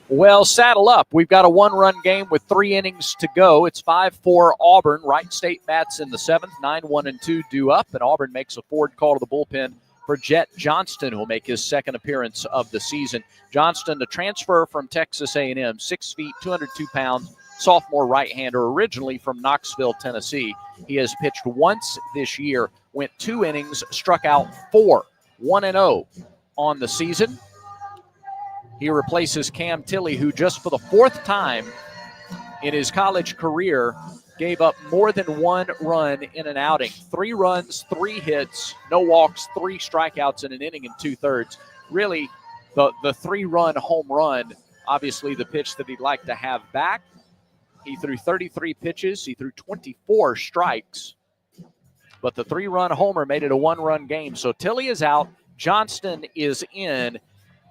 Well, saddle up. We've got a 1-run game with 3 innings to go. It's 5-4 Auburn. Wright State bats in the 7th, 9-1-2 due up, and Auburn makes a forward call to the bullpen for Jet Johnston, who will make his 2nd appearance of the season. Johnston, the transfer from Texas A&M, 6 feet, 202 pounds, sophomore right-hander, originally from Knoxville, Tennessee. He has pitched once this year, went 2 innings, struck out 4, 1-0 on the season. He replaces Cam Tilley, who just for the 4th time in his college career gave up more than 1 run in an outing. 3 runs, 3 hits, no walks, 3 strikeouts in an inning and 2/3. Really, the 3-run home run, obviously the pitch that he'd like to have back. He threw 33 pitches. He threw 24 strikes. But the 3-run homer made it a 1-run game. So Tilley is out. Johnston is in.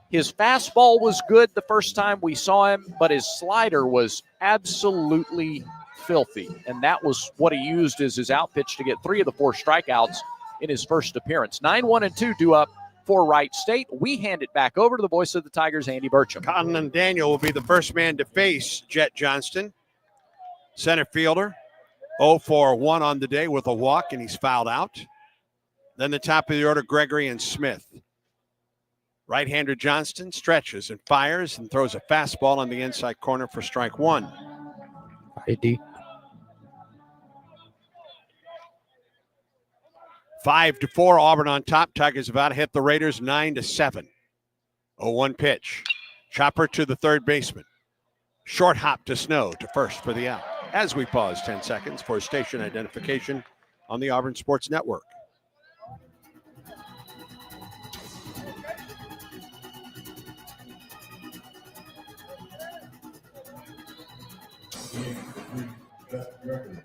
His fastball was good the first time we saw him, but his slider was absolutely filthy. And that was what he used as his out pitch to get 3 of the 4 strikeouts in his first appearance. 9-1-2 due up for Wright State. We hand it back over to the voice of the Tigers, Andy Burcham. Cotton and Daniel will be the first man to face Jet Johnston. Center fielder, 0 for 1 on the day with a walk, and he's fouled out. Then the top of the order, Gregory and Smith. Right-hander Johnston stretches and fires and throws a fastball on the inside corner for strike 1. ID. 5-4, Auburn on top. Tigers about to hit the Raiders 9-7. 0-1 pitch. Chopper to the third baseman. Short hop to Snow to first for the out. As we pause 10 seconds for station identification on the Auburn Sports Network.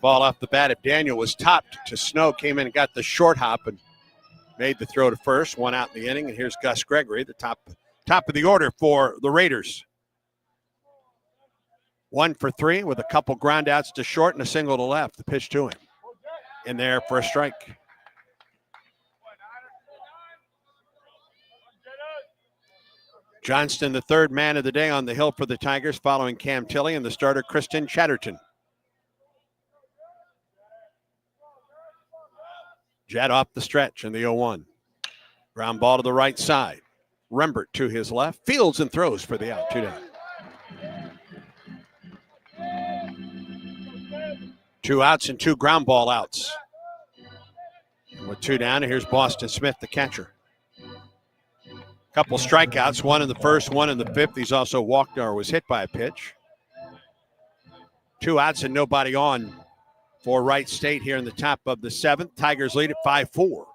Ball off the bat of Daniel was topped to Snow, came in and got the short hop and made the throw to first. 1 out in the inning, and here's Gus Gregory, the top of the order for the Raiders. 1 for 3 with a couple ground outs to short and a single to left. The pitch to him. In there for a strike. Johnston, the 3rd man of the day on the hill for the Tigers, following Cam Tilley and the starter Kristen Chatterton. Jet off the stretch in the 0-1. Ground ball to the right side. Rembert to his left. Fields and throws for the out. 2 down. 2 outs and 2 ground ball outs. With 2 down, and here's Boston Smith, the catcher. Couple strikeouts, one in the first, one in the fifth. He's also walked or was hit by a pitch. 2 outs and nobody on for Wright State here in the top of the 7th. Tigers lead at 5-4.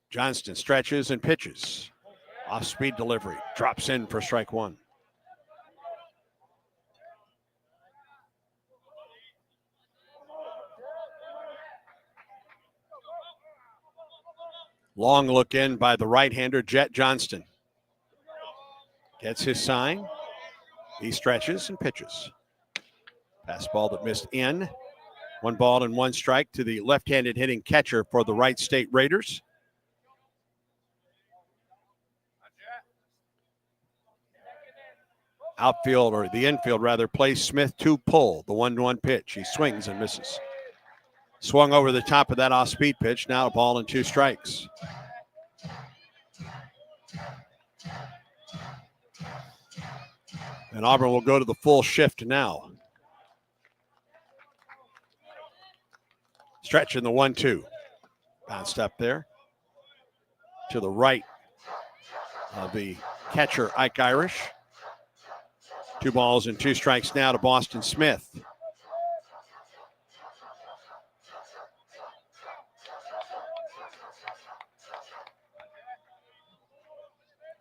Johnston stretches and pitches. Off-speed delivery. Drops in for strike 1. Long look in by the right-hander, Jet Johnston. Gets his sign. He stretches and pitches. Fastball that missed in. 1 ball and 1 strike to the left-handed hitting catcher for the Wright State Raiders. Outfield, or the infield rather, plays Smith to pull. The 1-1 pitch. He swings and misses. Swung over the top of that off-speed pitch. Now a ball and 2 strikes. And Auburn will go to the full shift now. Stretch in the 1-2. Bounced up there to the right of the catcher, Ike Irish. 2 balls and 2 strikes now to Boston Smith.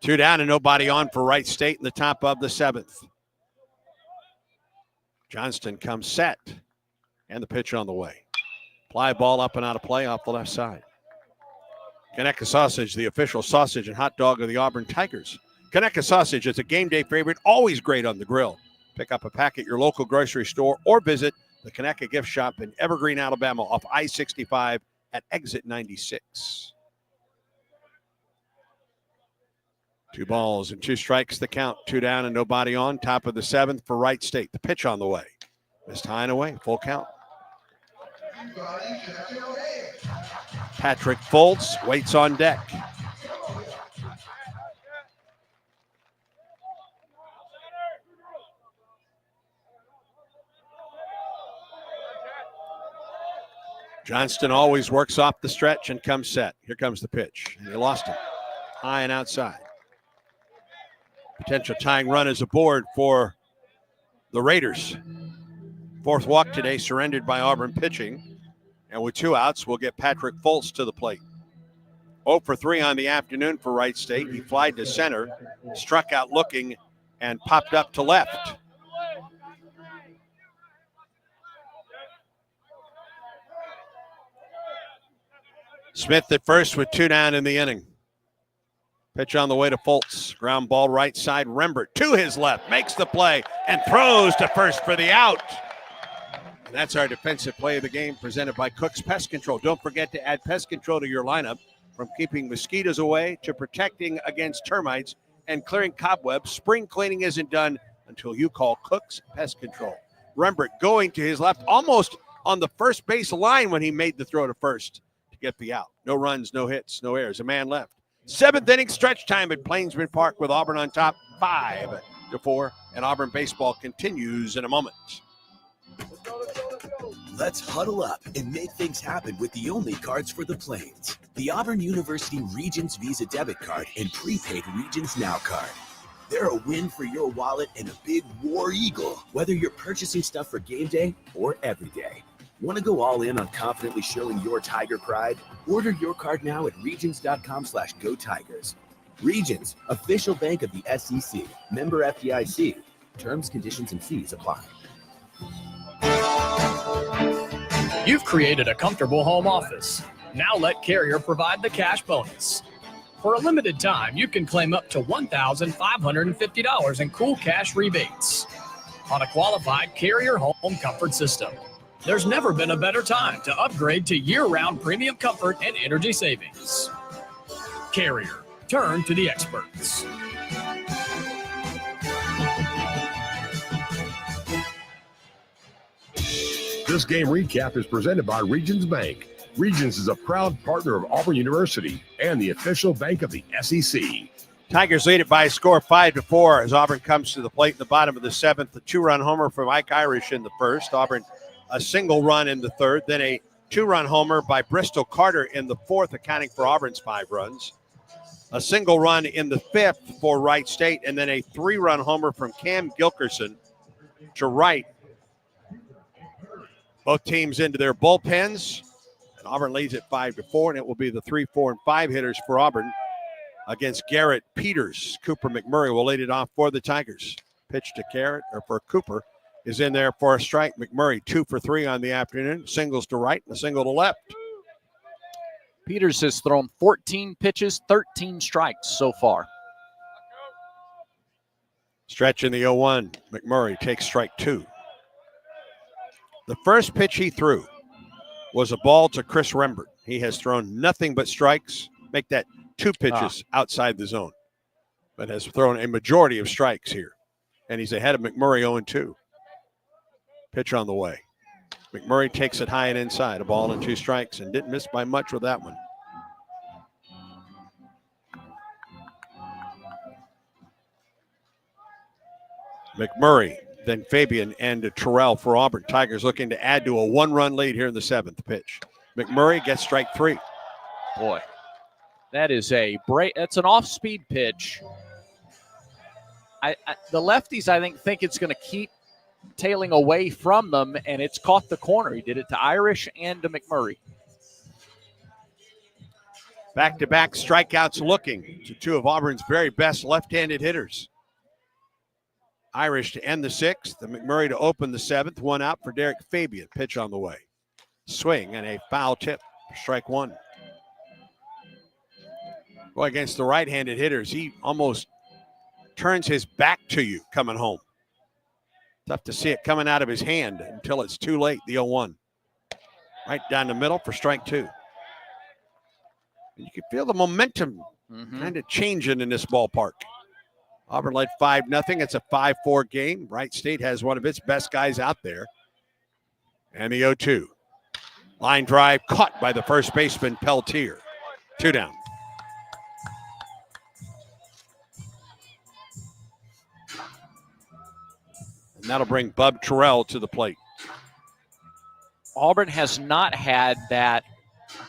Two down and nobody on for Wright State in the top of the 7th. Johnston comes set, and the pitch on the way. Fly ball up and out of play off the left side. Conecuh Sausage, the official sausage and hot dog of the Auburn Tigers. Conecuh Sausage is a game day favorite, always great on the grill. Pick up a pack at your local grocery store or visit the Conecuh Gift Shop in Evergreen, Alabama off I-65 at exit 96. 2 balls and 2 strikes, the count. 2 down and nobody on. Top of the 7th for Wright State. The pitch on the way. Missed high and away. Full count. Patrick Foltz waits on deck. Johnston always works off the stretch and comes set. Here comes the pitch. And he lost it. High and outside. Potential tying run is aboard for the Raiders. 4th walk today surrendered by Auburn pitching. And with 2 outs, we'll get Patrick Foltz to the plate. 0 for 3 on the afternoon for Wright State. He flied to center, struck out looking, and popped up to left. Smith at first with 2 down in the inning. Pitch on the way to Foltz. Ground ball right side. Rembert to his left. Makes the play and throws to first for the out. And that's our defensive play of the game presented by Cook's Pest Control. Don't forget to add pest control to your lineup, from keeping mosquitoes away to protecting against termites and clearing cobwebs. Spring cleaning isn't done until you call Cook's Pest Control. Rembert going to his left, almost on the first base line when he made the throw to first to get the out. No runs, no hits, no errors. A man left. 7th inning stretch time at Plainsman Park with Auburn on top 5-4. And Auburn baseball continues in a moment. Let's huddle up and make things happen with the only cards for the Plains. The Auburn University Regents Visa Debit Card and prepaid Regents Now Card. They're a win for your wallet and a big war eagle, whether you're purchasing stuff for game day or every day. Want to go all in on confidently showing your Tiger pride? Order your card now at Regions.com/Go Tigers. Regions, official bank of the SEC. Member FDIC. Terms, conditions, and fees apply. You've created a comfortable home office. Now let Carrier provide the cash bonus. For a limited time, you can claim up to $1,550 in cool cash rebates on a qualified Carrier home comfort system. There's never been a better time to upgrade to year-round premium comfort and energy savings. Carrier, turn to the experts. This game recap is presented by Regions Bank. Regions is a proud partner of Auburn University and the official bank of the SEC. Tigers lead it by a score of 5-4 as Auburn comes to the plate in the bottom of the seventh. The two-run homer for Mike Irish in the first. Auburn a single run in the third. Then a two-run homer by Bristol Carter in the fourth, accounting for Auburn's 5 runs. A single run in the fifth for Wright State. And then a 3-run homer from Cam Gilkerson to Wright. Both teams into their bullpens. And Auburn leads it 5-4, and it will be the 3, 4, and 5 hitters for Auburn against Garrett Peters. Cooper McMurray will lead it off for the Tigers. Pitch to Garrett, or for Cooper, is in there for a strike. McMurray 2 for 3 on the afternoon. Singles to right and a single to left. Peters has thrown 14 pitches, 13 strikes so far. Stretch in the 0-1. McMurray takes strike 2. The first pitch he threw was a ball to Chris Rembert. He has thrown nothing but strikes. Make that 2 pitches outside the zone, but has thrown a majority of strikes here. And he's ahead of McMurray 0-2. Pitch on the way. McMurray takes it high and inside. A ball and 2 strikes, and didn't miss by much with that one. McMurray, then Fabian, and Terrell for Auburn. Tigers looking to add to a 1-run lead here in the 7th pitch. McMurray gets strike 3. Boy, that is a break. That's an off-speed pitch. The lefties, I think it's going to keep tailing away from them, and it's caught the corner. He did it to Irish and to McMurray. Back-to-back strikeouts looking to 2 of Auburn's very best left-handed hitters. Irish to end the 6th, and McMurray to open the 7th. 1 out for Derek Fabian. Pitch on the way. Swing and a foul tip. Strike 1. Boy, against the right-handed hitters, he almost turns his back to you coming home. Tough to see it coming out of his hand until it's too late, the 0-1. Right down the middle for strike 2. And you can feel the momentum kind of changing in this ballpark. Auburn led 5-0. It's a 5-4 game. Wright State has one of its best guys out there. And the 0-2. Line drive caught by the first baseman, Peltier. 2 down. And that'll bring Bub Terrell to the plate. Auburn has not had that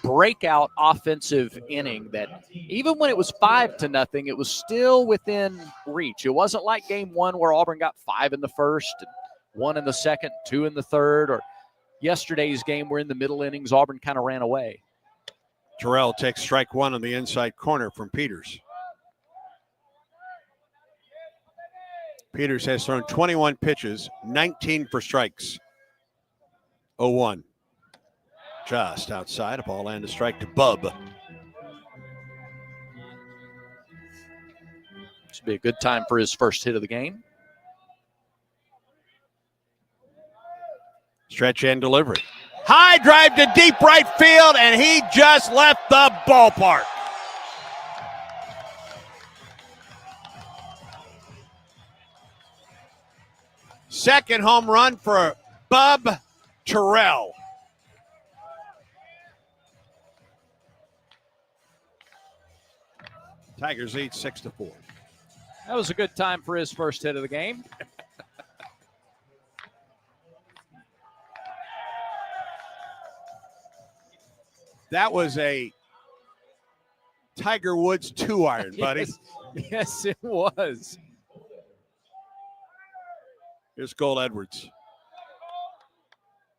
breakout offensive inning that even when it was 5-0, it was still within reach. It wasn't like game 1 where Auburn got 5 in the first, 1 in the second, 2 in the third, or yesterday's game where in the middle innings Auburn kind of ran away. Terrell takes strike 1 on the inside corner from Peters. Peters has thrown 21 pitches, 19 for strikes. 0-1. Just outside, a ball and a strike to Bub. Should be a good time for his first hit of the game. Stretch and delivery. High drive to deep right field, and he just left the ballpark. Second home run for Bub Terrell. Tigers lead 6-4. That was a good time for his first hit of the game. That was a Tiger Woods 2-iron, buddy. Yes, it was. Here's Cole Edwards.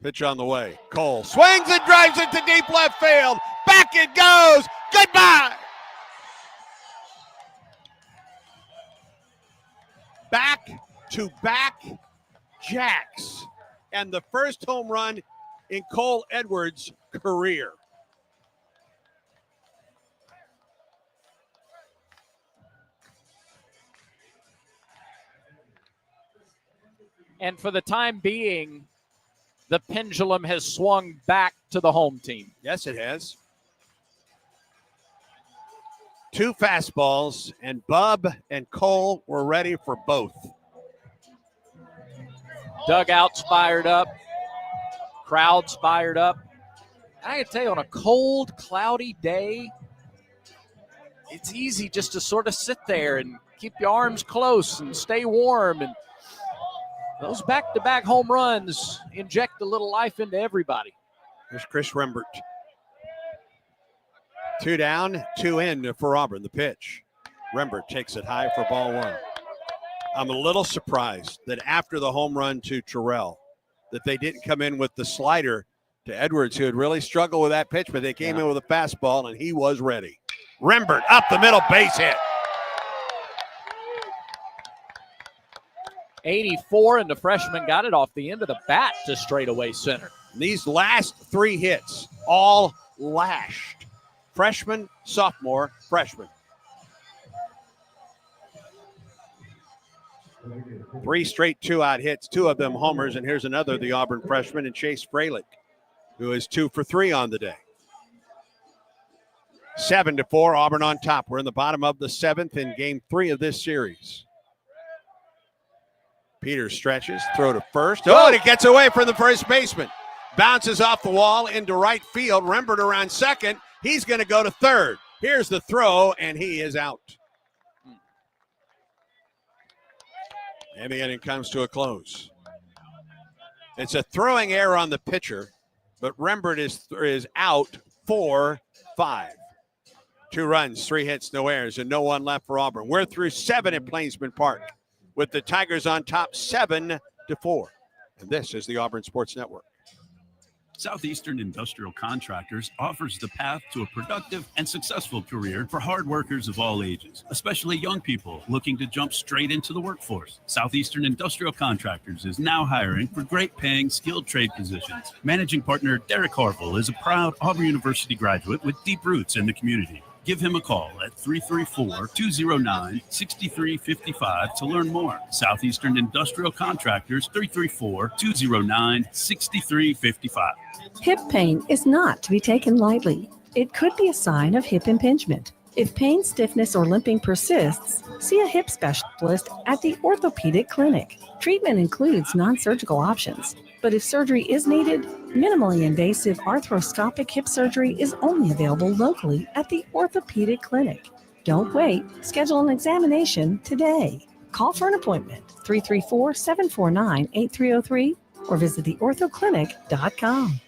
Pitch on the way. Cole swings and drives it to deep left field. Back it goes. Goodbye. Back-to-back jacks. And the first home run in Cole Edwards' career. And for the time being, the pendulum has swung back to the home team. Yes, it has. 2 fastballs, and Bub and Cole were ready for both. Dugouts fired up. Crowd's fired up. I can tell you, on a cold, cloudy day, it's easy just to sort of sit there and keep your arms close and stay warm. And those back-to-back home runs inject a little life into everybody. There's Chris Rembert. 2 down, 2 in for Auburn. The pitch. Rembert takes it high for ball 1. I'm a little surprised that after the home run to Terrell, that they didn't come in with the slider to Edwards, who had really struggled with that pitch, but they came in with a fastball, and he was ready. Rembert up the middle, base hit. 84, and the freshman got it off the end of the bat to straightaway center. These last 3 hits, all lashed. Freshman, sophomore, freshman. 3 straight 2-out hits, 2 of them homers, and here's another, the Auburn freshman, and Chase Fralick, who is 2 for 3 on the day. 7-4, Auburn on top. We're in the bottom of the 7th in game 3 of this series. Peters stretches, throw to first. Oh, and it gets away from the first baseman. Bounces off the wall into right field. Rembert around second. He's going to go to third. Here's the throw, and he is out. And the inning comes to a close. It's a throwing error on the pitcher, but Rembert is out 4-5. 2 runs, 3 hits, no errors, and no one left for Auburn. We're through 7 at Plainsman Park with the Tigers on top 7-4. And this is the Auburn Sports Network. Southeastern Industrial Contractors offers the path to a productive and successful career for hard workers of all ages, especially young people looking to jump straight into the workforce. Southeastern Industrial Contractors is now hiring for great paying skilled trade positions. Managing partner Derek Harville is a proud Auburn University graduate with deep roots in the community. Give him a call at 334-209-6355 to learn more. Southeastern Industrial Contractors, 334-209-6355. Hip pain is not to be taken lightly. It could be a sign of hip impingement. If pain, stiffness, or limping persists, see a hip specialist at the orthopedic clinic. Treatment includes non-surgical options, but if surgery is needed, minimally invasive arthroscopic hip surgery is only available locally at the orthopedic clinic. Don't wait. Schedule an examination today. Call for an appointment, 334-749-8303, or visit theorthoclinic.com.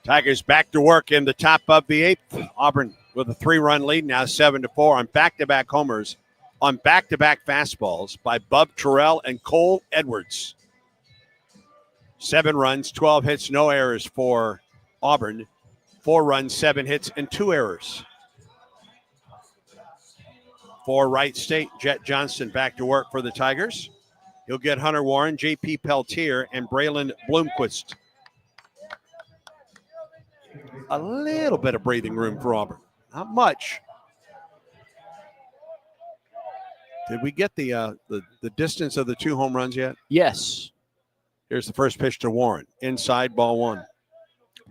Tigers back to work in the top of the 8th. Auburn with a 3-run lead, now 7-4 on back-to-back homers on back-to-back fastballs by Bub Terrell and Cole Edwards. 7 runs, 12 hits, no errors for Auburn. 4 runs, 7 hits, and 2 errors. For Wright State, Jet Johnston back to work for the Tigers. He'll get Hunter Warren, J.P. Peltier, and Braylon Bloomquist. A little bit of breathing room for Auburn. Not much. Did we get the distance of the 2 home runs yet? Yes. Here's the first pitch to Warren. Inside, ball 1.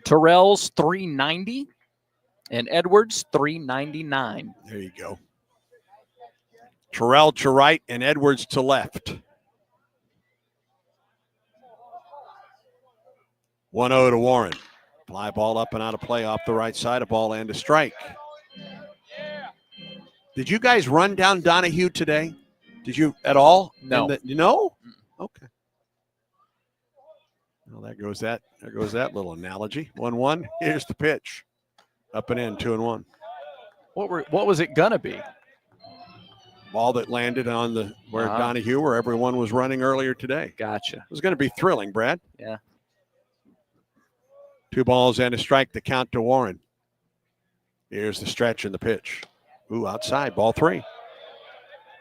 Terrell's 390 and Edwards 399. There you go. Terrell to right and Edwards to left. 1-0 to Warren. Fly ball up and out of play off the right side, a ball and a strike. Did you guys run down Donahue today? Did you at all? No. No? Okay. Well, there goes that little analogy. 1-1. Here's the pitch. Up and in, 2-1. What was it gonna be? Ball that landed on where Donahue, where everyone was running earlier today. Gotcha. It was going to be thrilling, Brad. Yeah. 2 balls and a strike, the count to Warren. Here's the stretch and the pitch. Ooh, outside, ball 3.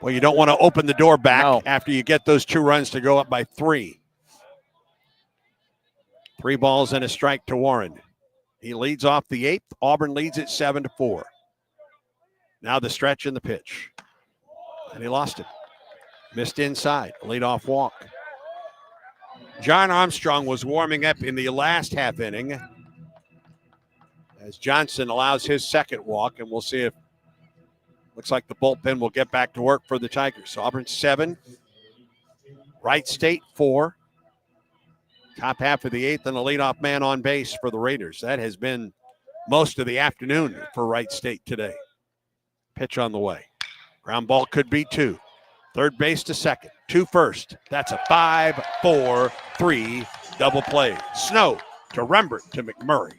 Well, you don't want to open the door back after you get those 2 runs to go up by 3. 3 balls and a strike to Warren. He leads off the 8th. Auburn leads it 7-4. Now the stretch and the pitch. And he lost it. Missed inside, leadoff walk. John Armstrong was warming up in the last half inning as Johnson allows his second walk, and we'll see if looks like the bullpen will get back to work for the Tigers. So Auburn 7, Wright State 4. Top half of the 8th and a leadoff man on base for the Raiders. That has been most of the afternoon for Wright State today. Pitch on the way. Ground ball could be 2. Third base to second. 2 first. That's a 5-4-3 double play. Snow to Rembert to McMurray.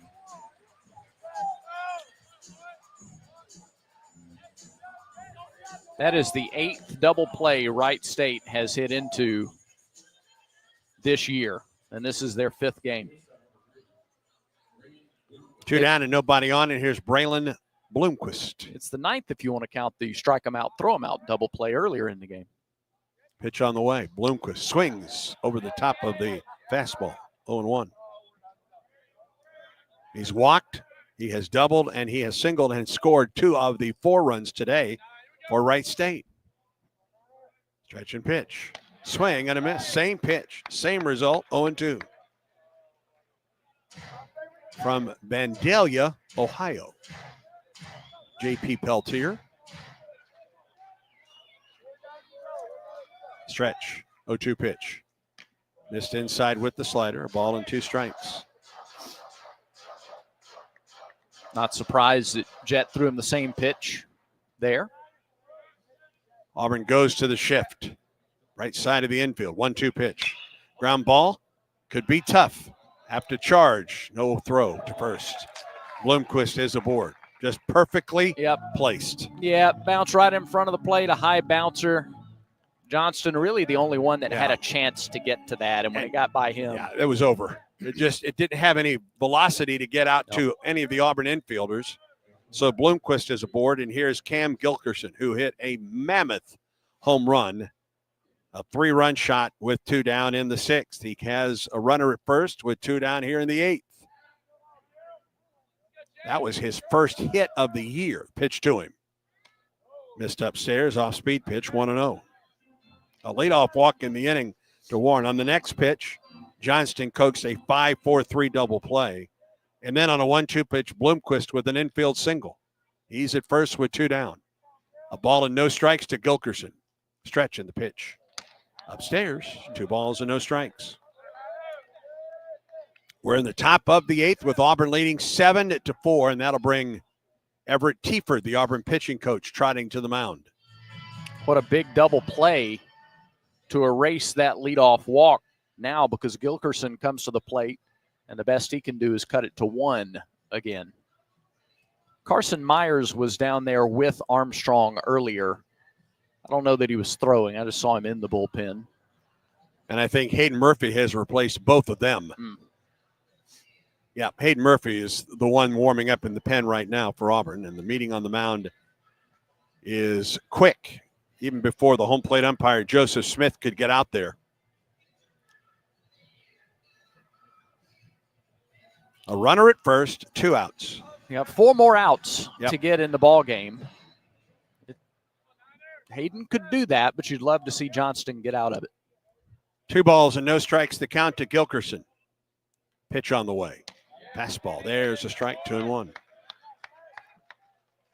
That is the 8th double play Wright State has hit into this year, and this is their 5th game. 2 down and nobody on, and here's Braylon Bloomquist. It's the 9th if you want to count the strike them out, throw them out double play earlier in the game. Pitch on the way. Bloomquist swings over the top of the fastball. 0-1. He's walked, he has doubled, and he has singled and scored 2 of the 4 runs today for Wright State. Stretch and pitch. Swing and a miss. Same pitch, same result, 0-2. From Vandalia, Ohio, J.P. Peltier. Stretch, 0-2 pitch. Missed inside with the slider, a ball and 2 strikes. Not surprised that Jet threw him the same pitch there. Auburn goes to the shift. Right side of the infield, 1-2 pitch. Ground ball, could be tough. Have to charge, no throw to first. Bloomquist is aboard, just perfectly placed. Yeah, bounce right in front of the plate, a high bouncer. Johnston really the only one that had a chance to get to that, and when it got by him. Yeah, it was over. It didn't have any velocity to get out to any of the Auburn infielders. So Bloomquist is aboard, and here's Cam Gilkerson, who hit a mammoth home run, a 3-run shot with 2 down in the 6th. He has a runner at first with 2 down here in the 8th. That was his first hit of the year. Pitch to him. Missed upstairs, off-speed pitch, 1-0. A leadoff walk in the inning to Warren. On the next pitch, Johnston coaxed a 5-4-3 double play. And then on a 1-2 pitch, Bloomquist with an infield single. He's at first with 2 down. A ball and no strikes to Gilkerson. Stretch in the pitch. Upstairs, 2 balls and no strikes. We're in the top of the 8th with Auburn leading 7-4, and that'll bring Everett Tieford, the Auburn pitching coach, trotting to the mound. What a big double play to erase that leadoff walk now, because Gilkerson comes to the plate, and the best he can do is cut it to 1 again. Carson Myers was down there with Armstrong earlier. I don't know that he was throwing. I just saw him in the bullpen. And I think Hayden Murphy has replaced both of them. Yeah, Hayden Murphy is the one warming up in the pen right now for Auburn, and the meeting on the mound is quick, even before the home plate umpire, Joseph Smith, could get out there. A runner at first, 2 outs. You got 4 more outs to get in the ball game. Hayden could do that, but you'd love to see Johnston get out of it. 2 balls and no strikes, the count to Gilkerson. Pitch on the way. Fastball. There's a strike, 2-1.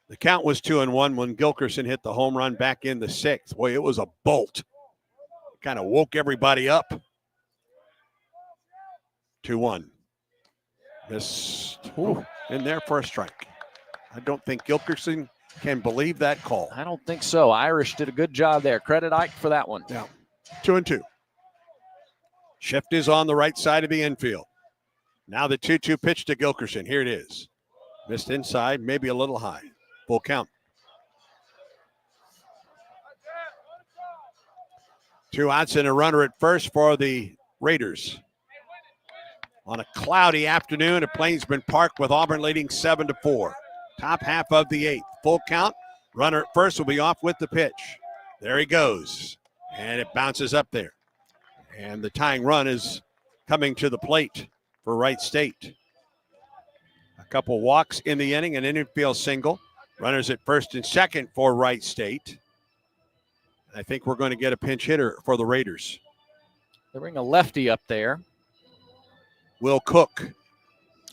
The count was 2-1 when Gilkerson hit the home run back in the 6th. Boy, it was a bolt. Kind of woke everybody up. 2-1. Missed in there for a strike. I don't think Gilkerson can believe that call. I don't think so. Irish did a good job there. Credit Ike for that one. Yeah. 2-2. Shift is on the right side of the infield. Now the 2-2 pitch to Gilkerson. Here it is. Missed inside, maybe a little high. Full count. 2 outs and a runner at first for the Raiders. On a cloudy afternoon at Plainsman Park with Auburn leading 7-4. Top half of the 8th. Full count. Runner at first will be off with the pitch. There he goes. And it bounces up there. And the tying run is coming to the plate for Wright State. A couple walks in the inning, an infield single. Runners at first and second for Wright State. I think we're going to get a pinch hitter for the Raiders. They bring a lefty up there. Will Cook.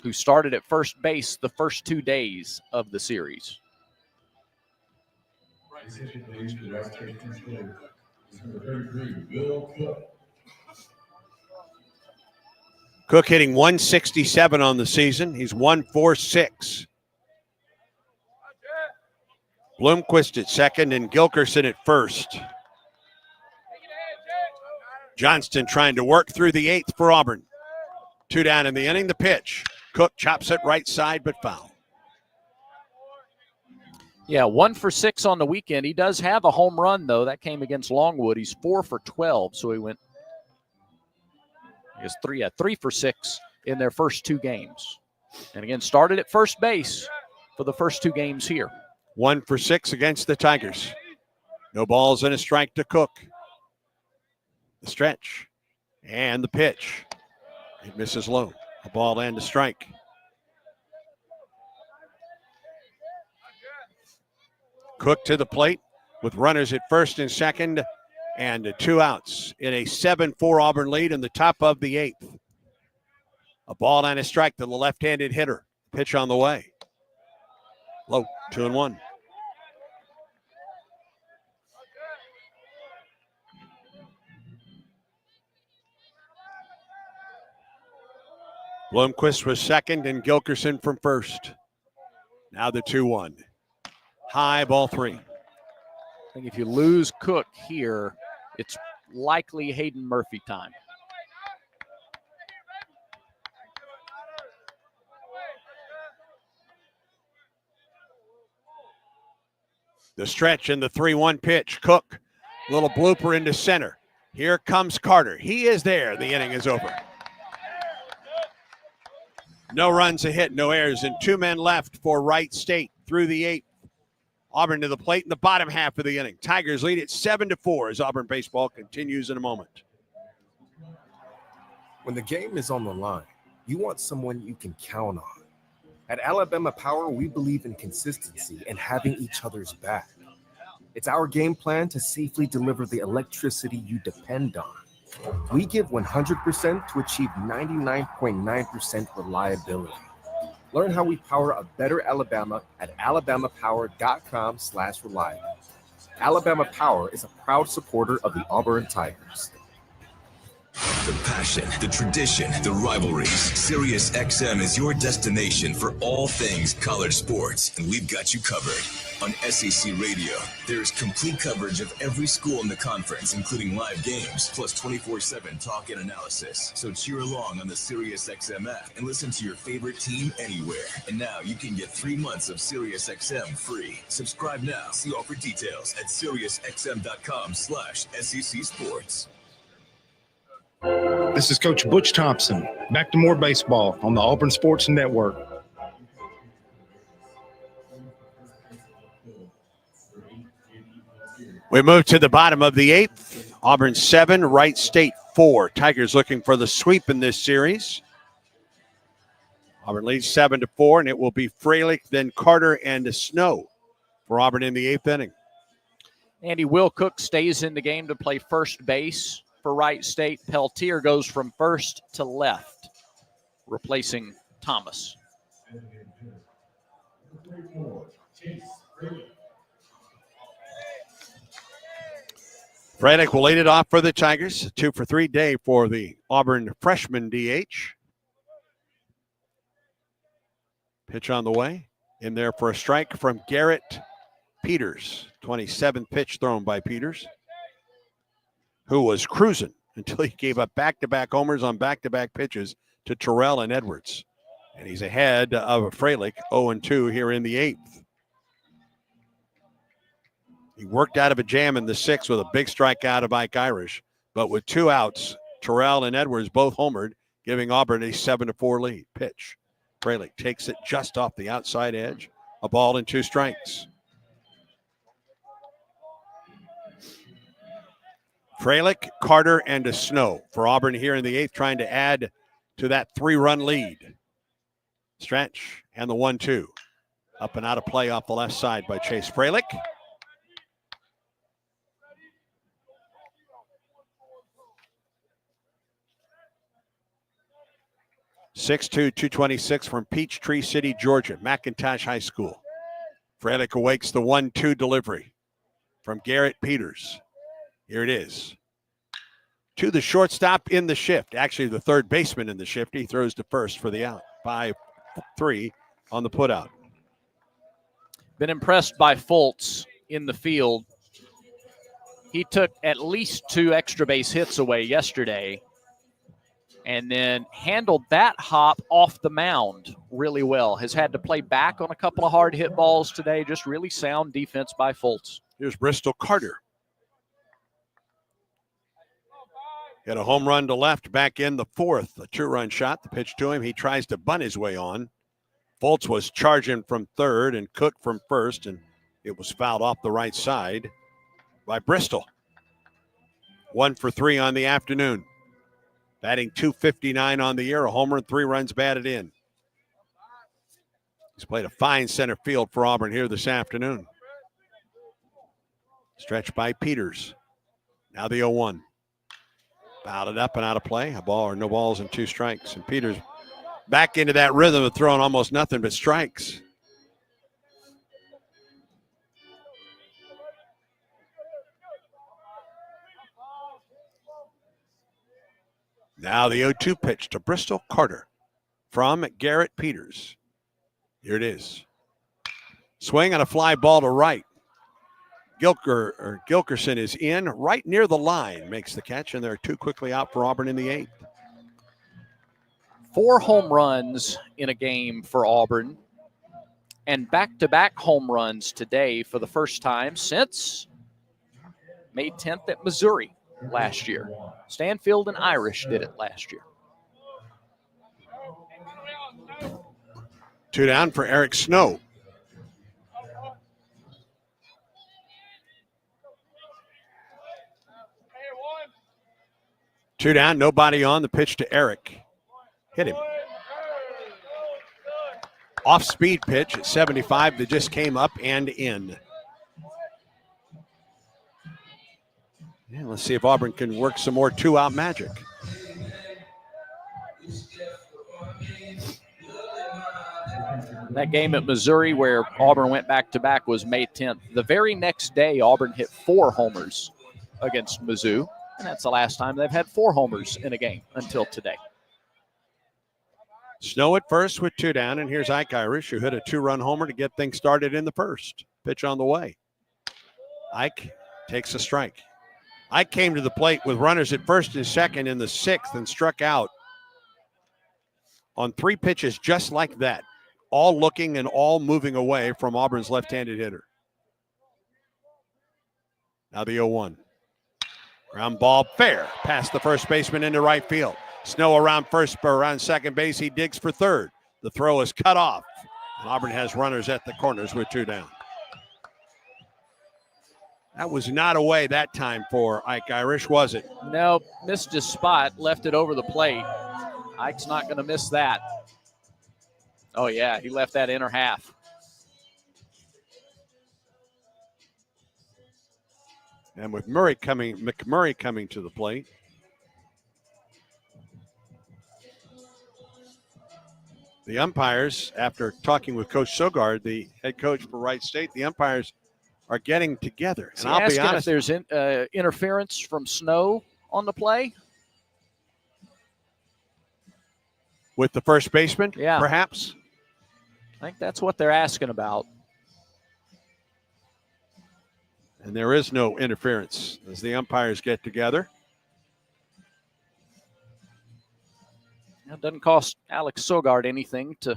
who started at first base the first 2 days of the series. Cook hitting 167 on the season. He's 1-4-6. Bloomquist at second and Gilkerson at first. Johnston trying to work through the 8th for Auburn. 2 down in the inning. The pitch. Cook chops it right side, but foul. Yeah, 1 for 6 on the weekend. He does have a home run, though. That came against Longwood. He's 4 for 12, so he went, I guess, 3 for 6 in their first 2 games. And again, started at first base for the first 2 games here. 1 for 6 against the Tigers. No balls and a strike to Cook. The stretch and the pitch. It misses low. A ball and a strike. Cook to the plate with runners at first and second and 2 outs in a 7-4 Auburn lead in the top of the 8th. A ball and a strike to the left-handed hitter. Pitch on the way. Low, 2-1. Bloomquist was second and Gilkerson from first. Now the 2-1. High, ball 3. I think if you lose Cook here, it's likely Hayden Murphy time. The stretch and the 3-1 pitch. Cook, little blooper into center. Here comes Carter. He is there. The inning is over. No runs, a hit, no errors, and 2 men left for Wright State through the 8th. Auburn to the plate in the bottom half of the inning. Tigers lead at 7-4 as Auburn baseball continues in a moment. When the game is on the line, you want someone you can count on. At Alabama Power, we believe in consistency and having each other's back. It's our game plan to safely deliver the electricity you depend on. We give 100% to achieve 99.9% reliability. Learn how we power a better Alabama at alabamapower.com/reliable. Alabama Power is a proud supporter of the Auburn Tigers. The passion, the tradition, the rivalries. SiriusXM is your destination for all things college sports, and we've got you covered. On SEC Radio, there's complete coverage of every school in the conference, including live games, plus 24/7 talk and analysis. So cheer along on the SiriusXM app and listen to your favorite team anywhere. And now you can get 3 months of SiriusXM free. Subscribe now. See all for details at SiriusXM.com/SEC Sports. This is Coach Butch Thompson. Back to more baseball on the Auburn Sports Network. We move to the bottom of the 8th. Auburn 7, Wright State 4. Tigers looking for the sweep in this series. Auburn leads 7-4, and it will be Freilich, then Carter, and Snow for Auburn in the 8th inning. Andy, Will Cook stays in the game to play first base for Wright State. Peltier goes from first to left, replacing Thomas. Freilich will lead it off for the Tigers. 2 for 3 day for the Auburn freshman DH. Pitch on the way. In there for a strike from Garrett Peters. 27th pitch thrown by Peters, who was cruising until he gave up back-to-back homers on back-to-back pitches to Terrell and Edwards. And he's ahead of Freilich, 0-2 here in the 8th. He worked out of a jam in the 6th with a big strikeout of Mike Irish. But with 2 outs, Terrell and Edwards both homered, giving Auburn a 7-4 lead. Pitch. Freilich takes it just off the outside edge. A ball and 2 strikes. Freilich, Carter, and a Snow for Auburn here in the 8th, trying to add to that 3-run lead. Stretch and the 1-2. Up and out of play off the left side by Chase Freilich. 6'2", 226 from Peachtree City, Georgia, McIntosh High School. Frelick awakes the 1-2 delivery from Garrett Peters. Here it is. To the shortstop in the shift. Actually, the third baseman in the shift. He throws to first for the out. 5-3 on the putout. Been impressed by Fultz in the field. He took at least 2 extra base hits away yesterday and then handled that hop off the mound really well. Has had to play back on a couple of hard hit balls today. Just really sound defense by Fultz. Here's Bristol Carter. Hit a home run to left back in the fourth. A 2-run shot. The pitch to him. He tries to bunt his way on. Fultz was charging from third and Cook from first, and it was fouled off the right side by Bristol. 1 for 3 on the afternoon. Batting .259 on the year, a homer and 3 runs batted in. He's played a fine center field for Auburn here this afternoon. Stretched by Peters. Now the 0-1. Fouled it up and out of play. A ball or no balls and 2 strikes. And Peters back into that rhythm of throwing almost nothing but strikes. Now the 0-2 pitch to Bristol Carter from Garrett Peters. Here it is. Swing on a fly ball to Wright. Gilkerson is in right near the line, makes the catch, and they're 2 quickly out for Auburn in the 8th. 4 home runs in a game for Auburn, and back-to-back home runs today for the first time since May 10th at Missouri last year. Stanfield and Irish did it last year. 2 down for Eric Snow. Two down, nobody on. The pitch to Eric. Hit him. Off-speed pitch at 75 that just came up and in. And let's see if Auburn can work some more 2-out magic. That game at Missouri where Auburn went back-to-back was May 10th. The very next day, Auburn hit 4 homers against Mizzou, and that's the last time they've had 4 homers in a game until today. Snow at first with 2 down, and here's Ike Irish, who hit a 2-run homer to get things started in the first. Pitch on the way. Ike takes a strike. Ike came to the plate with runners at first and second in the 6th and struck out on 3 pitches just like that, all looking and all moving away from Auburn's left-handed hitter. Now the 0-1. Ground ball fair past the first baseman into right field. Snow around first, around second base. He digs for third. The throw is cut off. And Auburn has runners at the corners with 2 down. That was not away that time for Ike Irish, was it? No, missed his spot, left it over the plate. Ike's not going to miss that. Oh, yeah, he left that inner half. And with McMurray coming to the plate. The umpires, after talking with Coach Sogard, the head coach for Wright State, the umpires are getting together. And I'll be honest, if there's interference from Snow on the play. With the first baseman, yeah, perhaps? I think that's what they're asking about. And there is no interference as the umpires get together. It doesn't cost Alex Sogard anything to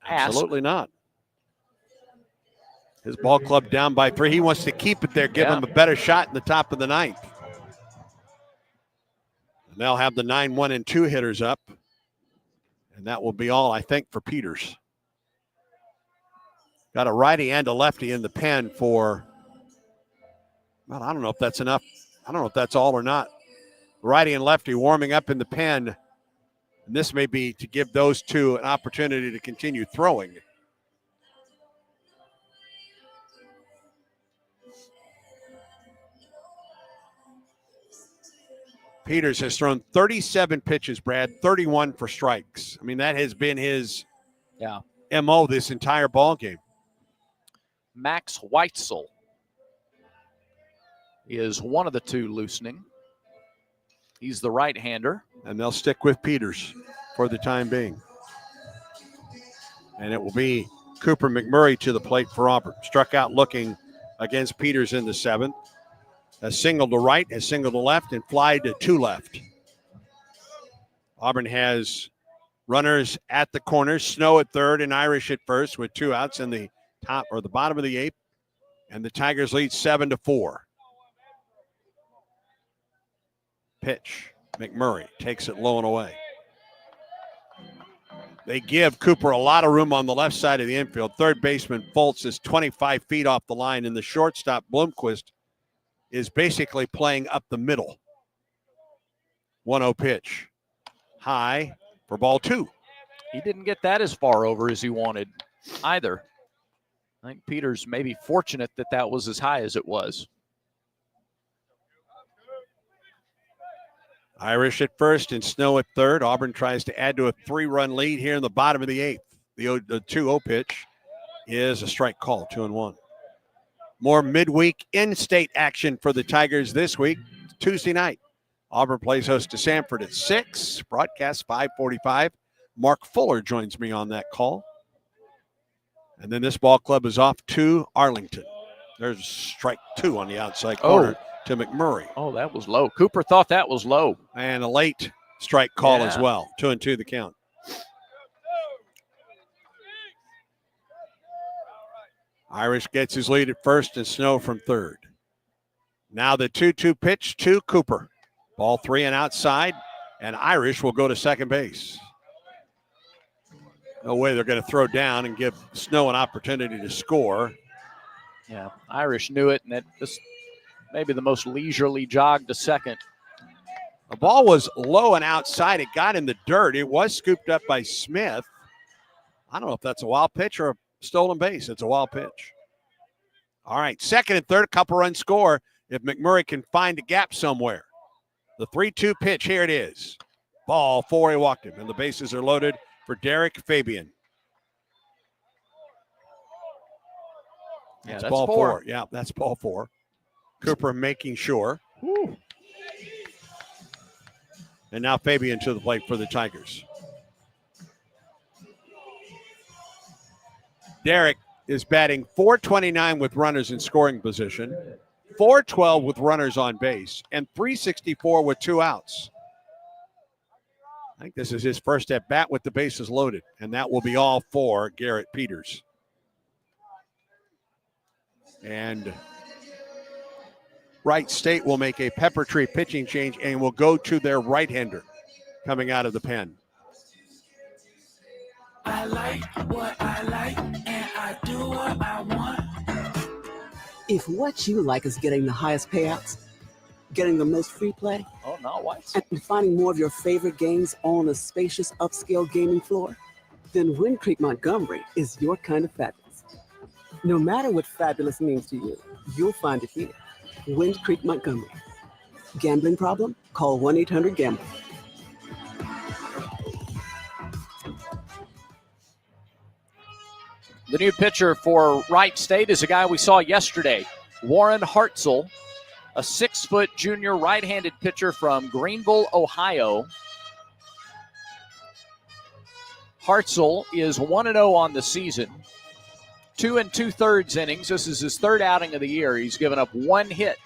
ask. Absolutely not. His ball club down by 3. He wants to keep it there, give him a better shot in the top of the 9th. And they'll have the 9, 1, and 2 hitters up. And that will be all, I think, for Peters. Got a righty and a lefty in the pen for, well, I don't know if that's enough. I don't know if that's all or not. Righty and lefty warming up in the pen. And this may be to give those 2 an opportunity to continue throwing. Peters has thrown 37 pitches, Brad, 31 for strikes. I mean, that has been his MO this entire ball game. Max Weitzel is one of the two loosening. He's the right-hander. And they'll stick with Peters for the time being. And it will be Cooper McMurray to the plate for Auburn. Struck out looking against Peters in the 7th. A single to right, a single to left, and fly to 2 left. Auburn has runners at the corners, Snow at third and Irish at first with 2 outs in the top or the bottom of the 8th. And the Tigers lead 7-4. Pitch. McMurray takes it low and away. They give Cooper a lot of room on the left side of the infield. Third baseman Foltz is 25 feet off the line, and the shortstop Blomquist is basically playing up the middle. 1-0 pitch. High for ball 2. He didn't get that as far over as he wanted either. I think Peters may be fortunate that that was as high as it was. Irish at first and Snow at third. Auburn tries to add to a 3-run lead here in the bottom of the 8th. The 2-0 pitch is a strike call, 2-1. More midweek in-state action for the Tigers this week, Tuesday night. Auburn plays host to Samford at 6, broadcast 5:45. Mark Fuller joins me on that call. And then this ball club is off to Arlington. There's strike 2 on the outside corner to McMurray. Oh, that was low. Cooper thought that was low. And a late strike call as well. 2-2 the count. Irish gets his lead at first and Snow from third. Now the 2-2 pitch to Cooper. Ball 3 and outside, and Irish will go to second base. No way they're going to throw down and give Snow an opportunity to score. Yeah, Irish knew it, and that just maybe the most leisurely jog to second. The ball was low and outside. It got in the dirt. It was scooped up by Smith. I don't know if that's a wild pitch or a stolen base. It's a wild pitch. All right, second and third, a couple run score if McMurray can find a gap somewhere. The 3-2 pitch, here it is. Ball 4, he walked him, and the bases are loaded for Derek Fabian. Yeah, that's ball 4. Yeah, that's ball 4. Cooper making sure. Woo. And now Fabian to the plate for the Tigers. Derek is batting .429 with runners in scoring position, .412 with runners on base, and .364 with 2 outs. I think this is his first at bat with the bases loaded, and that will be all for Garrett Peters. And Wright State will make a Pepper Tree pitching change and will go to their right-hander coming out of the pen. I like what I like, and I do what I want. If what you like is getting the highest payouts, getting the most free play, oh, no, what? and finding more of your favorite games all on a spacious upscale gaming floor, then Wind Creek Montgomery is your kind of fabulous. No matter what fabulous means to you, you'll find it here. Wind Creek Montgomery. Gambling problem? Call 1-800-GAMBLER. The new pitcher for Wright State is a guy we saw yesterday, Warren Hartzell, a 6-foot junior right-handed pitcher from Greenville, Ohio. Hartzell is 1-0 on the season. 2 2/3 innings. This is his 3rd outing of the year. He's given up 1 hit,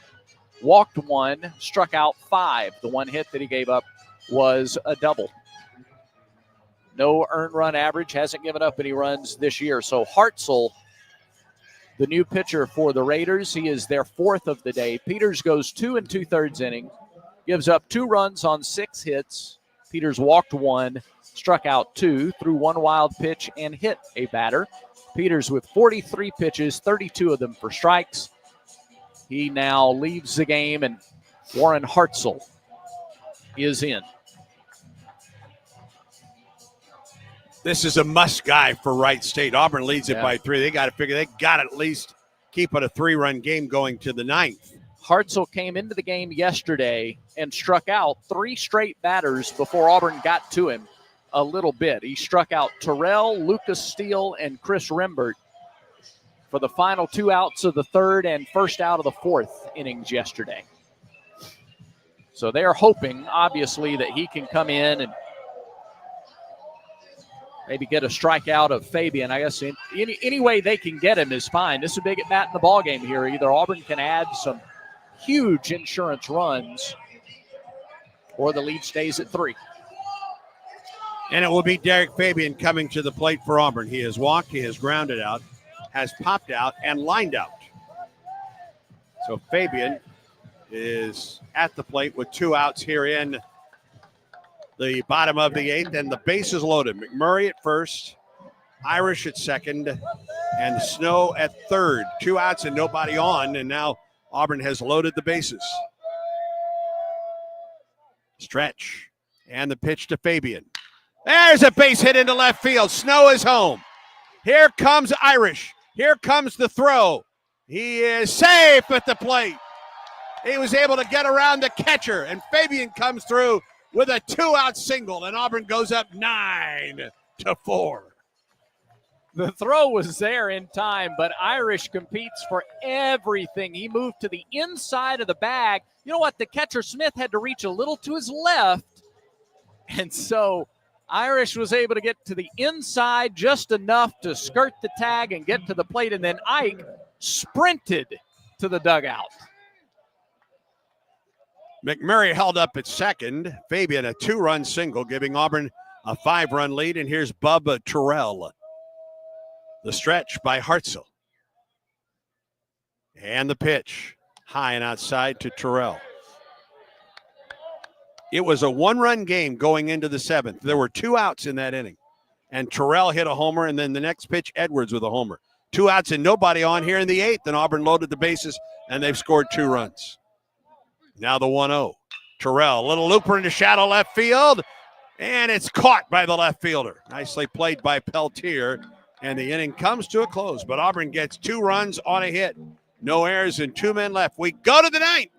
walked 1, struck out 5. The 1 hit that he gave up was a double. No earned run average, hasn't given up any runs this year. So Hartzell, the new pitcher for the Raiders, he is their 4th of the day. Peters goes 2 2/3 innings, gives up 2 runs on 6 hits. Peters walked 1, struck out 2, threw 1 wild pitch, and hit a batter. Peters with 43 pitches, 32 of them for strikes. He now leaves the game, and Warren Hartzell is in. This is a must guy for Wright State. Auburn leads it by 3. They got to figure they got to at least keep it a 3-run game going to the 9th. Hartzell came into the game yesterday and struck out 3 straight batters before Auburn got to him a little bit. He struck out Terrell, Lucas Steele, and Chris Rembert for the final 2 outs of the third and first out of the fourth innings yesterday. So they are hoping, obviously, that he can come in and maybe get a strikeout of Fabian. I guess any way they can get him is fine. This is a big at bat in the ballgame here. Either Auburn can add some huge insurance runs or the lead stays at 3. And it will be Derek Fabian coming to the plate for Auburn. He has walked, he has grounded out, has popped out, and lined out. So Fabian is at the plate with 2 outs here in the bottom of the 8th, and the base is loaded. McMurray at first, Irish at second, and Snow at third. 2 outs and nobody on, and now Auburn has loaded the bases. Stretch, and the pitch to Fabian. There's a base hit into left field. Snow is home. Here comes Irish. Here comes the throw. He is safe at the plate. He was able to get around the catcher, and Fabian comes through with a 2-out single, and Auburn goes up 9-4. The throw was there in time, but Irish competes for everything. He moved to the inside of the bag. You know what? The catcher Smith had to reach a little to his left, and so Irish was able to get to the inside just enough to skirt the tag and get to the plate, and then Ike sprinted to the dugout. McMurray held up at second. Fabian a 2-run single, giving Auburn a 5-run lead. And here's Bubba Terrell. The stretch by Hartzell. And the pitch, high and outside to Terrell. It was a 1-run game going into the 7th. There were 2 outs in that inning. And Terrell hit a homer, and then the next pitch, Edwards with a homer. 2 outs and nobody on here in the 8th, and Auburn loaded the bases, and they've scored 2 runs. Now the 1-0. Terrell, little looper into shadow left field, and it's caught by the left fielder. Nicely played by Peltier, and the inning comes to a close. But Auburn gets 2 runs on a hit. No errors and 2 men left. We go to the 9th.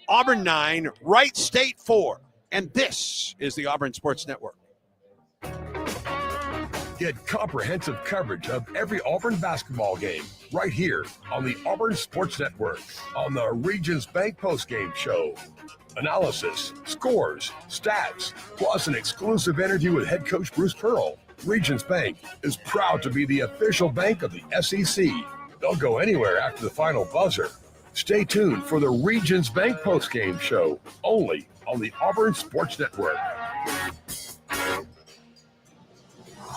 Auburn 9, Wright State 4. And this is the Auburn Sports Network. Get comprehensive coverage of every Auburn basketball game right here on the Auburn Sports Network on the Regions Bank postgame show. Analysis, scores, stats, plus an exclusive interview with head coach Bruce Pearl. Regions Bank is proud to be the official bank of the SEC. Don't go anywhere after the final buzzer. Stay tuned for the Regions Bank postgame show only on the Auburn Sports Network.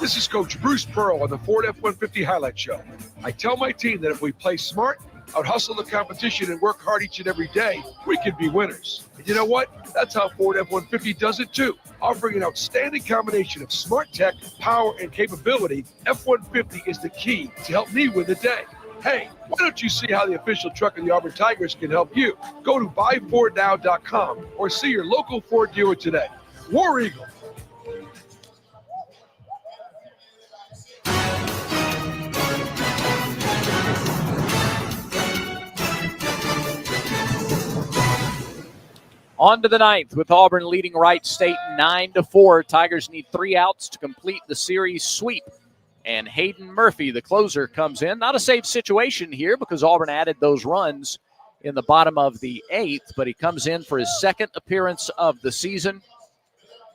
This is Coach Bruce Pearl on the Ford F-150 Highlight Show. I tell my team that if we play smart, out-hustle the competition, and work hard each and every day, we can be winners. And you know what? That's how Ford F-150 does it too. Offering an outstanding combination of smart tech, power, and capability, F-150 is the key to help me win the day. Hey, why don't you see how the official truck of the Auburn Tigers can help you? Go to buyfordnow.com or see your local Ford dealer today. War Eagle. On to the 9th with Auburn leading Wright State 9-4. Tigers need 3 outs to complete the series sweep. And Hayden Murphy, the closer, comes in. Not a safe situation here because Auburn added those runs in the bottom of the 8th, but he comes in for his 2nd appearance of the season.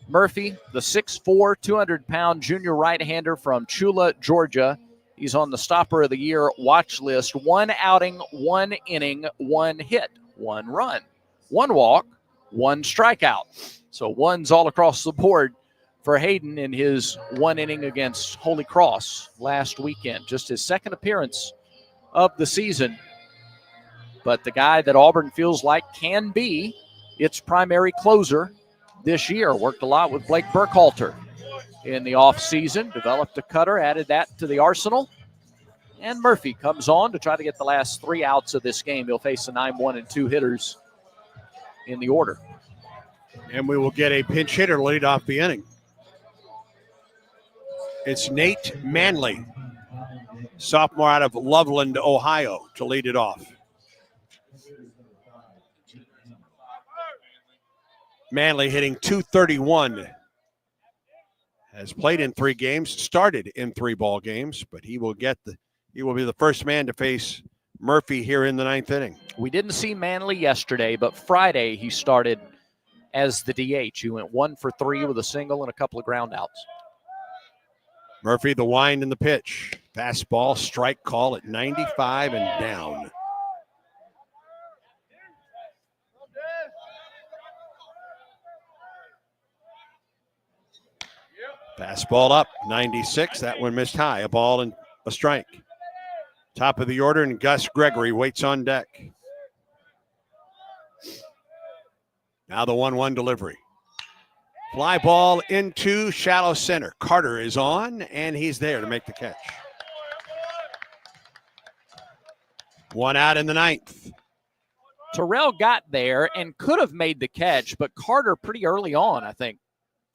Murphy, the 6'4", 200-pound junior right-hander from Chula, Georgia. He's on the Stopper of the Year watch list. 1 outing, 1 inning, 1 hit, 1 run, 1 walk, 1 strikeout. So ones all across the board for Hayden in his 1 inning against Holy Cross last weekend. Just his 2nd appearance of the season. But the guy that Auburn feels like can be its primary closer this year. Worked a lot with Blake Burkhalter in the offseason. Developed a cutter, added that to the arsenal. And Murphy comes on to try to get the last 3 outs of this game. He'll face the 9-1-2 hitters in the order. And we will get a pinch hitter to lead off the inning. It's Nate Manley, sophomore out of Loveland, Ohio, to lead it off. Manley hitting .231. Has played in 3 games, started in 3 ball games, but he will be the first man to face Murphy here in the 9th inning. We didn't see Manley yesterday, but Friday he started as the DH. He went 1 for 3 with a single and a couple of ground outs. Murphy, the wind and the pitch. Fastball, strike call at 95 and down. Fastball up, 96. That one missed high. A ball and a strike. Top of the order, and Gus Gregory waits on deck. Now the 1-1 delivery. Fly ball into shallow center. Carter is on, and he's there to make the catch. 1 out in the 9th. Terrell got there and could have made the catch, but Carter pretty early on, I think,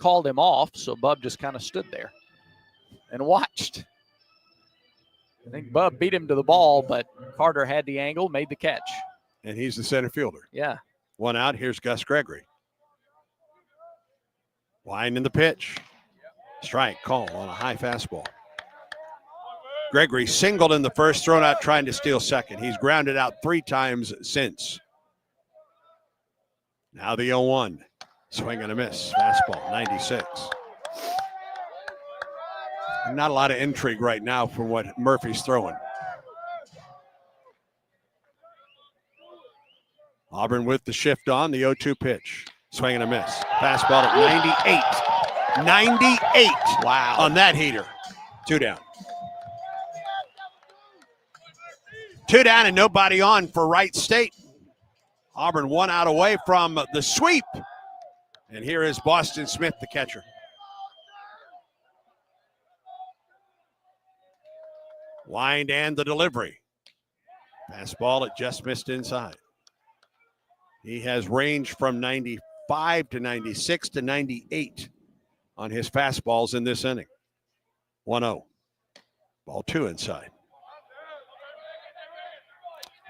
called him off, so Bub just kind of stood there and watched. I think Bub beat him to the ball, but Carter had the angle, made the catch. And he's the center fielder. Yeah. 1 out. Here's Gus Gregory. Wind in the pitch. Strike call on a high fastball. Gregory singled in the first, thrown out trying to steal second. He's grounded out 3 times since. Now the 0-1. Swing and a miss. Fastball, 96. Not a lot of intrigue right now from what Murphy's throwing. Auburn with the shift on, the 0-2 pitch. Swing and a miss. Fastball at 98. 98. Wow. On that heater. 2 down. 2 down and nobody on for Wright State. Auburn 1 out away from the sweep. And here is Boston Smith, the catcher. Wind and the delivery. Fastball, it just missed inside. He has range from 95 to 96 to 98 on his fastballs in this inning. 1-0. Ball 2 inside.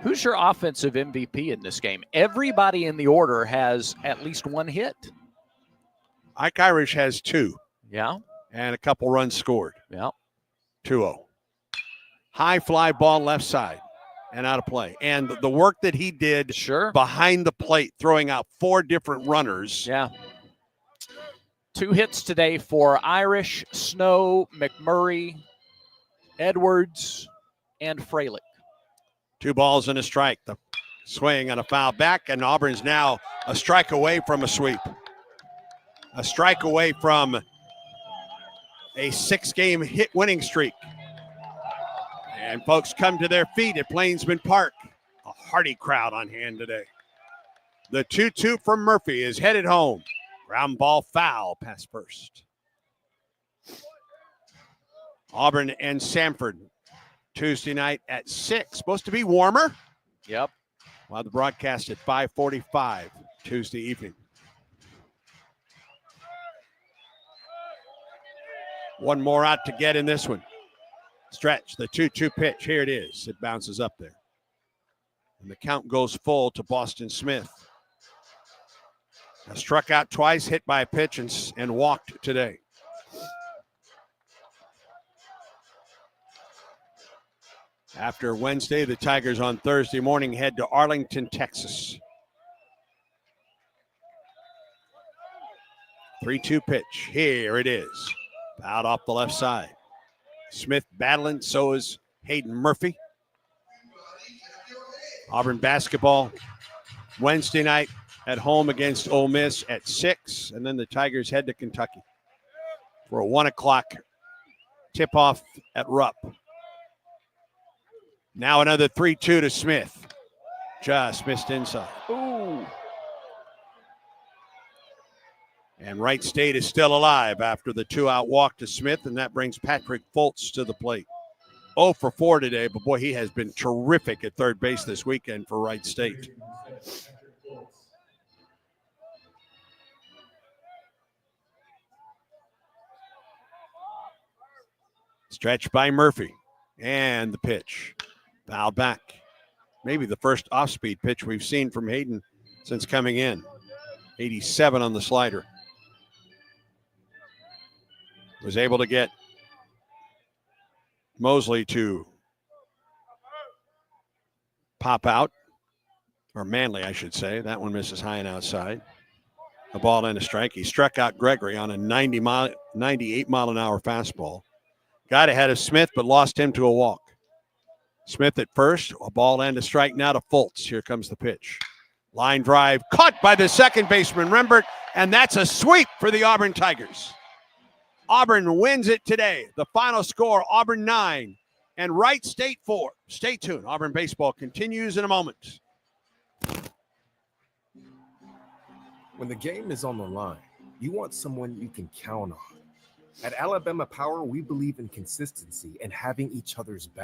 Who's your offensive MVP in this game? Everybody in the order has at least 1 hit. Ike Irish has 2. Yeah. And a couple runs scored. Yeah. 2-0. High fly ball left side and out of play. And the work that he did behind the plate, throwing out 4 different runners. Yeah. 2 hits today for Irish, Snow, McMurray, Edwards, and Freilich. 2 balls and a strike. The swing and a foul back, and Auburn's now a strike away from a sweep. A strike away from a 6-game hit winning streak. And folks come to their feet at Plainsman Park. A hearty crowd on hand today. The 2-2 from Murphy is headed home. Ground ball foul past first. Auburn and Samford Tuesday night at 6. Supposed to be warmer. Yep. We'll have the broadcast at 5:45 Tuesday evening. 1 more out to get in this one. Stretch, the 2-2 pitch. Here it is. It bounces up there. And the count goes full to Boston Smith. Struck out twice, hit by a pitch, and walked today. After Wednesday, the Tigers on Thursday morning head to Arlington, Texas. 3-2 pitch. Here it is. Out off the left side. Smith battling, so is Hayden Murphy. Auburn basketball Wednesday night at home against Ole Miss at 6, and then the Tigers head to Kentucky for a 1 o'clock tip-off at Rupp. Now another 3-2 to Smith. Just missed inside. Ooh. And Wright State is still alive after the 2-out walk to Smith, and that brings Patrick Fultz to the plate. 0 for 4 today, but boy, he has been terrific at third base this weekend for Wright State. Stretch by Murphy, and the pitch. Foul back. Maybe the first off-speed pitch we've seen from Hayden since coming in. 87 on the slider. Was able to get Mosley to pop out, or Manley, I should say. That one misses high and outside. A ball and a strike. He struck out Gregory on a 98-mile-an-hour fastball. Got ahead of Smith, but lost him to a walk. Smith at first, a ball and a strike now to Fultz. Here comes the pitch. Line drive, caught by the second baseman, Rembert, and that's a sweep for the Auburn Tigers. Auburn wins it today. The final score, Auburn 9 and Wright State 4. Stay tuned. Auburn baseball continues in a moment. When the game is on the line, you want someone you can count on. At Alabama Power, we believe in consistency and having each other's back.